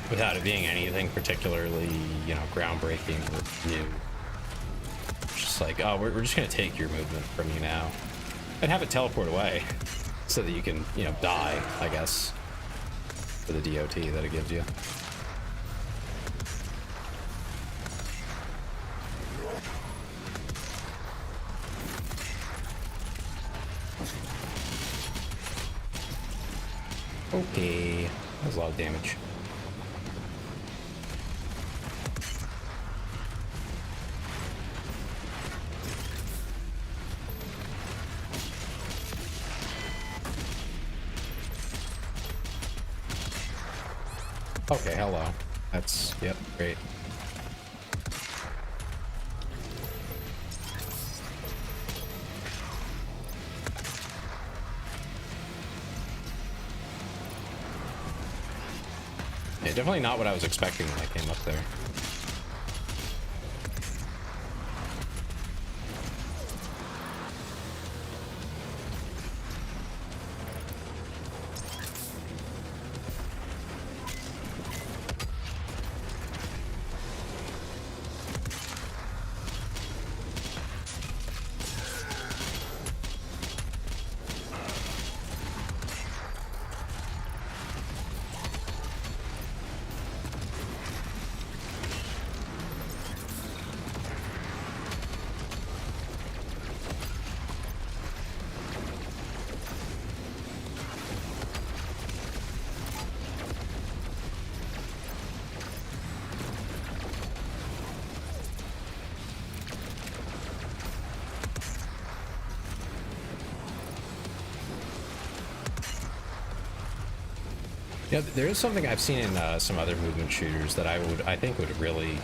without it being anything particularly, you know, groundbreaking or new. It's just like, oh, we're just gonna take your movement from you now and have it teleport away so that you can, you know, die, I guess, for the DOT that it gives you. Okay, that was a lot of damage. Okay, hello. That's, yep, great. Yeah, definitely not what I was expecting when I came up there. Yeah, there is something I've seen in some other movement shooters that I think would really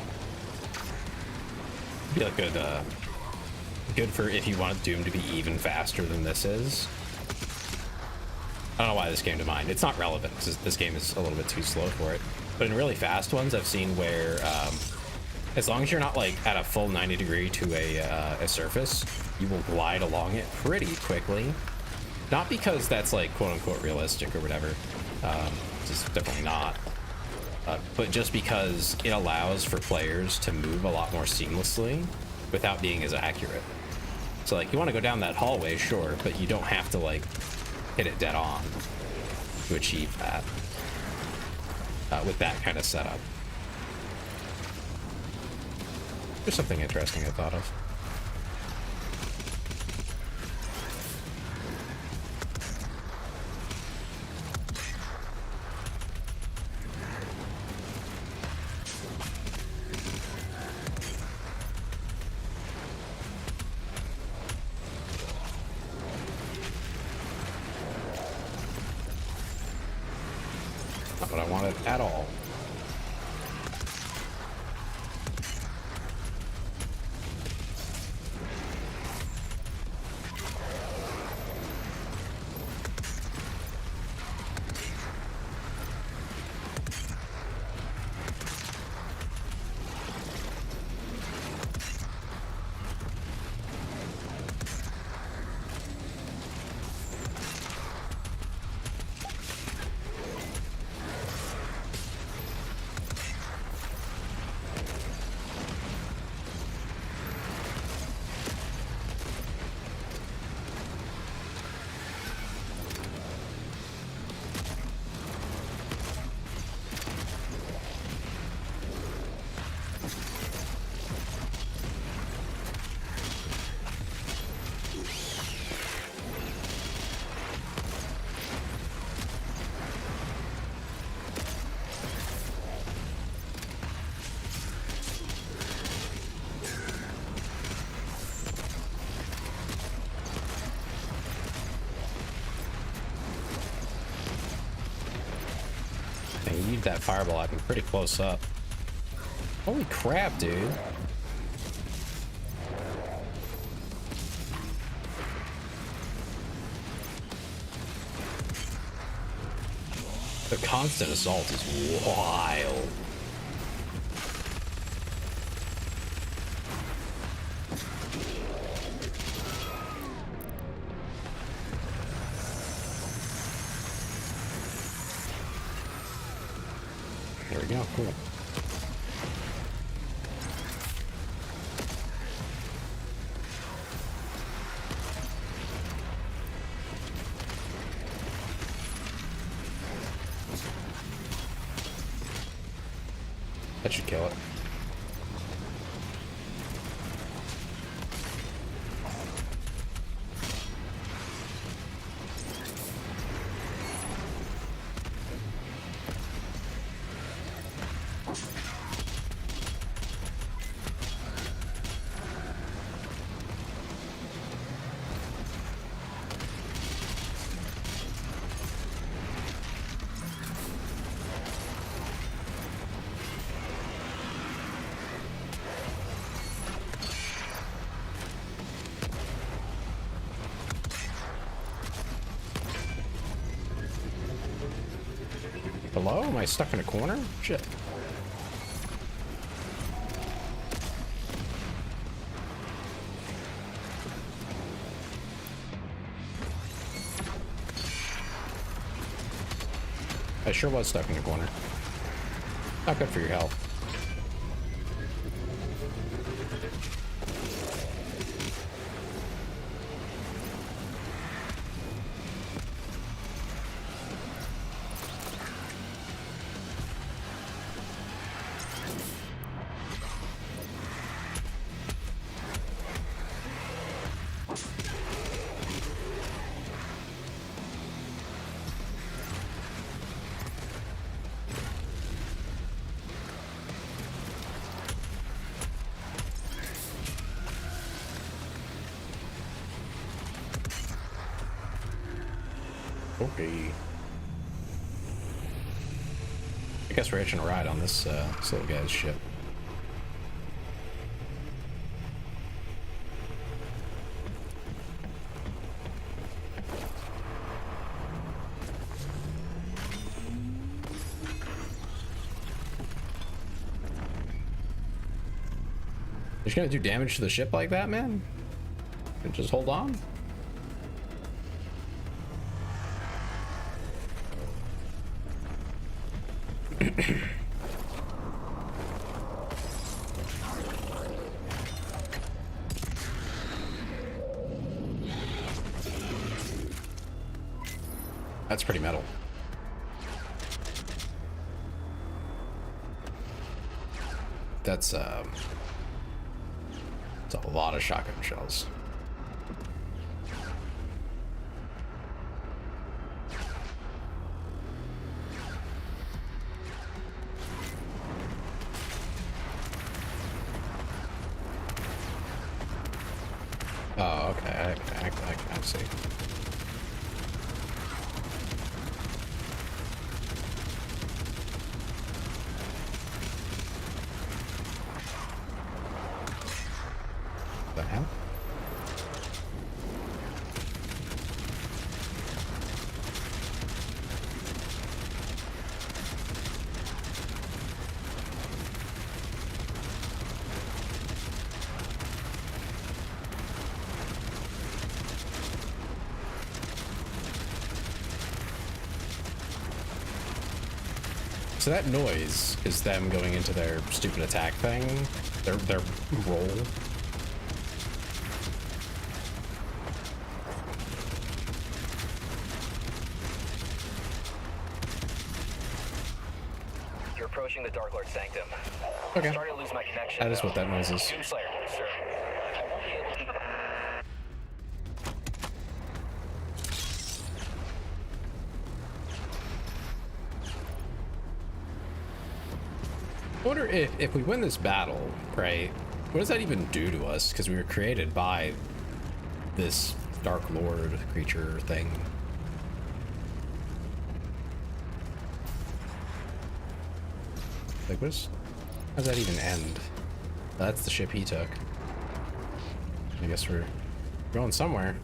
be like good for if you want Doom to be even faster than this is. I don't know why this came to mind. It's not relevant because this game is a little bit too slow for it. But in really fast ones, I've seen where as long as you're not like at a full 90 degree to a surface, you will glide along it pretty quickly. Not because that's like quote unquote realistic or whatever. It's definitely not. But just because it allows for players to move a lot more seamlessly without being as accurate. So like you want to go down that hallway, sure, but you don't have to like hit it dead on to achieve that with that kind of setup. There's something interesting I thought of. Not what I wanted at all. That fireball, I've been pretty close up. Holy crap, dude. The constant assault is wild. There we go, cool. That should kill it. Hello? Am I stuck in a corner? Shit. I sure was stuck in a corner. Not good for your health. Okay. I guess we're hitching a ride on this little guy's ship. You're gonna do damage to the ship like that, man? And just hold on? That's pretty metal. That's a lot of shotgun shells. Oh, okay. I see. The hell? So that noise is them going into their stupid attack thing, their roll. You're approaching the Dark Lord Sanctum. Okay. I'm starting to lose my connection. That is what that noise is. Doomslayer, sir. I won't be able to. I wonder if we win this battle, right? What does that even do to us? Because we were created by this Dark Lord creature thing. Like, how does that even end? That's the ship he took. I guess we're going somewhere.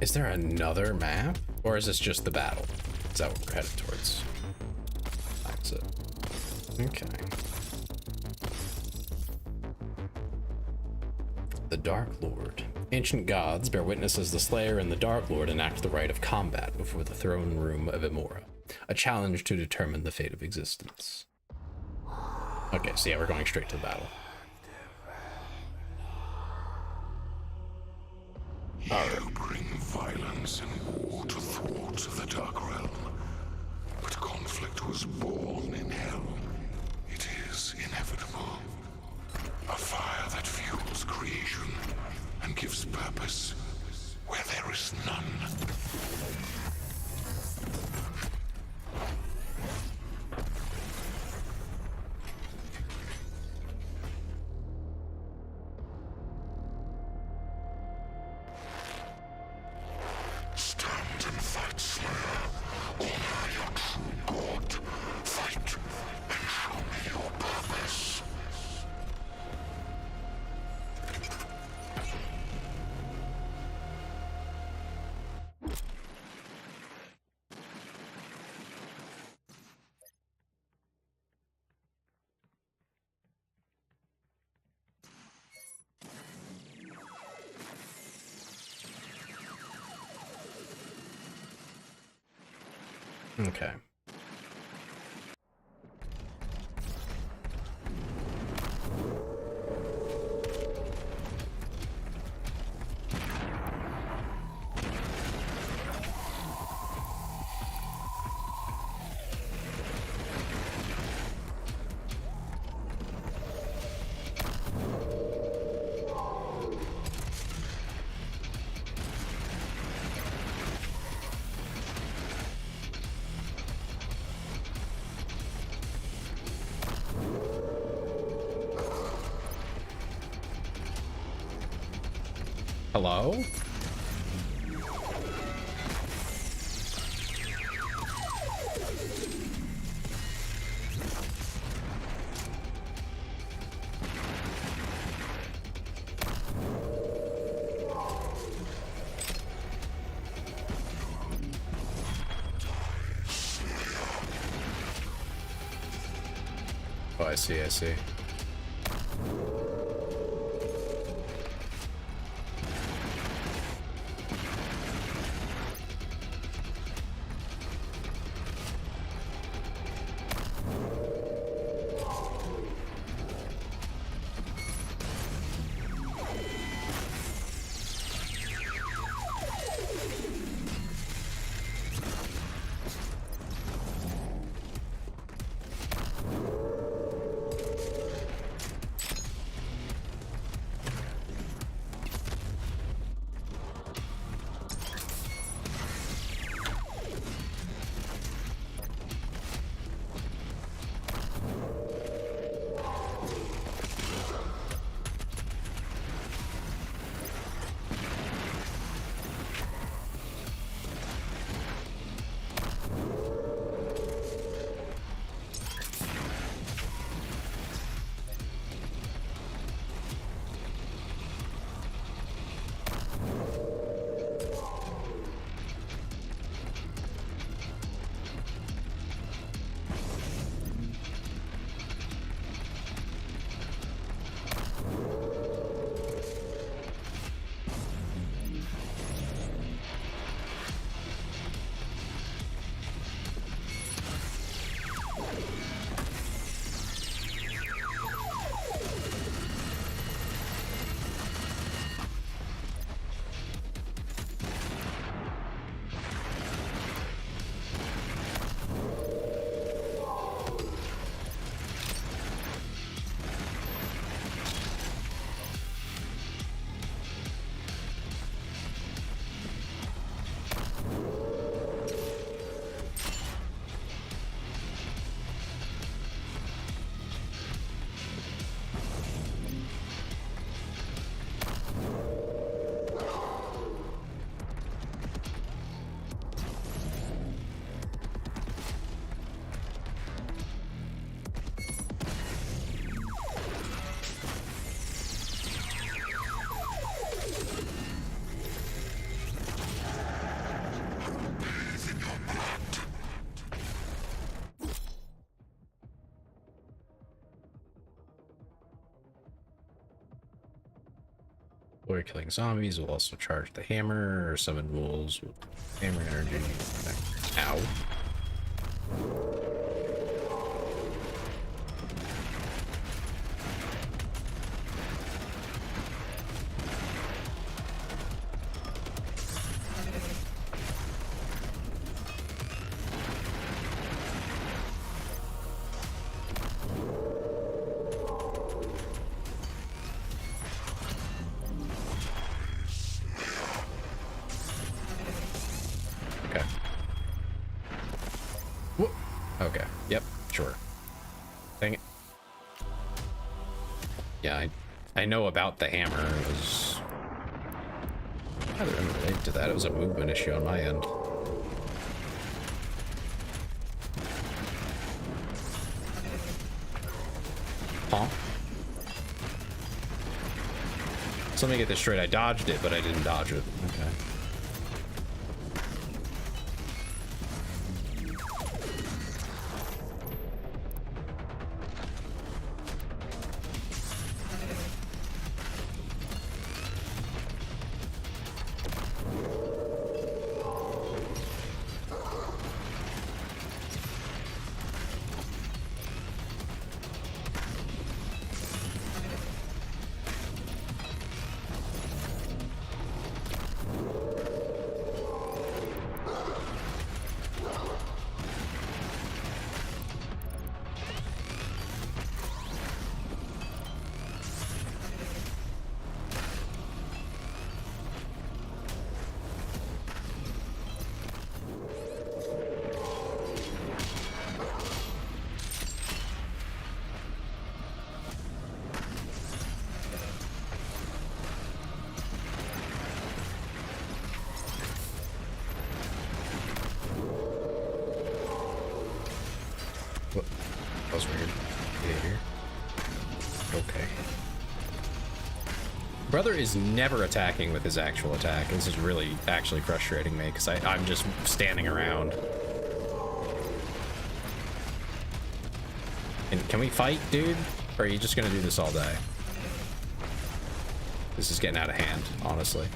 Is there another map? Or is this just the battle? Is that what we're headed towards? That's it. Okay. The Dark Lord. Ancient gods bear witness as the Slayer and the Dark Lord enact the rite of combat before the throne room of Emora. A challenge to determine the fate of existence. Okay, so yeah, we're going straight to the battle. You bring violence and war to thwarts of the Dark Realm. But conflict was born in Hell. It is inevitable. A fire that fuels creation and gives purpose where there is none. Stand and fight, Slayer. Honor your true God. Fight and show me your purpose. Okay. Hello? Oh, I see, I see. Warrior killing zombies will also charge the hammer or summon wolves with hammer energy. Ow. Okay. Whoop. Okay. Yep. Sure. Dang it. Yeah, I know about the hammer. It was rather unrelated to that. It was a movement issue on my end. Huh? So let me get this straight. I dodged it, but I didn't dodge it. Okay. What? That was weird behavior. Okay. Brother is never attacking with his actual attack. This is really actually frustrating me because I'm just standing around. Can we fight, dude? Or are you just gonna do this all day? This is getting out of hand, honestly.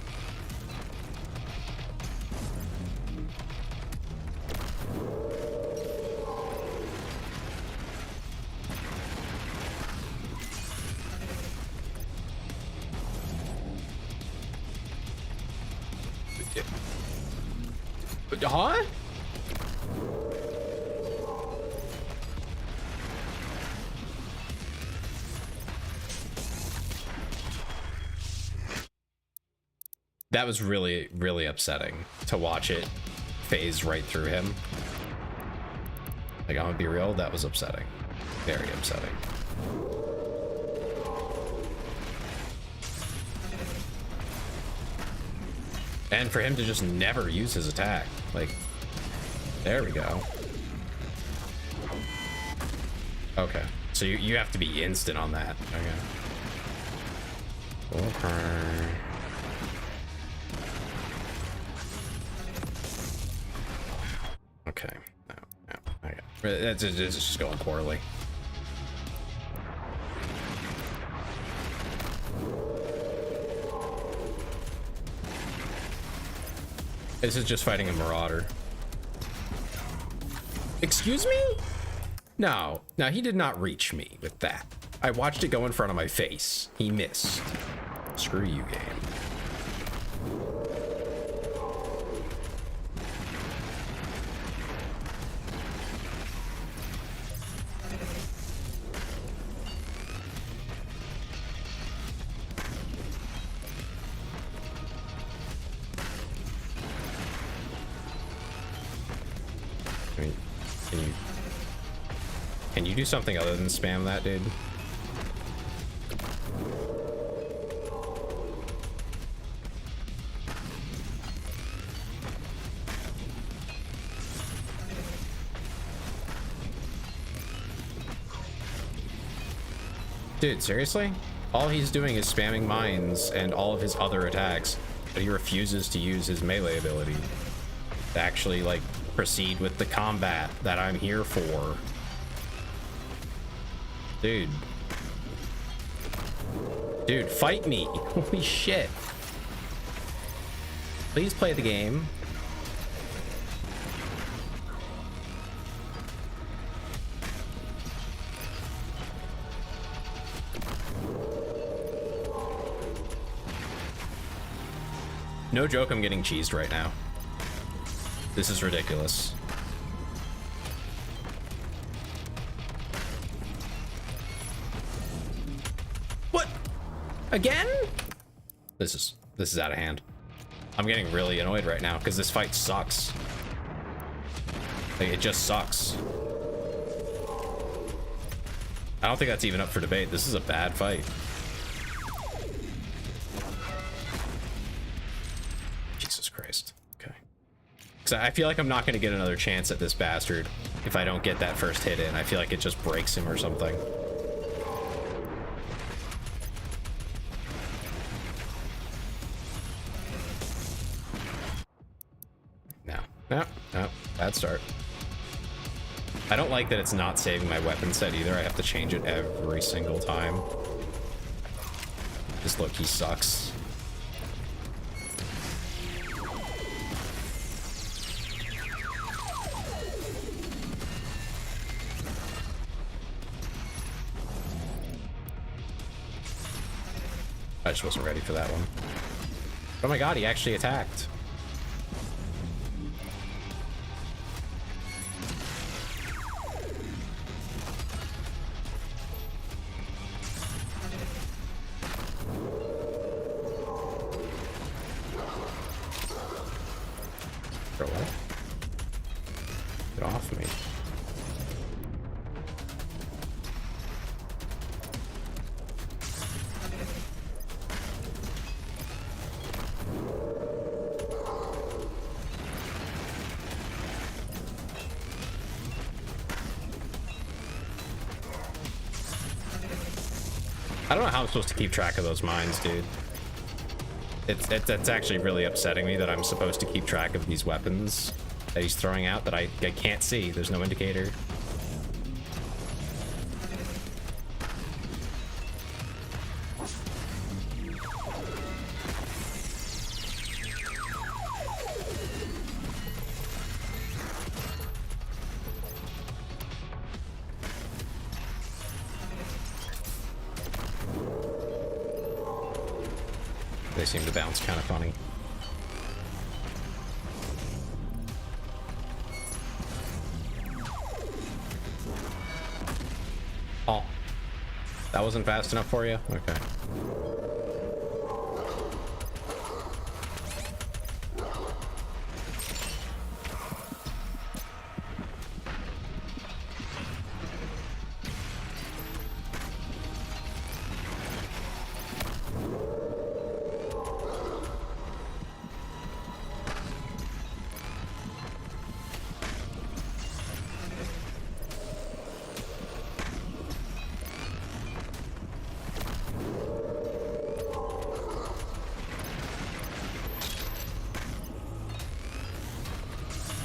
Huh? That was really, really upsetting to watch it phase right through him. Like, I'm gonna be real, that was upsetting. Very upsetting. And for him to just never use his attack. Like, there we go. Okay. So you have to be instant on that. Okay. Okay. Okay. No. Okay. It's just going poorly. This is just fighting a marauder. Excuse me? No, he did not reach me with that. I watched it go in front of my face. He missed. Screw you, game. Can you do something other than spam that, dude? Dude, seriously? All he's doing is spamming mines and all of his other attacks, but he refuses to use his melee ability to actually, like, proceed with the combat that I'm here for. Dude, fight me. Holy shit. Please play the game. No joke, I'm getting cheesed right now. This is ridiculous. Again? This is out of hand. I'm getting really annoyed right now because this fight sucks. Like, it just sucks. I don't think that's even up for debate. This is a bad fight. Jesus Christ. Okay. Because I feel like I'm not going to get another chance at this bastard if I don't get that first hit in. I feel like it just breaks him or something. No, bad start. I don't like that it's not saving my weapon set either. I have to change it every single time. Just look, he sucks. I just wasn't ready for that one. Oh my god, he actually attacked. I don't know how I'm supposed to keep track of those mines, dude. It's actually really upsetting me that I'm supposed to keep track of these weapons that he's throwing out that I can't see. There's no indicator. they seem to bounce kind of funny. Oh, that wasn't fast enough for you? Okay.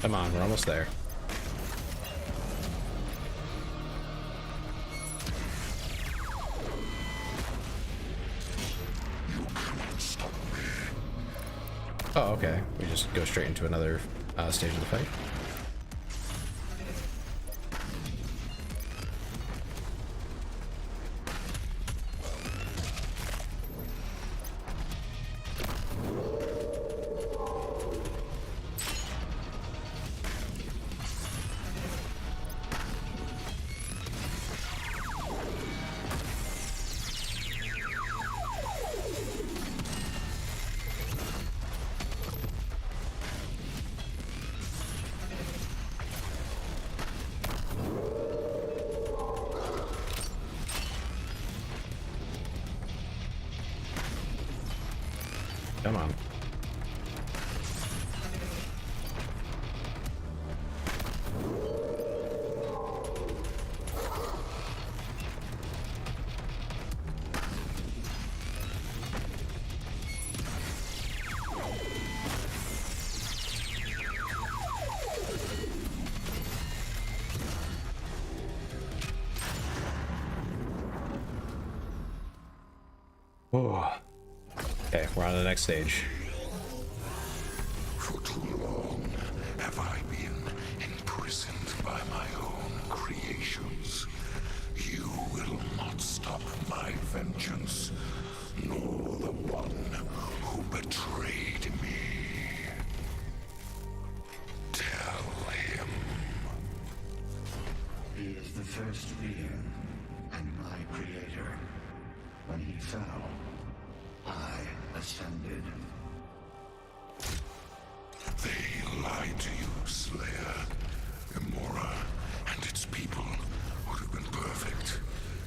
Come on, we're almost there. Oh, okay. We just go straight into another stage of the fight. Come on. Oh. Okay, we're on to the next stage. For too long have I been imprisoned by my own creations. You will not stop my vengeance, nor the one who betrayed me. Tell him. He is the first being and my creator. When he fell, I ascended. They lied to you, Slayer. Imora and its people would have been perfect,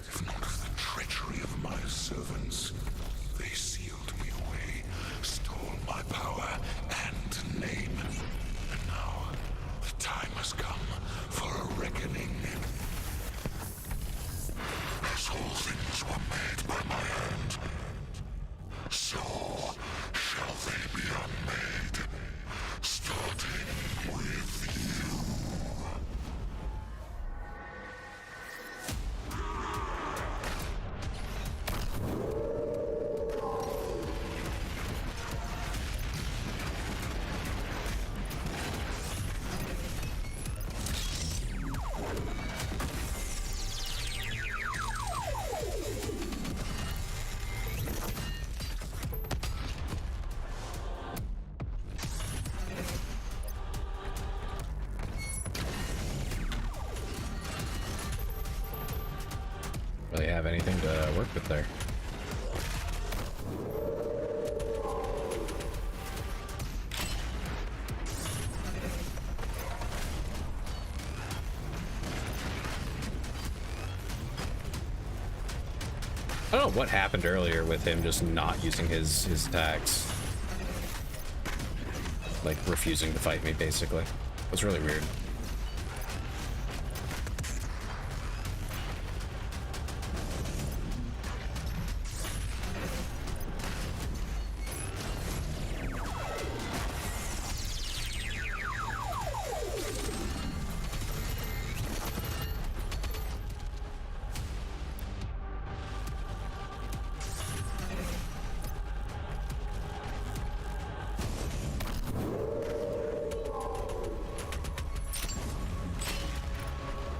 if not for the treachery of my servants. They sealed me away, stole my power and name. And now, the time has come for a reckoning. As all things were made by my hand, so shall they be unmade, starting with you. Really have anything to work with there. I don't know what happened earlier with him just not using his attacks. Like refusing to fight me, basically. It was really weird.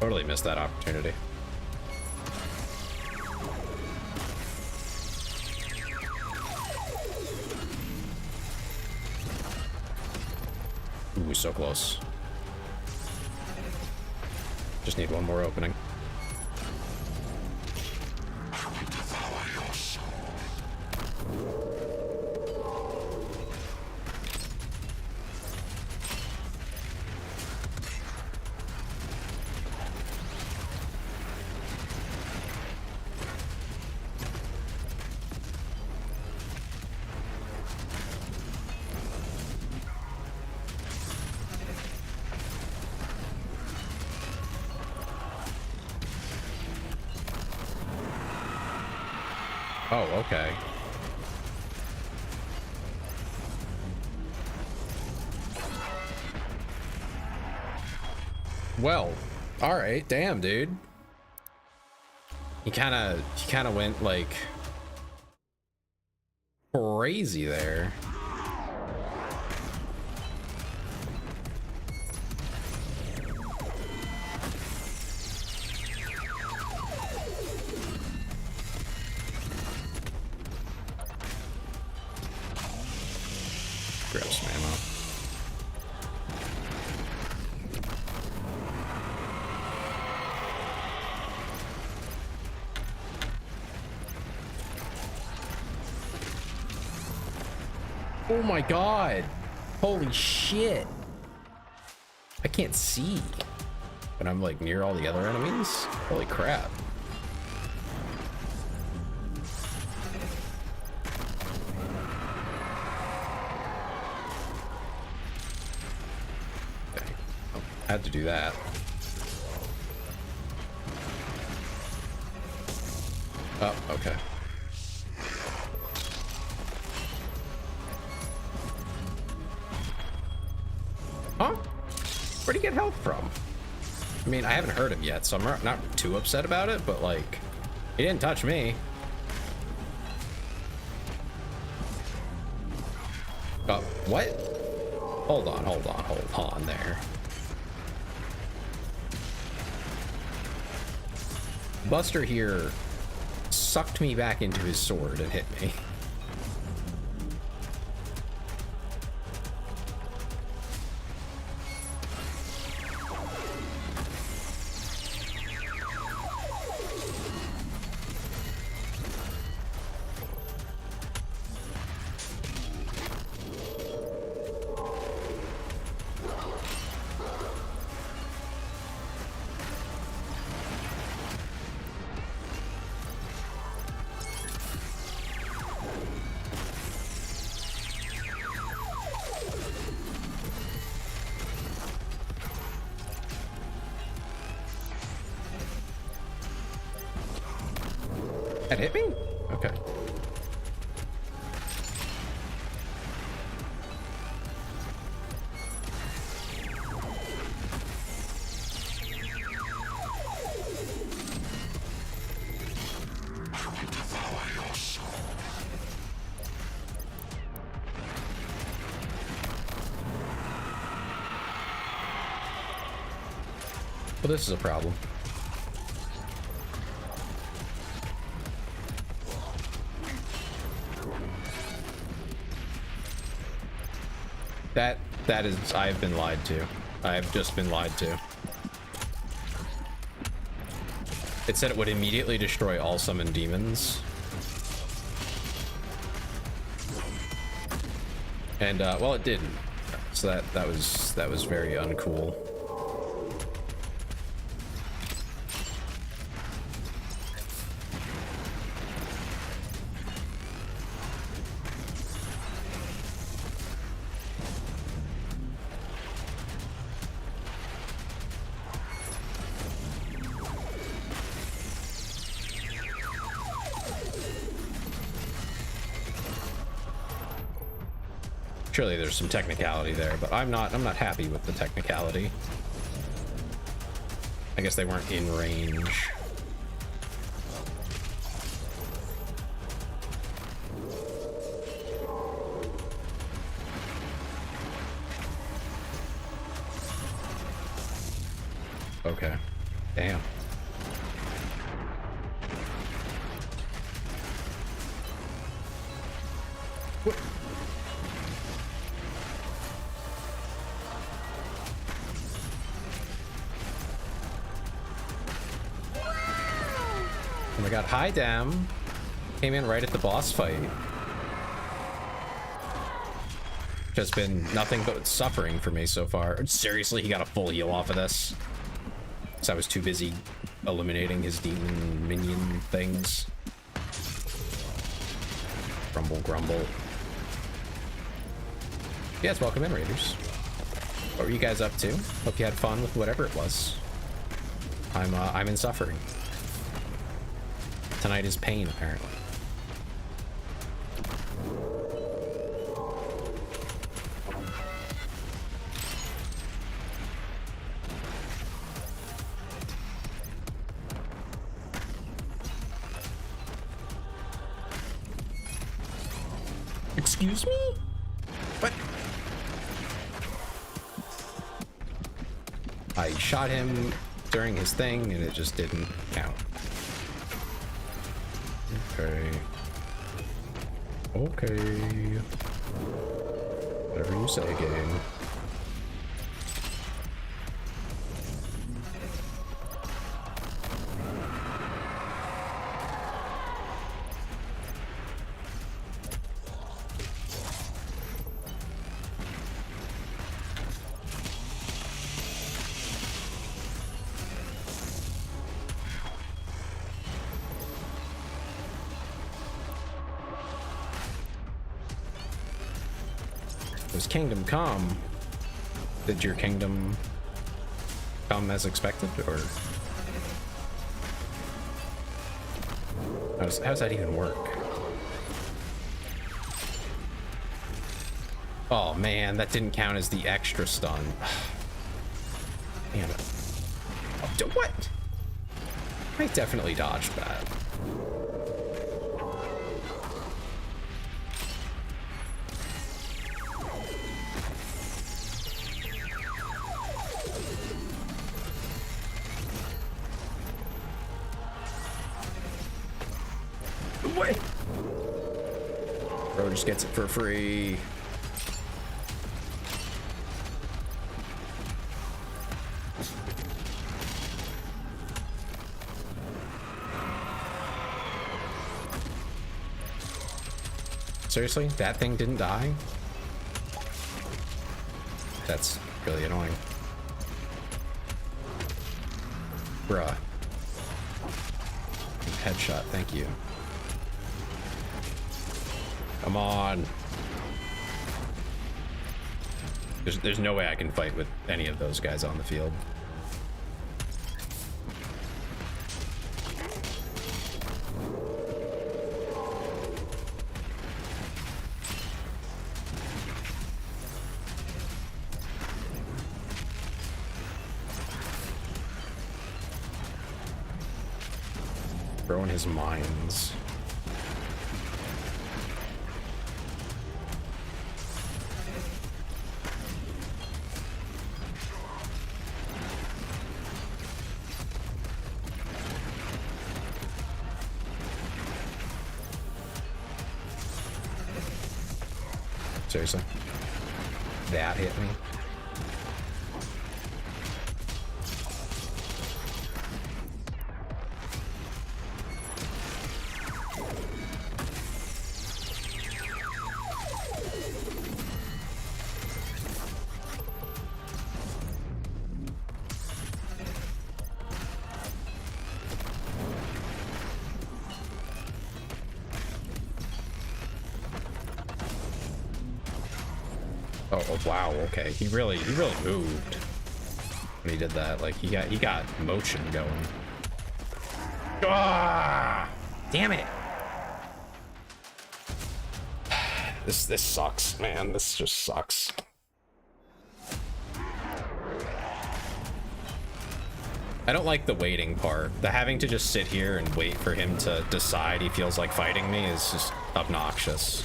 Totally missed that opportunity. Ooh, so close. Just need one more opening. Oh, okay. Well, all right, damn, dude. He kind of went like crazy there. Grab some ammo. Oh my god. Holy shit. I can't see. But I'm like near all the other enemies? Holy crap. Okay. Oh, had to do that. Oh, okay. Huh? Where'd he get health from? I mean, I haven't heard him yet, so I'm not too upset about it, but like, he didn't touch me. Oh, what? Hold on there. Buster here sucked me back into his sword and hit me. That hit me? Okay. Well, this is a problem. That is, I've been lied to. I've just been lied to. It said it would immediately destroy all summoned demons. And well, it didn't. So that was very uncool. Surely there's some technicality there, but I'm not happy with the technicality. I guess they weren't in range. Okay. Damn. What? Oh my god, hi Dam. Came in right at the boss fight. Just been nothing but suffering for me so far. Seriously, he got a full heal off of this. So I was too busy eliminating his demon minion things. Grumble, grumble. Yes, welcome in, Raiders. What were you guys up to? Hope you had fun with whatever it was. I'm in suffering. Tonight is pain, apparently. Excuse me? What? I shot him during his thing and it just didn't count. Okay. Okay. Whatever you say, game. Does kingdom come? Did your kingdom come as expected, or how does that even work? Oh man, that didn't count as the extra stun. Damn it. Oh, what? I definitely dodged that. What? Bro just gets it for free. Seriously? That thing didn't die? That's really annoying. Bruh. Headshot, thank you. Come on. There's no way I can fight with any of those guys on the field. Throwing his mines. Seriously? That hit me? Oh wow, okay. He really moved when he did that. Like he got motion going. Ah! Damn it. This sucks, man. This just sucks. I don't like the waiting part. The having to just sit here and wait for him to decide he feels like fighting me is just obnoxious.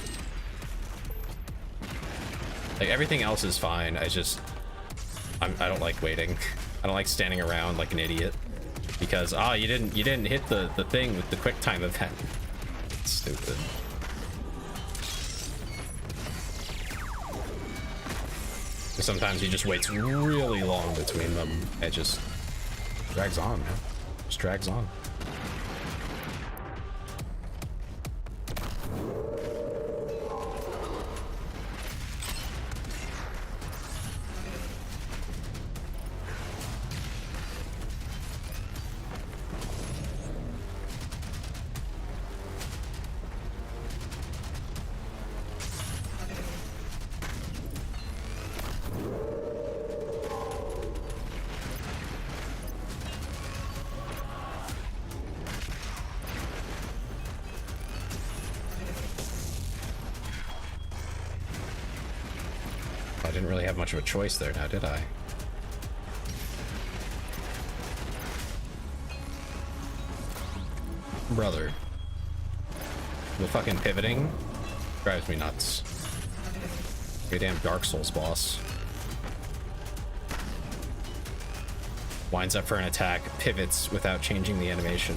Like everything else is fine. I don't like waiting. I don't like standing around like an idiot because you didn't hit the thing with the quick time event. It's stupid. Sometimes he just waits really long between them. It just drags on, man. Just drags on. didn't really have much of a choice there now, did I? Brother. The fucking pivoting drives me nuts. You damn Dark Souls boss. Winds up for an attack, pivots without changing the animation.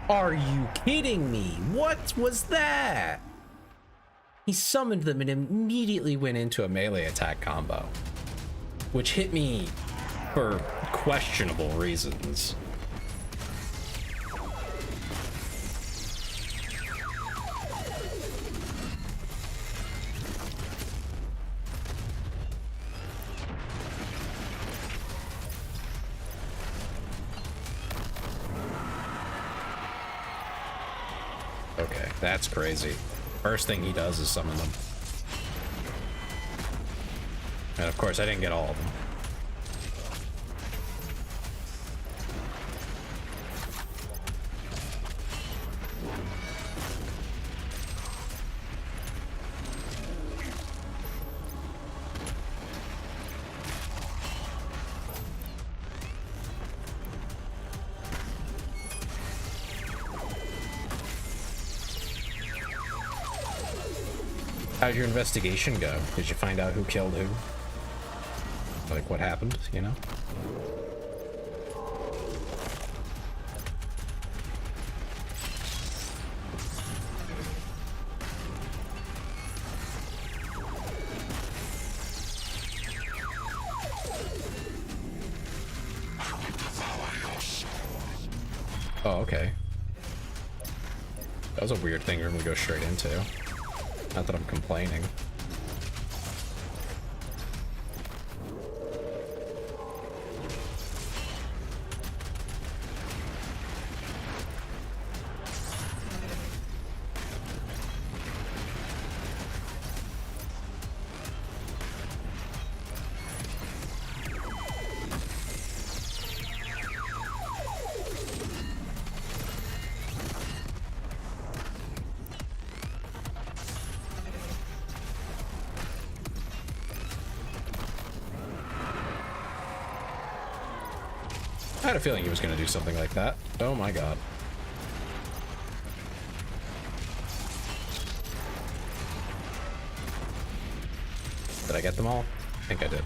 Are you kidding me? What was that? He summoned them and immediately went into a melee attack combo, which hit me for questionable reasons. Okay, that's crazy. First thing he does is summon them. And of course, I didn't get all of them. How'd your investigation go? Did you find out who killed who? Like what happened, you know? Oh, okay. That was a weird thing for him to go straight into. Not that I'm complaining. I had a feeling he was going to do something like that. Oh my god. Did I get them all? I think I did.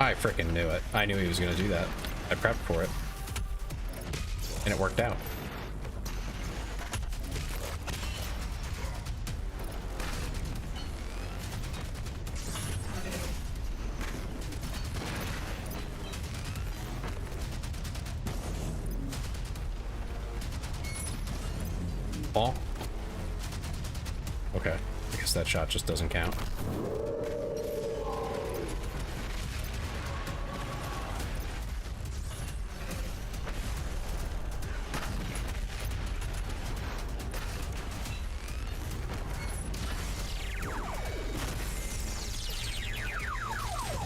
I freaking knew it. I knew he was gonna do that. I prepped for it. And it worked out. Ball? Okay. I guess that shot just doesn't count.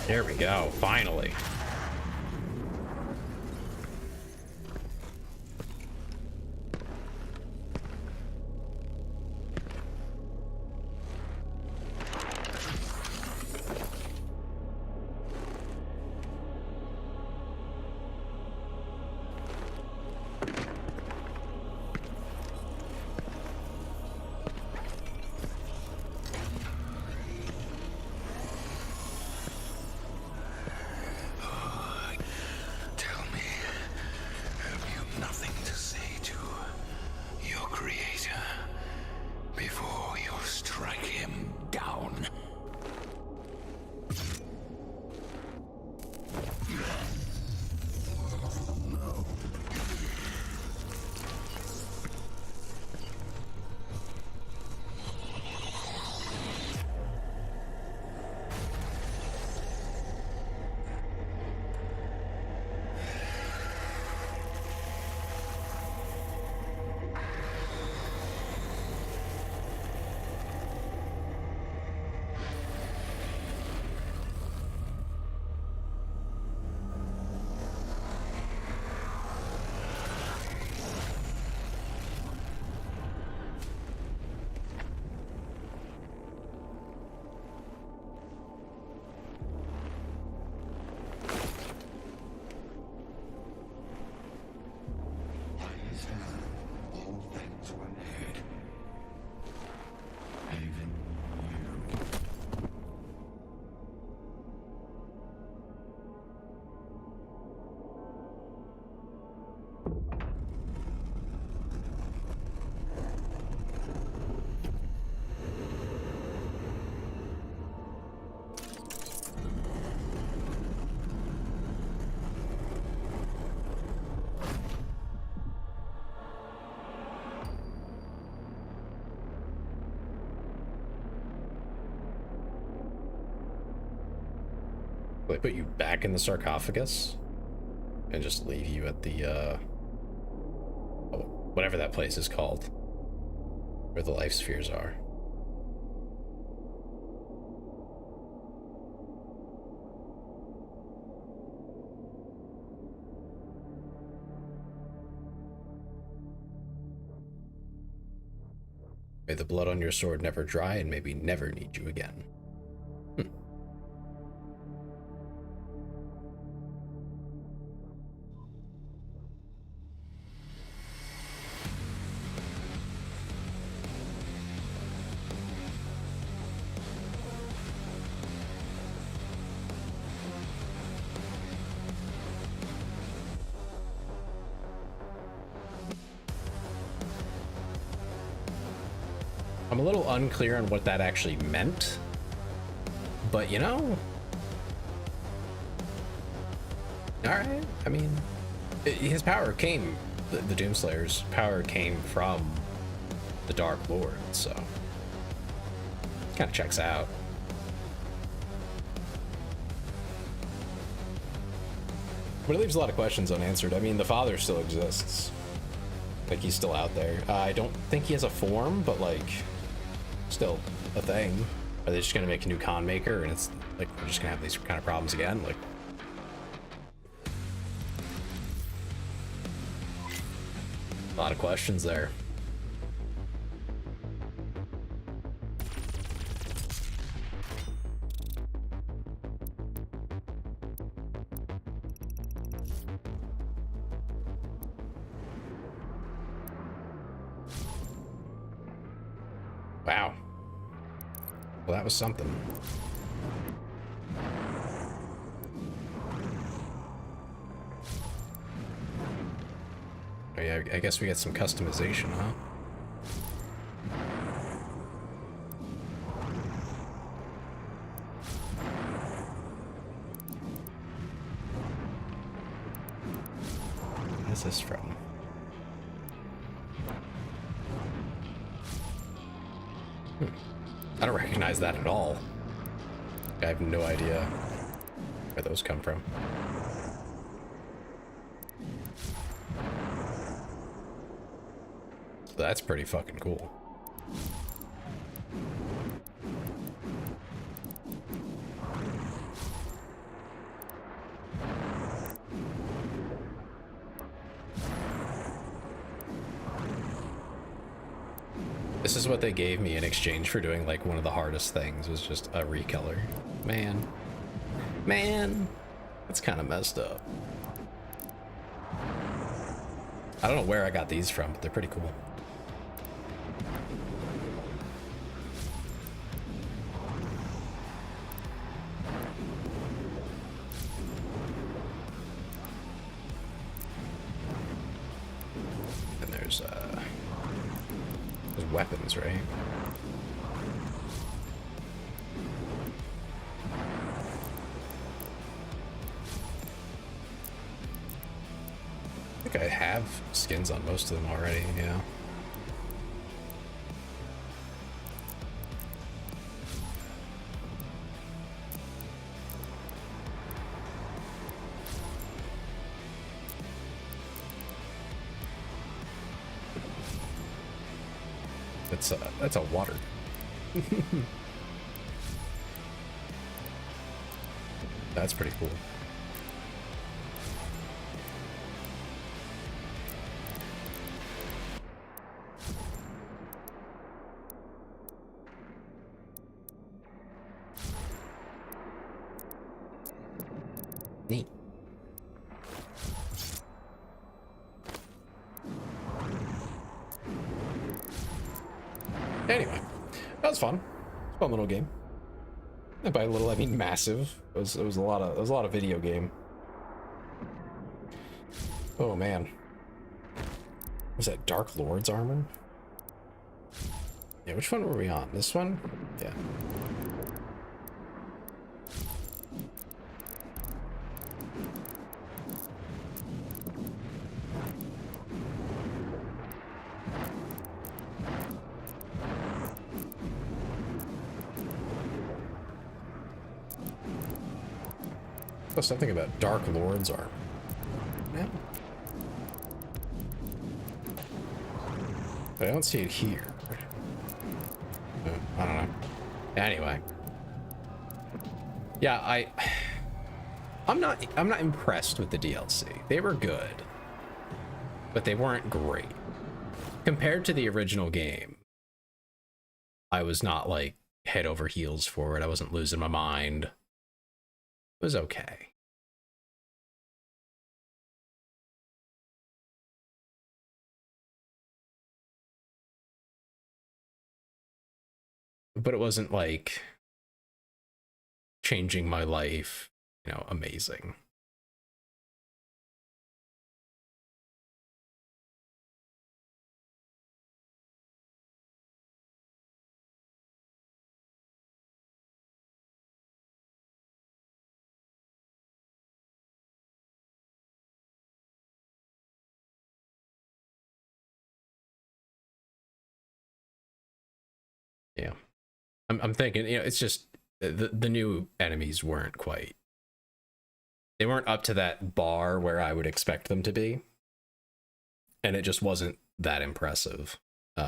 There we go, finally. Tell me, have you nothing to say to your creator before you strike him down? All things were made. Even you. Will they put you back in the sarcophagus? And just leave you at the, whatever that place is called. Where the life spheres are. May the blood on your sword never dry and maybe never need you again. I'm a little unclear on what that actually meant, but you know, all right. I mean, his power came, the Doomslayer's power came from the Dark Lord, so kind of checks out. But it leaves a lot of questions unanswered. I mean, the Father still exists. Like, he's still out there. I don't think he has a form, but like, still a thing. Are they just gonna make a new con maker and it's like we're just gonna have these kind of problems again? Like, a lot of questions there. Wow. Well, that was something. Oh yeah, I guess we get some customization, huh? What is this from? I don't recognize that at all. I have no idea where those come from. So that's pretty fucking cool. This is what they gave me in exchange for doing like one of the hardest things, was just a recolor. Man. That's kind of messed up. I don't know where I got these from, but they're pretty cool. And there's weapons, right? I think I have skins on most of them already, yeah. That's a water. That's pretty cool. Neat. Anyway, that was fun. Fun little game. And by little, I mean massive. It was a lot of video game. Oh man, was that Dark Lord's armor? Yeah, which one were we on? This one? Yeah. Oh, something about Dark Lord's armor. Yeah. But I don't see it here. I don't know. Anyway. Yeah, I'm not impressed with the DLC. They were good, but they weren't great. Compared to the original game, I was not like head over heels for it. I wasn't losing my mind. It was okay. But it wasn't like changing my life, you know, amazing. Yeah. I'm thinking, you know, it's just the new enemies weren't quite, they weren't up to that bar where I would expect them to be. And it just wasn't that impressive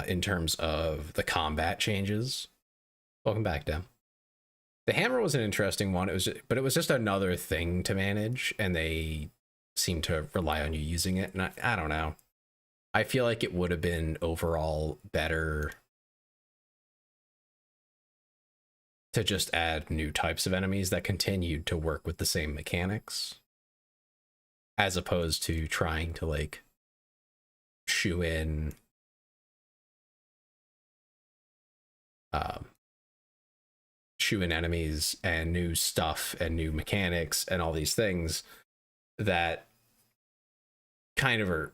in terms of the combat changes. Welcome back, Dan. The hammer was an interesting one. But it was just another thing to manage, and they seem to rely on you using it. And I don't know. I feel like it would have been overall better to just add new types of enemies that continued to work with the same mechanics, as opposed to trying to like shoe in enemies and new stuff and new mechanics and all these things that kind of are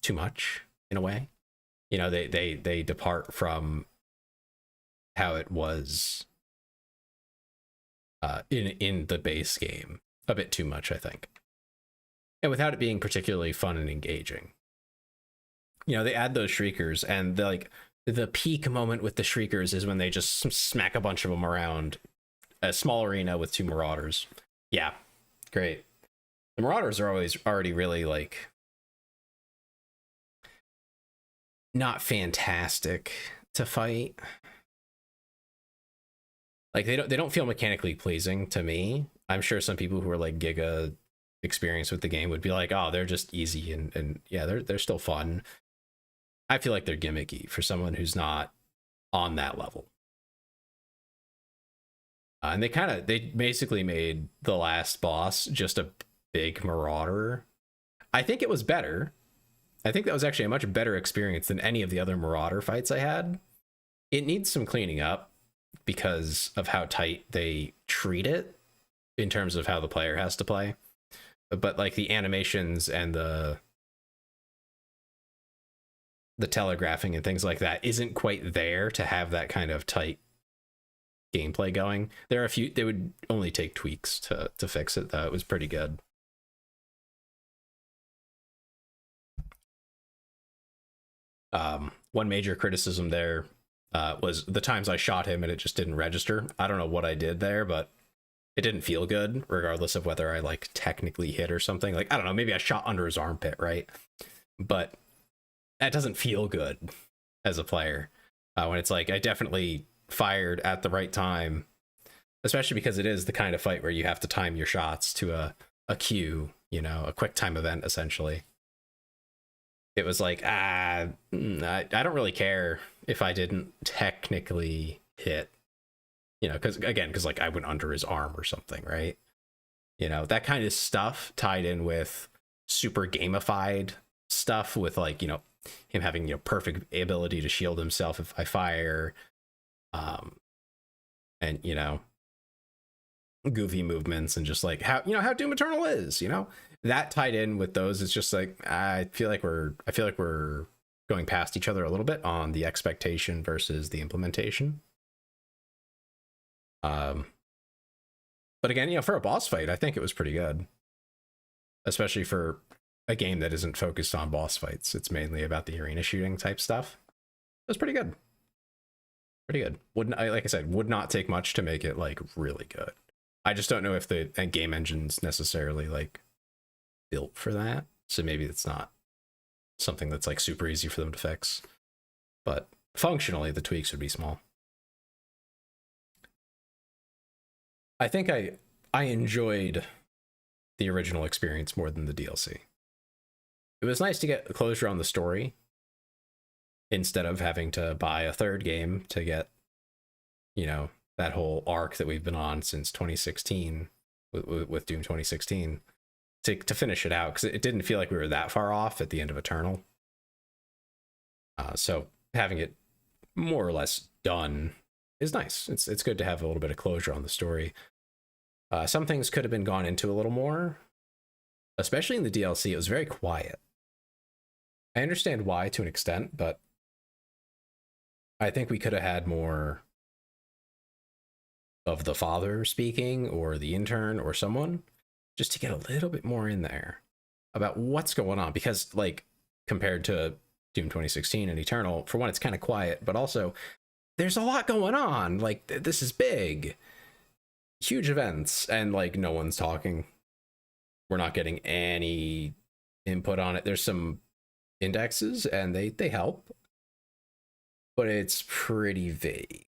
too much in a way. You know, they depart from how it was in the base game a bit too much, I think, and without it being particularly fun and engaging. You know, they add those shriekers, and the peak moment with the shriekers is when they just smack a bunch of them around a small arena with 2 marauders. Yeah, great. The marauders are already really like not fantastic to fight. Like they don't feel mechanically pleasing to me. I'm sure some people who are like giga experienced with the game would be like, oh, they're just easy and yeah, they're still fun. I feel like they're gimmicky for someone who's not on that level. And they basically made the last boss just a big marauder. I think it was better. I think that was actually a much better experience than any of the other marauder fights I had. It needs some cleaning up because of how tight they treat it in terms of how the player has to play. But like the animations and the telegraphing and things like that isn't quite there to have that kind of tight gameplay going. There are a few, they would only take tweaks to fix it, though. It was pretty good. One major criticism there was the times I shot him and it just didn't register. I don't know what I did there, but it didn't feel good, regardless of whether I like technically hit or something. Like, I don't know, maybe I shot under his armpit, right? But that doesn't feel good as a player when it's like I definitely fired at the right time, especially because it is the kind of fight where you have to time your shots to a cue, you know, a quick time event essentially. It was like, I don't really care if I didn't technically hit, you know, because like I went under his arm or something, right? You know, that kind of stuff tied in with super gamified stuff with like, you know, him having, you know, perfect ability to shield himself if I fire, and, you know, goofy movements and just like how, you know, how Doom Eternal is, you know, that tied in with those. It's just like, I feel like we're going past each other a little bit on the expectation versus the implementation. But again, you know, for a boss fight, I think it was pretty good, especially for a game that isn't focused on boss fights. It's mainly about the arena shooting type stuff. It was pretty good. Pretty good. Like I said, would not take much to make it like really good. I just don't know if the game engine's necessarily like built for that. So maybe it's not something that's like super easy for them to fix. But functionally, the tweaks would be small. I think I enjoyed the original experience more than the DLC. It was nice to get closure on the story instead of having to buy a third game to get, you know, that whole arc that we've been on since 2016 with Doom 2016 to finish it out, because it didn't feel like we were that far off at the end of Eternal. So having it more or less done is nice. It's good to have a little bit of closure on the story. Some things could have been gone into a little more, especially in the DLC. It was very quiet. I understand why to an extent, but I think we could have had more of the father speaking or the intern or someone just to get a little bit more in there about what's going on. Because like compared to Doom 2016 and Eternal, for one, it's kind of quiet, but also there's a lot going on. Like this is big, huge events, and like no one's talking. We're not getting any input on it. There's some indexes and they help, but it's pretty vague.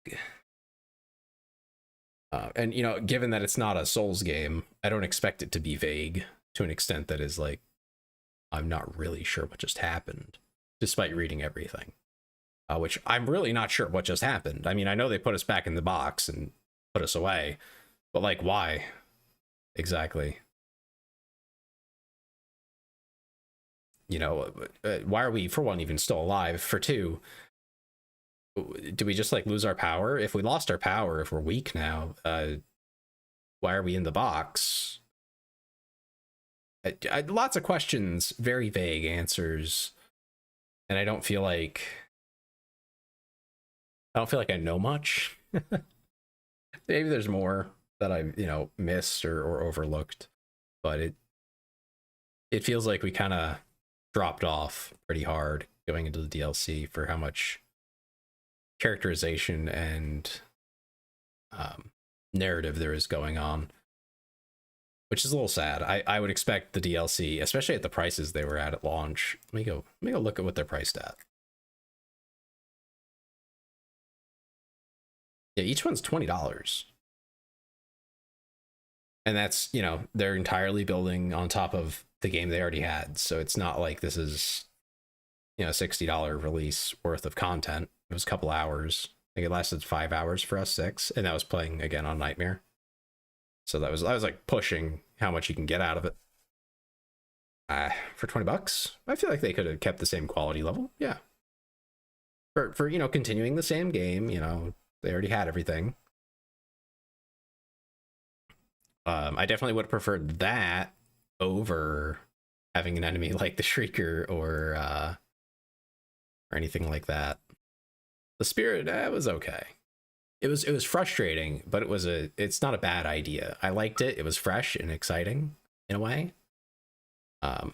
And, you know, given that it's not a Souls game, I don't expect it to be vague to an extent that is like, I'm not really sure what just happened, despite reading everything. Which I'm really not sure what just happened. I mean, I know they put us back in the box and put us away, but like, why exactly? You know, why are we, for one, even still alive? For two, do we just like lose our power? If we lost our power, if we're weak now, why are we in the box? Lots of questions, very vague answers. and I don't feel like I know much. Maybe there's more that I, missed or overlooked, but it feels like we kind of dropped off pretty hard going into the DLC for how much characterization and narrative there is going on, which is a little sad. I would expect the DLC, especially at the prices they were at launch. Let me go look at what they're priced at. Yeah, each one's $20. And that's, they're entirely building on top of the game they already had. So it's not like this is, $60 release worth of content. It was a couple hours. I think it lasted 5 hours for us, 6, and that was playing again on Nightmare. So I was like pushing how much you can get out of it. For $20, I feel like they could have kept the same quality level. Yeah. For continuing the same game, they already had everything. I definitely would have preferred that over having an enemy like the Shrieker or anything like that. The Spirit was okay. It was frustrating, but it's not a bad idea. I liked it. It was fresh and exciting in a way. But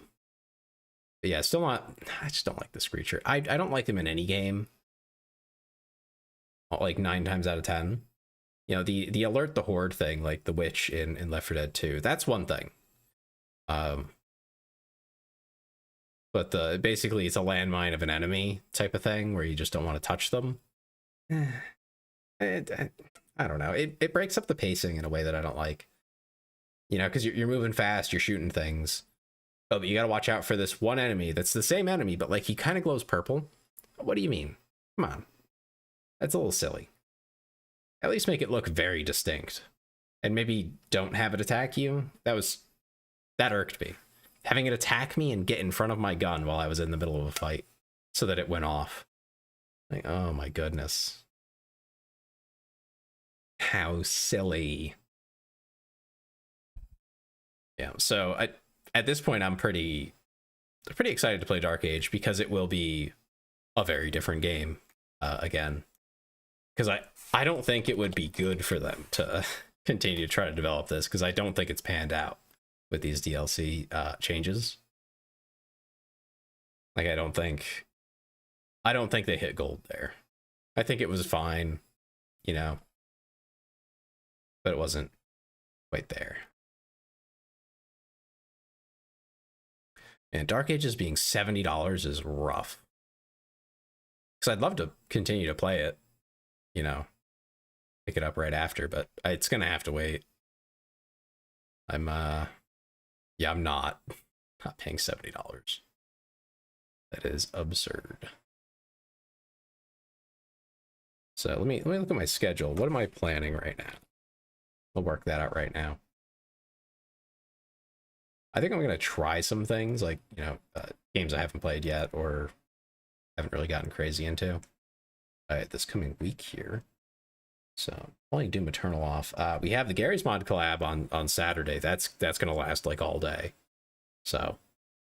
yeah, still not. I just don't like the Screecher. I don't like them in any game. Like 9 times out of 10. The alert the horde thing, like the witch in Left 4 Dead 2. That's one thing. But basically it's a landmine of an enemy type of thing where you just don't want to touch them. I don't know. It breaks up the pacing in a way that I don't like. Because you're moving fast, you're shooting things. Oh, but you got to watch out for this one enemy that's the same enemy, but like he kind of glows purple. What do you mean? Come on. That's a little silly. At least make it look very distinct. And maybe don't have it attack you. That irked me. Having it attack me and get in front of my gun while I was in the middle of a fight so that it went off. Like, oh my goodness. How silly. Yeah, so at this point I'm pretty excited to play Dark Age because it will be a very different game again. Because I don't think it would be good for them to continue to try to develop this, because I don't think it's panned out with these DLC changes. Like I don't think they hit gold there. I think it was fine, but it wasn't quite there. And Dark Ages being $70 is rough. Because I'd love to continue to play it, pick it up right after, but it's gonna have to wait. I'm not paying $70. That is absurd. So let me look at my schedule. What am I planning right now? I'll work that out right now. I think I'm gonna try some things like games I haven't played yet or haven't really gotten crazy into this coming week here. So only Doom Eternal off. We have the Gary's Mod collab on Saturday. That's gonna last like all day. So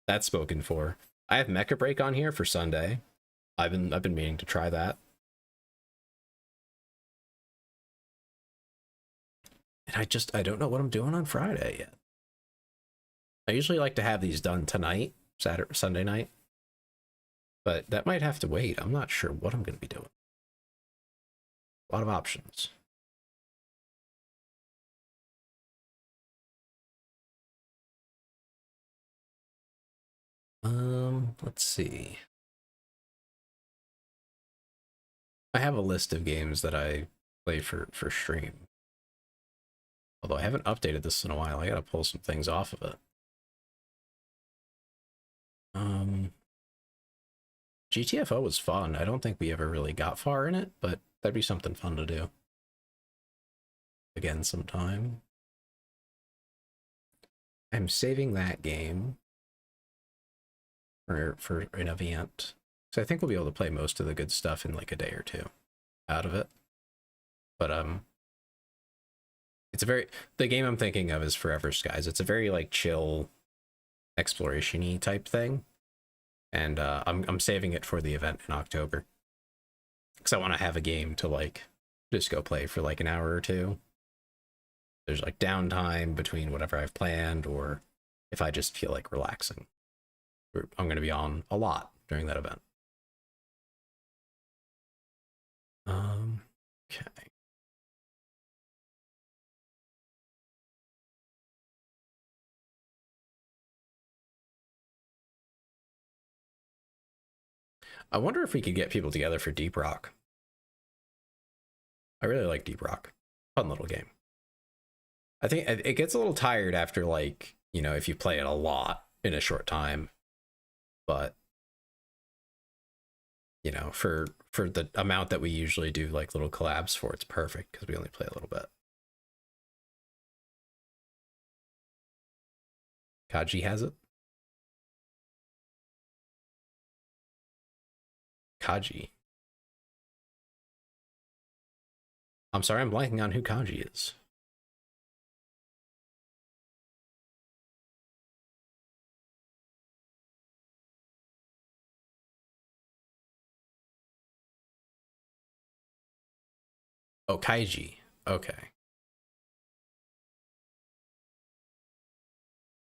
that's spoken for. I have Mecha Break on here for Sunday. I've been meaning to try that. And I don't know what I'm doing on Friday yet. I usually like to have these done tonight, Sunday night. But that might have to wait. I'm not sure what I'm going to be doing. A lot of options. Let's see. I have a list of games that I play for stream. Although I haven't updated this in a while. I gotta pull some things off of it. GTFO was fun. I don't think we ever really got far in it, but that'd be something fun to do. Again sometime. I'm saving that game for an event. So I think we'll be able to play most of the good stuff in like a day or two out of it. But the game I'm thinking of is Forever Skies. It's a very like chill exploration-y type thing. and I'm saving it for the event in October because I want to have a game to like just go play for like an hour or two. There's like downtime between whatever I've planned, or if I just feel like relaxing. I'm going to be on a lot during that event. Okay. I wonder if we could get people together for Deep Rock. I really like Deep Rock. Fun little game. I think it gets a little tired after, like, you know, if you play it a lot in a short time. But, you know, for the amount that we usually do like little collabs for, it's perfect because we only play a little bit. Kaji has it. Kaji. I'm sorry, I'm blanking on who Kaji is. Oh, Kaiji. Okay.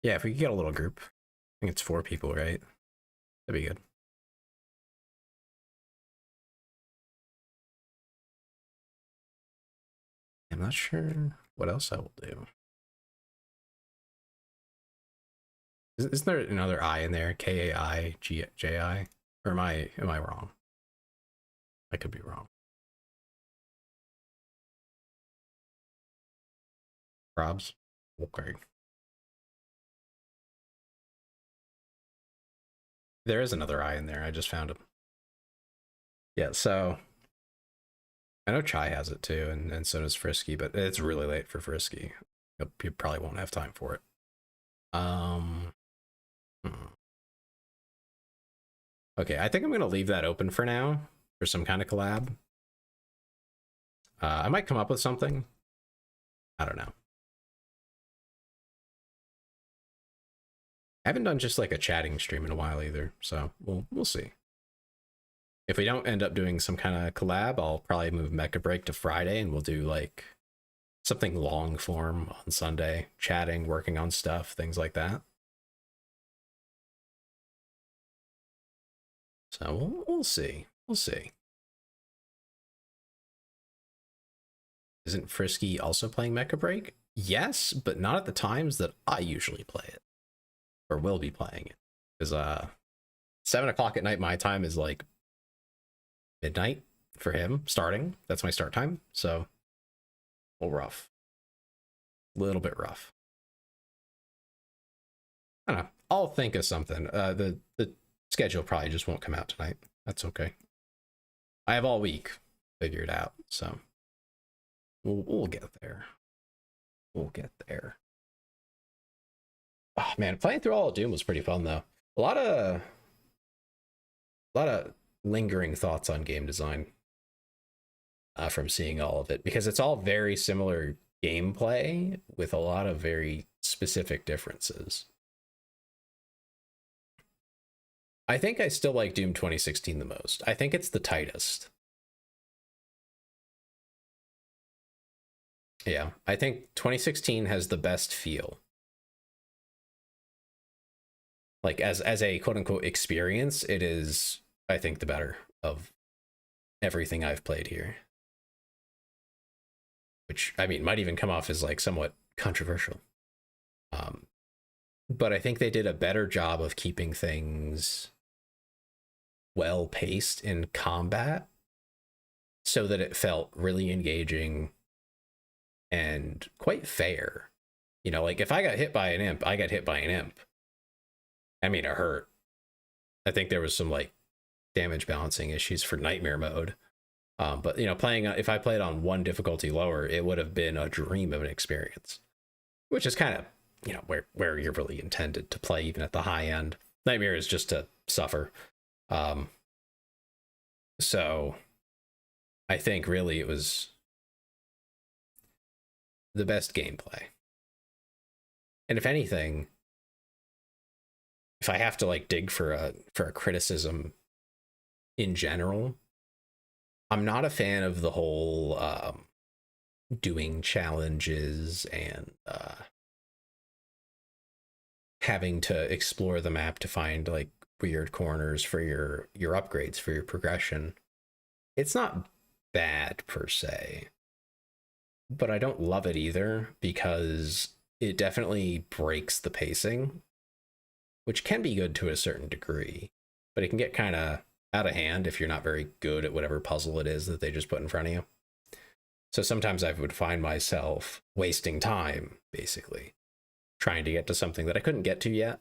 Yeah, if we could get a little group. I think it's 4 people, right? That'd be good. I'm not sure what else I will do. Isn't there another I in there? Kaiji? Or am I wrong? I could be wrong. Probs? Okay. There is another I in there. I just found him. Yeah, so I know Chai has it too, and so does Frisky, but it's really late for Frisky. You probably won't have time for it. Okay, I think I'm gonna leave that open for now for some kind of collab. I might come up with something. I don't know. I haven't done just like a chatting stream in a while either, so we'll see. If we don't end up doing some kind of collab, I'll probably move Mecha Break to Friday, and we'll do like something long form on Sunday, chatting, working on stuff, things like that. So we'll see. We'll see. Isn't Frisky also playing Mecha Break? Yes, but not at the times that I usually play it, or will be playing it. Because 7 o'clock at night my time is like midnight for him starting. That's my start time. So a little rough. A little bit rough. I don't know. I'll think of something. The schedule probably just won't come out tonight. That's okay. I have all week figured out, so we'll get there. We'll get there. Oh man, playing through all of Doom was pretty fun though. A lot of lingering thoughts on game design from seeing all of it, because it's all very similar gameplay with a lot of very specific differences. I think I still like Doom 2016 the most. I think it's the tightest. Yeah, I think 2016 has the best feel. Like as a quote unquote experience, it is, I think, the better of everything I've played here. Which, I mean, might even come off as like somewhat controversial. But I think they did a better job of keeping things well paced in combat so that it felt really engaging and quite fair. You know, like if I got hit by an imp, I got hit by an imp. I mean, it hurt. I think there was some like damage balancing issues for nightmare mode. But you know, if I played on 1 difficulty lower, it would have been a dream of an experience, which is kind of, you know, where you're really intended to play, even at the high end. Nightmare is just to suffer. So I think really it was the best gameplay. And if anything, if I have to like dig for a criticism in general, I'm not a fan of the whole doing challenges and having to explore the map to find like weird corners for your upgrades for your progression. It's not bad per se, but I don't love it either because it definitely breaks the pacing, which can be good to a certain degree, but it can get kind of out of hand if you're not very good at whatever puzzle it is that they just put in front of you. So sometimes I would find myself wasting time, basically, trying to get to something that I couldn't get to yet.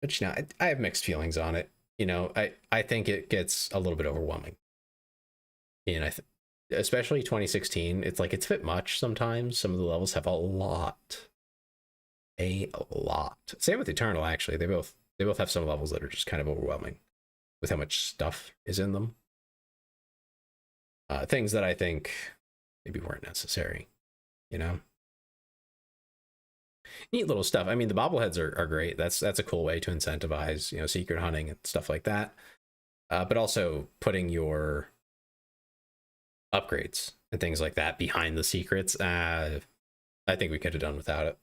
But, you know, I have mixed feelings on it. You know, I think it gets a little bit overwhelming. And especially 2016, it's like it's a bit much sometimes. Some of the levels have a lot. Same with Eternal, actually. They both have some levels that are just kind of overwhelming with how much stuff is in them. Things that I think maybe weren't necessary, you know? Neat little stuff. I mean, the bobbleheads are great. That's a cool way to incentivize, you know, secret hunting and stuff like that. But also putting your upgrades and things like that behind the secrets. I think we could have done without it.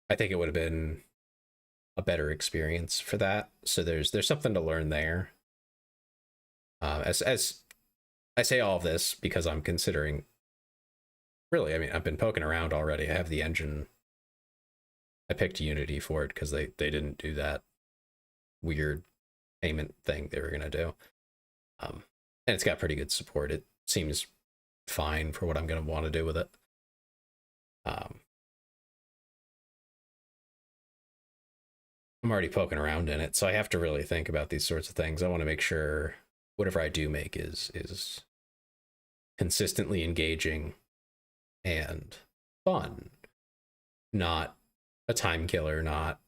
I think it would have been a better experience for that. So there's something to learn there. As I say all of this because I'm considering, really, I mean, I've been poking around already. I have the engine. I picked Unity for it because they didn't do that weird payment thing they were going to do. And it's got pretty good support. It seems fine for what I'm going to want to do with it. I'm already poking around in it, so I have to really think about these sorts of things. I want to make sure whatever I do make is consistently engaging and fun, not a time killer, not,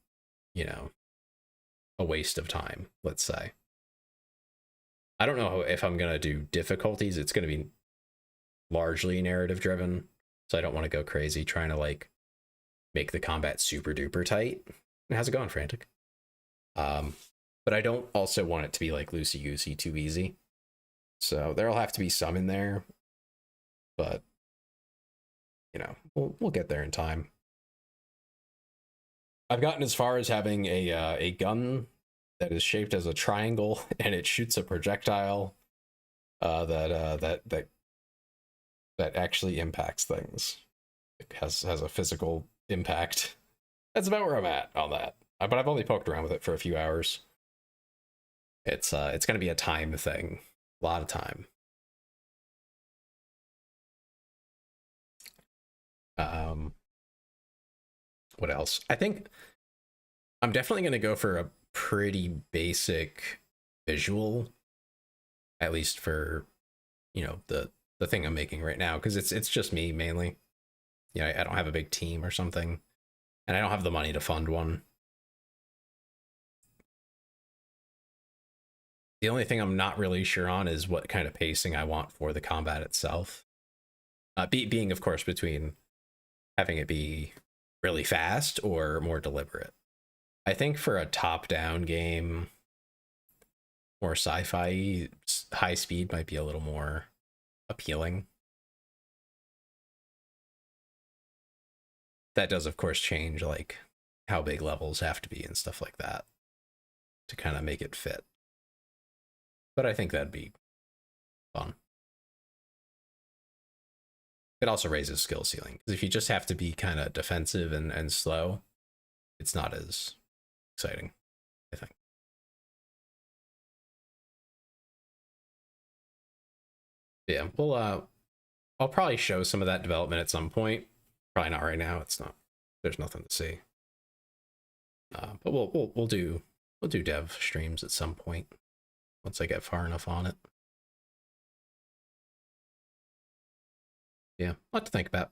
you know, a waste of time, let's say. I don't know if I'm going to do difficulties. It's going to be largely narrative driven, so I don't want to go crazy trying to like make the combat super duper tight. How's it going, Frantic? But I don't also want it to be like loosey goosey too easy. So there'll have to be some in there, but you know, we'll get there in time. I've gotten as far as having a gun that is shaped as a triangle and it shoots a projectile that actually impacts things. It has a physical impact. That's about where I'm at on that. But I've only poked around with it for a few hours. It's going to be a time thing. A lot of time. What else? I think I'm definitely going to go for a pretty basic visual, at least for, you know, the thing I'm making right now, because it's just me mainly. You know, I don't have a big team or something, and I don't have the money to fund one. The only thing I'm not really sure on is what kind of pacing I want for the combat itself. Being, of course, between having it be really fast or more deliberate. I think for a top-down game, more sci-fi, high speed might be a little more appealing. That does, of course, change like how big levels have to be and stuff like that to kind of make it fit. But I think that'd be fun. It also raises skill ceiling, because if you just have to be kind of defensive and slow, it's not as exciting, I think. Yeah, well, I'll probably show some of that development at some point. Probably not right now. It's not. There's nothing to see. But we'll do dev streams at some point once I get far enough on it. Yeah, a lot to think about.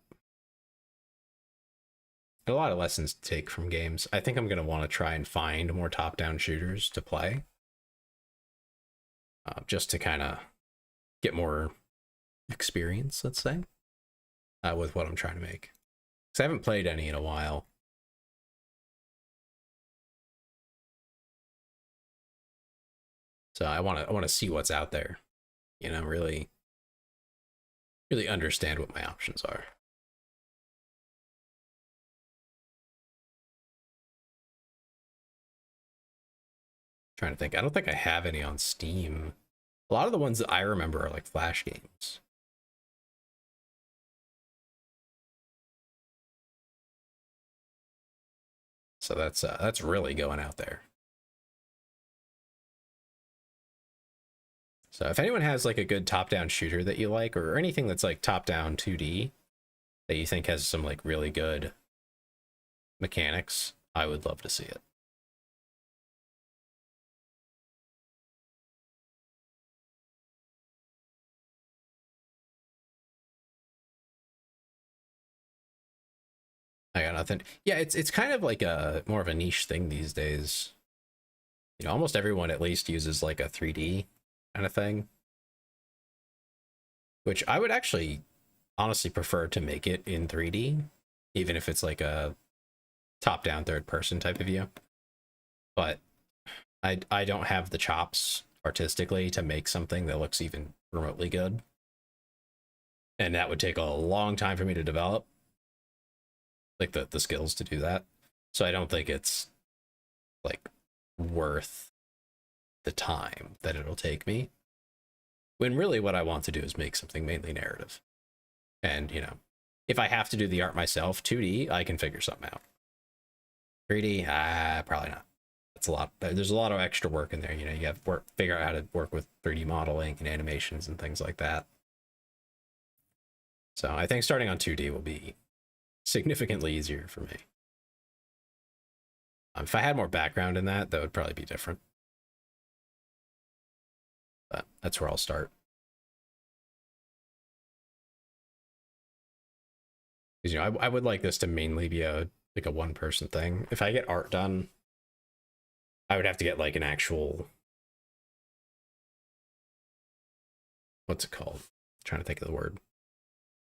A lot of lessons to take from games. I think I'm going to want to try and find more top-down shooters to play. Just to kind of get more experience, let's say, with what I'm trying to make. Because I haven't played any in a while. So I want to see what's out there, you know, really understand what my options are. Trying to think. I don't think I have any on Steam. A lot of the ones that I remember are like Flash games. So that's really going out there. So if anyone has like a good top-down shooter that you like, or anything that's like top-down 2D that you think has some like really good mechanics, I would love to see it. I got nothing. Yeah, it's kind of like a more of a niche thing these days. You know, almost everyone at least uses like a 3D kind of thing, which I would actually honestly prefer to make it in 3D, even if it's like a top-down third-person type of view. But I don't have the chops artistically to make something that looks even remotely good, and that would take a long time for me to develop, like the skills to do that. So I don't think it's like worth the time that it'll take me, when really what I want to do is make something mainly narrative. And you know, if I have to do the art myself, 2D, I can figure something out. 3D, probably not. That's a lot. There's a lot of extra work in there. You know, you have to figure out how to work with 3D modeling and animations and things like that. So I think starting on 2D will be significantly easier for me. If I had more background in that, that would probably be different. But that's where I'll start. Because, you know, I would like this to mainly be a like a one-person thing. If I get art done, I would have to get like an actual, what's it called? I'm trying to think of the word.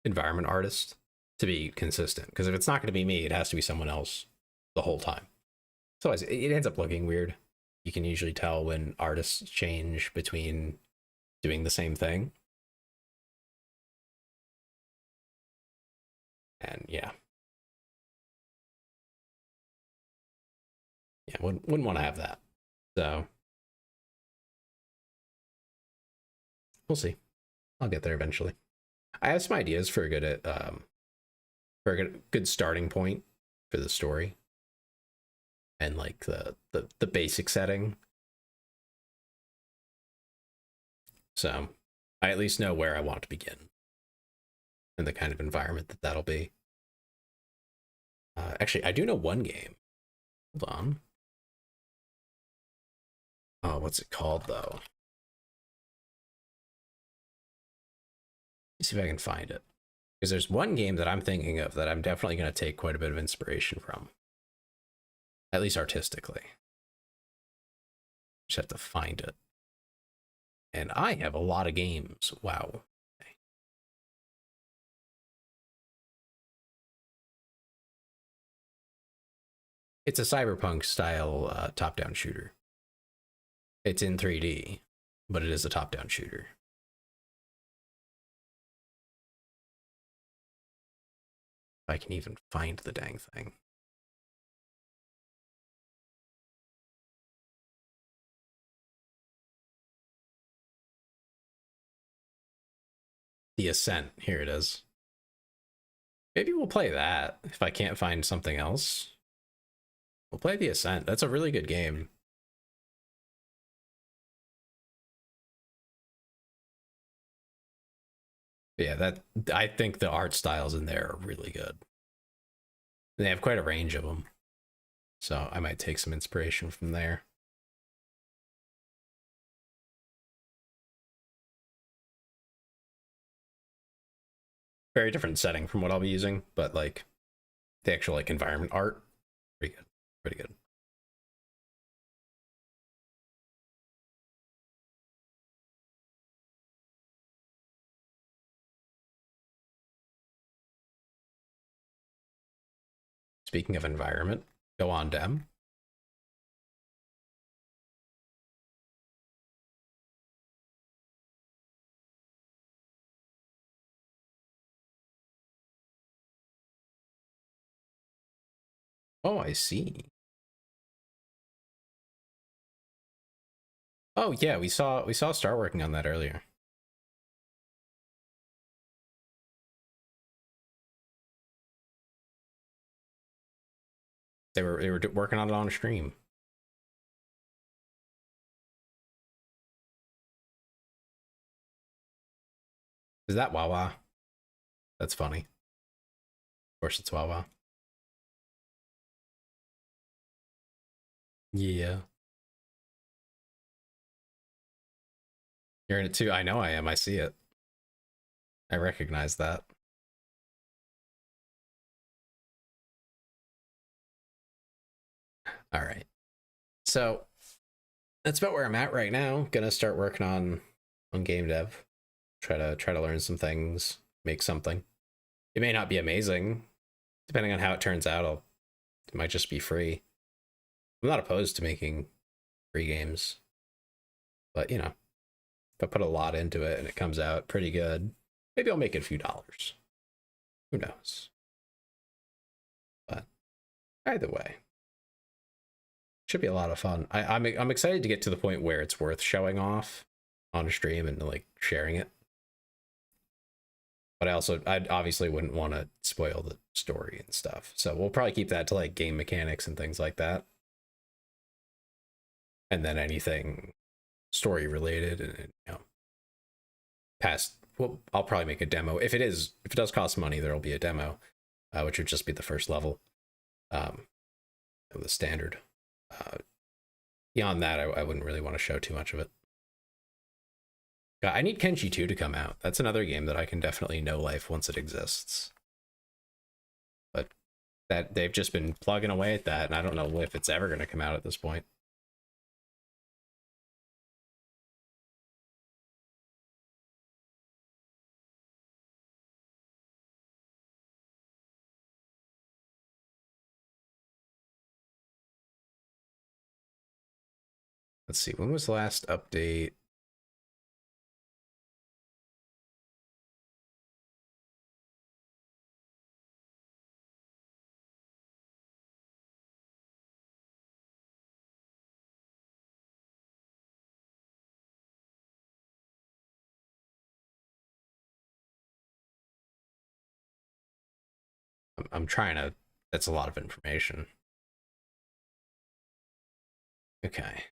Environment artist to be consistent. Because if it's not going to be me, it has to be someone else the whole time. So it ends up looking weird. You can usually tell when artists change between doing the same thing. And yeah. Yeah, wouldn't want to have that. So we'll see. I'll get there eventually. I have some ideas for a good starting point for the story, and like the basic setting. So I at least know where I want to begin and the kind of environment that that'll be. Actually, I do know one game. Hold on. Oh, what's it called though? Let's see if I can find it. Because there's one game that I'm thinking of that I'm definitely going to take quite a bit of inspiration from. At least artistically. Just have to find it. And I have a lot of games. Wow. Okay. It's a cyberpunk style top-down shooter. It's in 3D, but it is a top-down shooter. If I can even find the dang thing. The Ascent. Here it is. Maybe we'll play that if I can't find something else. We'll play The Ascent. That's a really good game. Yeah, I think the art styles in there are really good. They have quite a range of them. So I might take some inspiration from there. Very different setting from what I'll be using, but like the actual like environment art, pretty good. Pretty good. Speaking of environment, go on, Dem. Oh, I see. Oh yeah, we saw Star working on that earlier. They were working on it on stream. Is that Wawa? That's funny. Of course it's Wawa. Yeah. You're in it too. I know I am. I see it. I recognize that. All right. So that's about where I'm at right now. Gonna start working on game dev. Try to learn some things, make something. It may not be amazing, depending on how it turns out. It might just be free. I'm not opposed to making free games, but you know, if I put a lot into it and it comes out pretty good, maybe I'll make it a few dollars. Who knows? But either way, should be a lot of fun. I'm excited to get to the point where it's worth showing off on a stream and like sharing it. But I obviously wouldn't want to spoil the story and stuff. So we'll probably keep that to like game mechanics and things like that. And then anything story related and you know past. Well, I'll probably make a demo if it does cost money. There'll be a demo, which would just be the first level, the standard. Beyond that, I wouldn't really want to show too much of it. I need Kenshi 2 to come out. That's another game that I can definitely no life once it exists. But that they've just been plugging away at that, and I don't know if it's ever going to come out at this point. Let's see, when was the last update? I'm trying to, that's a lot of information. Okay.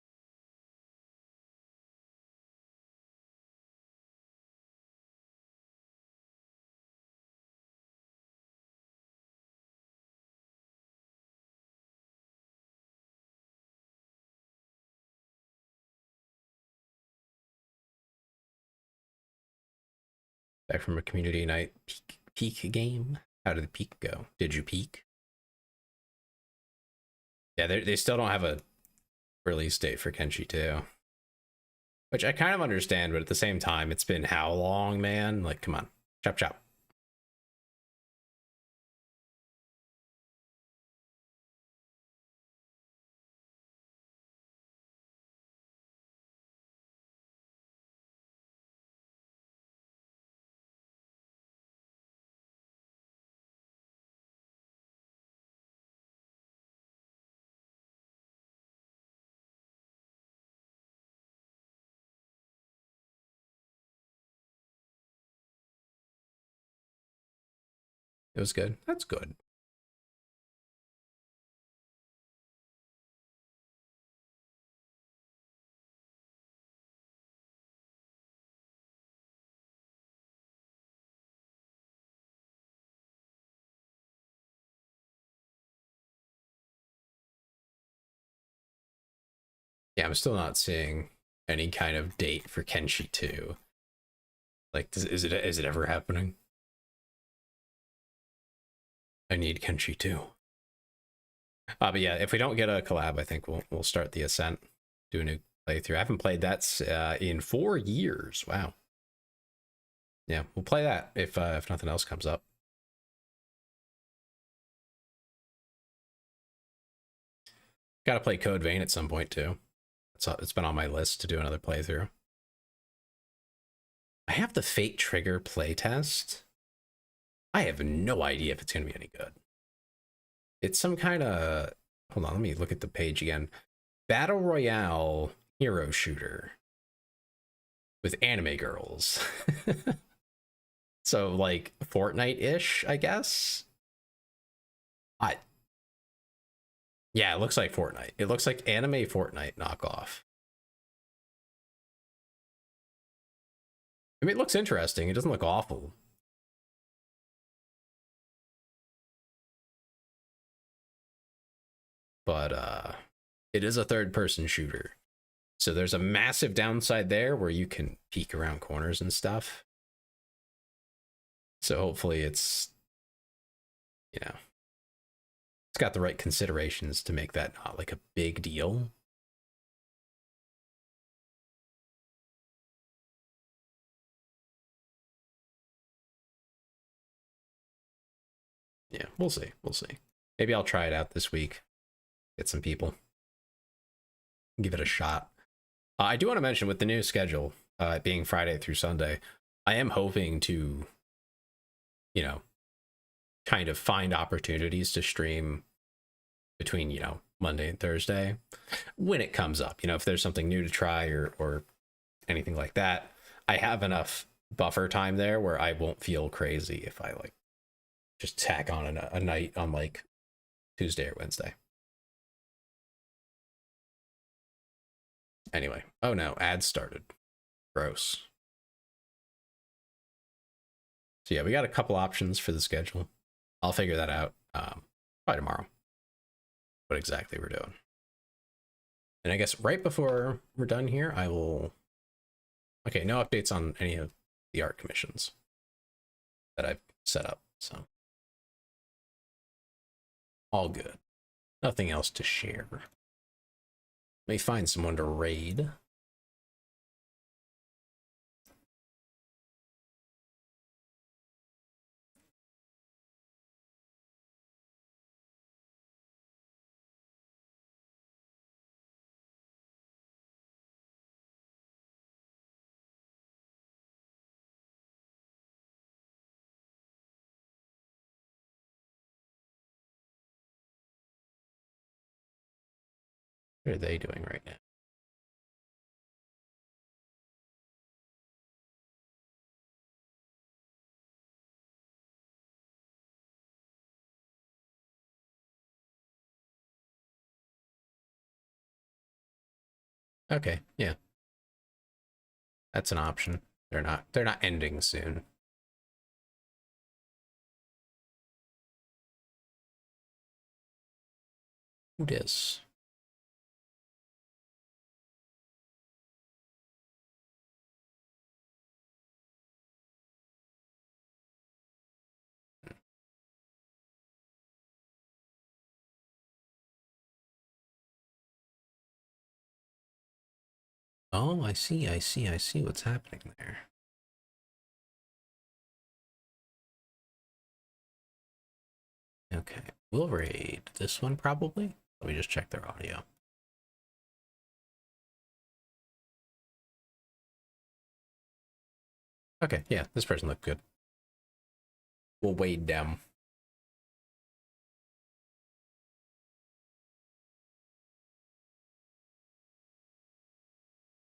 Back from a community night peak game. How did the peak go? Did you peak? Yeah, they still don't have a release date for Kenshi 2. Which I kind of understand, but at the same time, it's been how long, man? Like, come on. Chop chop. It was good. That's good. Yeah, I'm still not seeing any kind of date for Kenshi 2. Like, is it ever happening? I need Kenshi 2. But yeah, if we don't get a collab, I think we'll start the Ascent, do a new playthrough. I haven't played that in 4 years. Wow. Yeah, we'll play that if nothing else comes up. Got to play Code Vein at some point too. It's been on my list to do another playthrough. I have the Fate Trigger playtest. I have no idea if it's going to be any good. It's some kind of... Hold on, let me look at the page again. Battle Royale hero shooter with anime girls. So, like, Fortnite-ish, I guess? Yeah, it looks like Fortnite. It looks like anime Fortnite knockoff. I mean, it looks interesting. It doesn't look awful. But it is a third-person shooter. So there's a massive downside there where you can peek around corners and stuff. So hopefully it's, you know, it's got the right considerations to make that not like a big deal. Yeah, we'll see. We'll see. Maybe I'll try it out this week. Get some people. Give it a shot. I do want to mention with the new schedule, being Friday through Sunday, I am hoping to, you know, kind of find opportunities to stream between, you know, Monday and Thursday when it comes up. You know, if there's something new to try or anything like that, I have enough buffer time there where I won't feel crazy if I like just tack on a night on like Tuesday or Wednesday. Anyway, oh no, ads started. Gross. So yeah, we got a couple options for the schedule. I'll figure that out probably tomorrow. What exactly we're doing. And I guess right before we're done here, I will... Okay, no updates on any of the art commissions that I've set up, so... all good. Nothing else to share. May find someone to raid. What are they doing right now? Okay, yeah. That's an option. They're not ending soon. Who dis? Oh, I see what's happening there. Okay, we'll raid this one probably. Let me just check their audio. Okay, yeah, this person looked good. We'll wade down.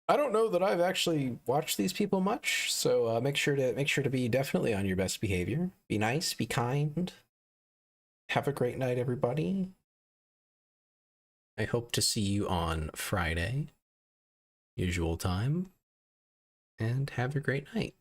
I don't know that I've actually watched these people much, so make sure to be definitely on your best behavior. Be nice, be kind. Have a great night, everybody. I hope to see you on Friday, usual time, and have a great night.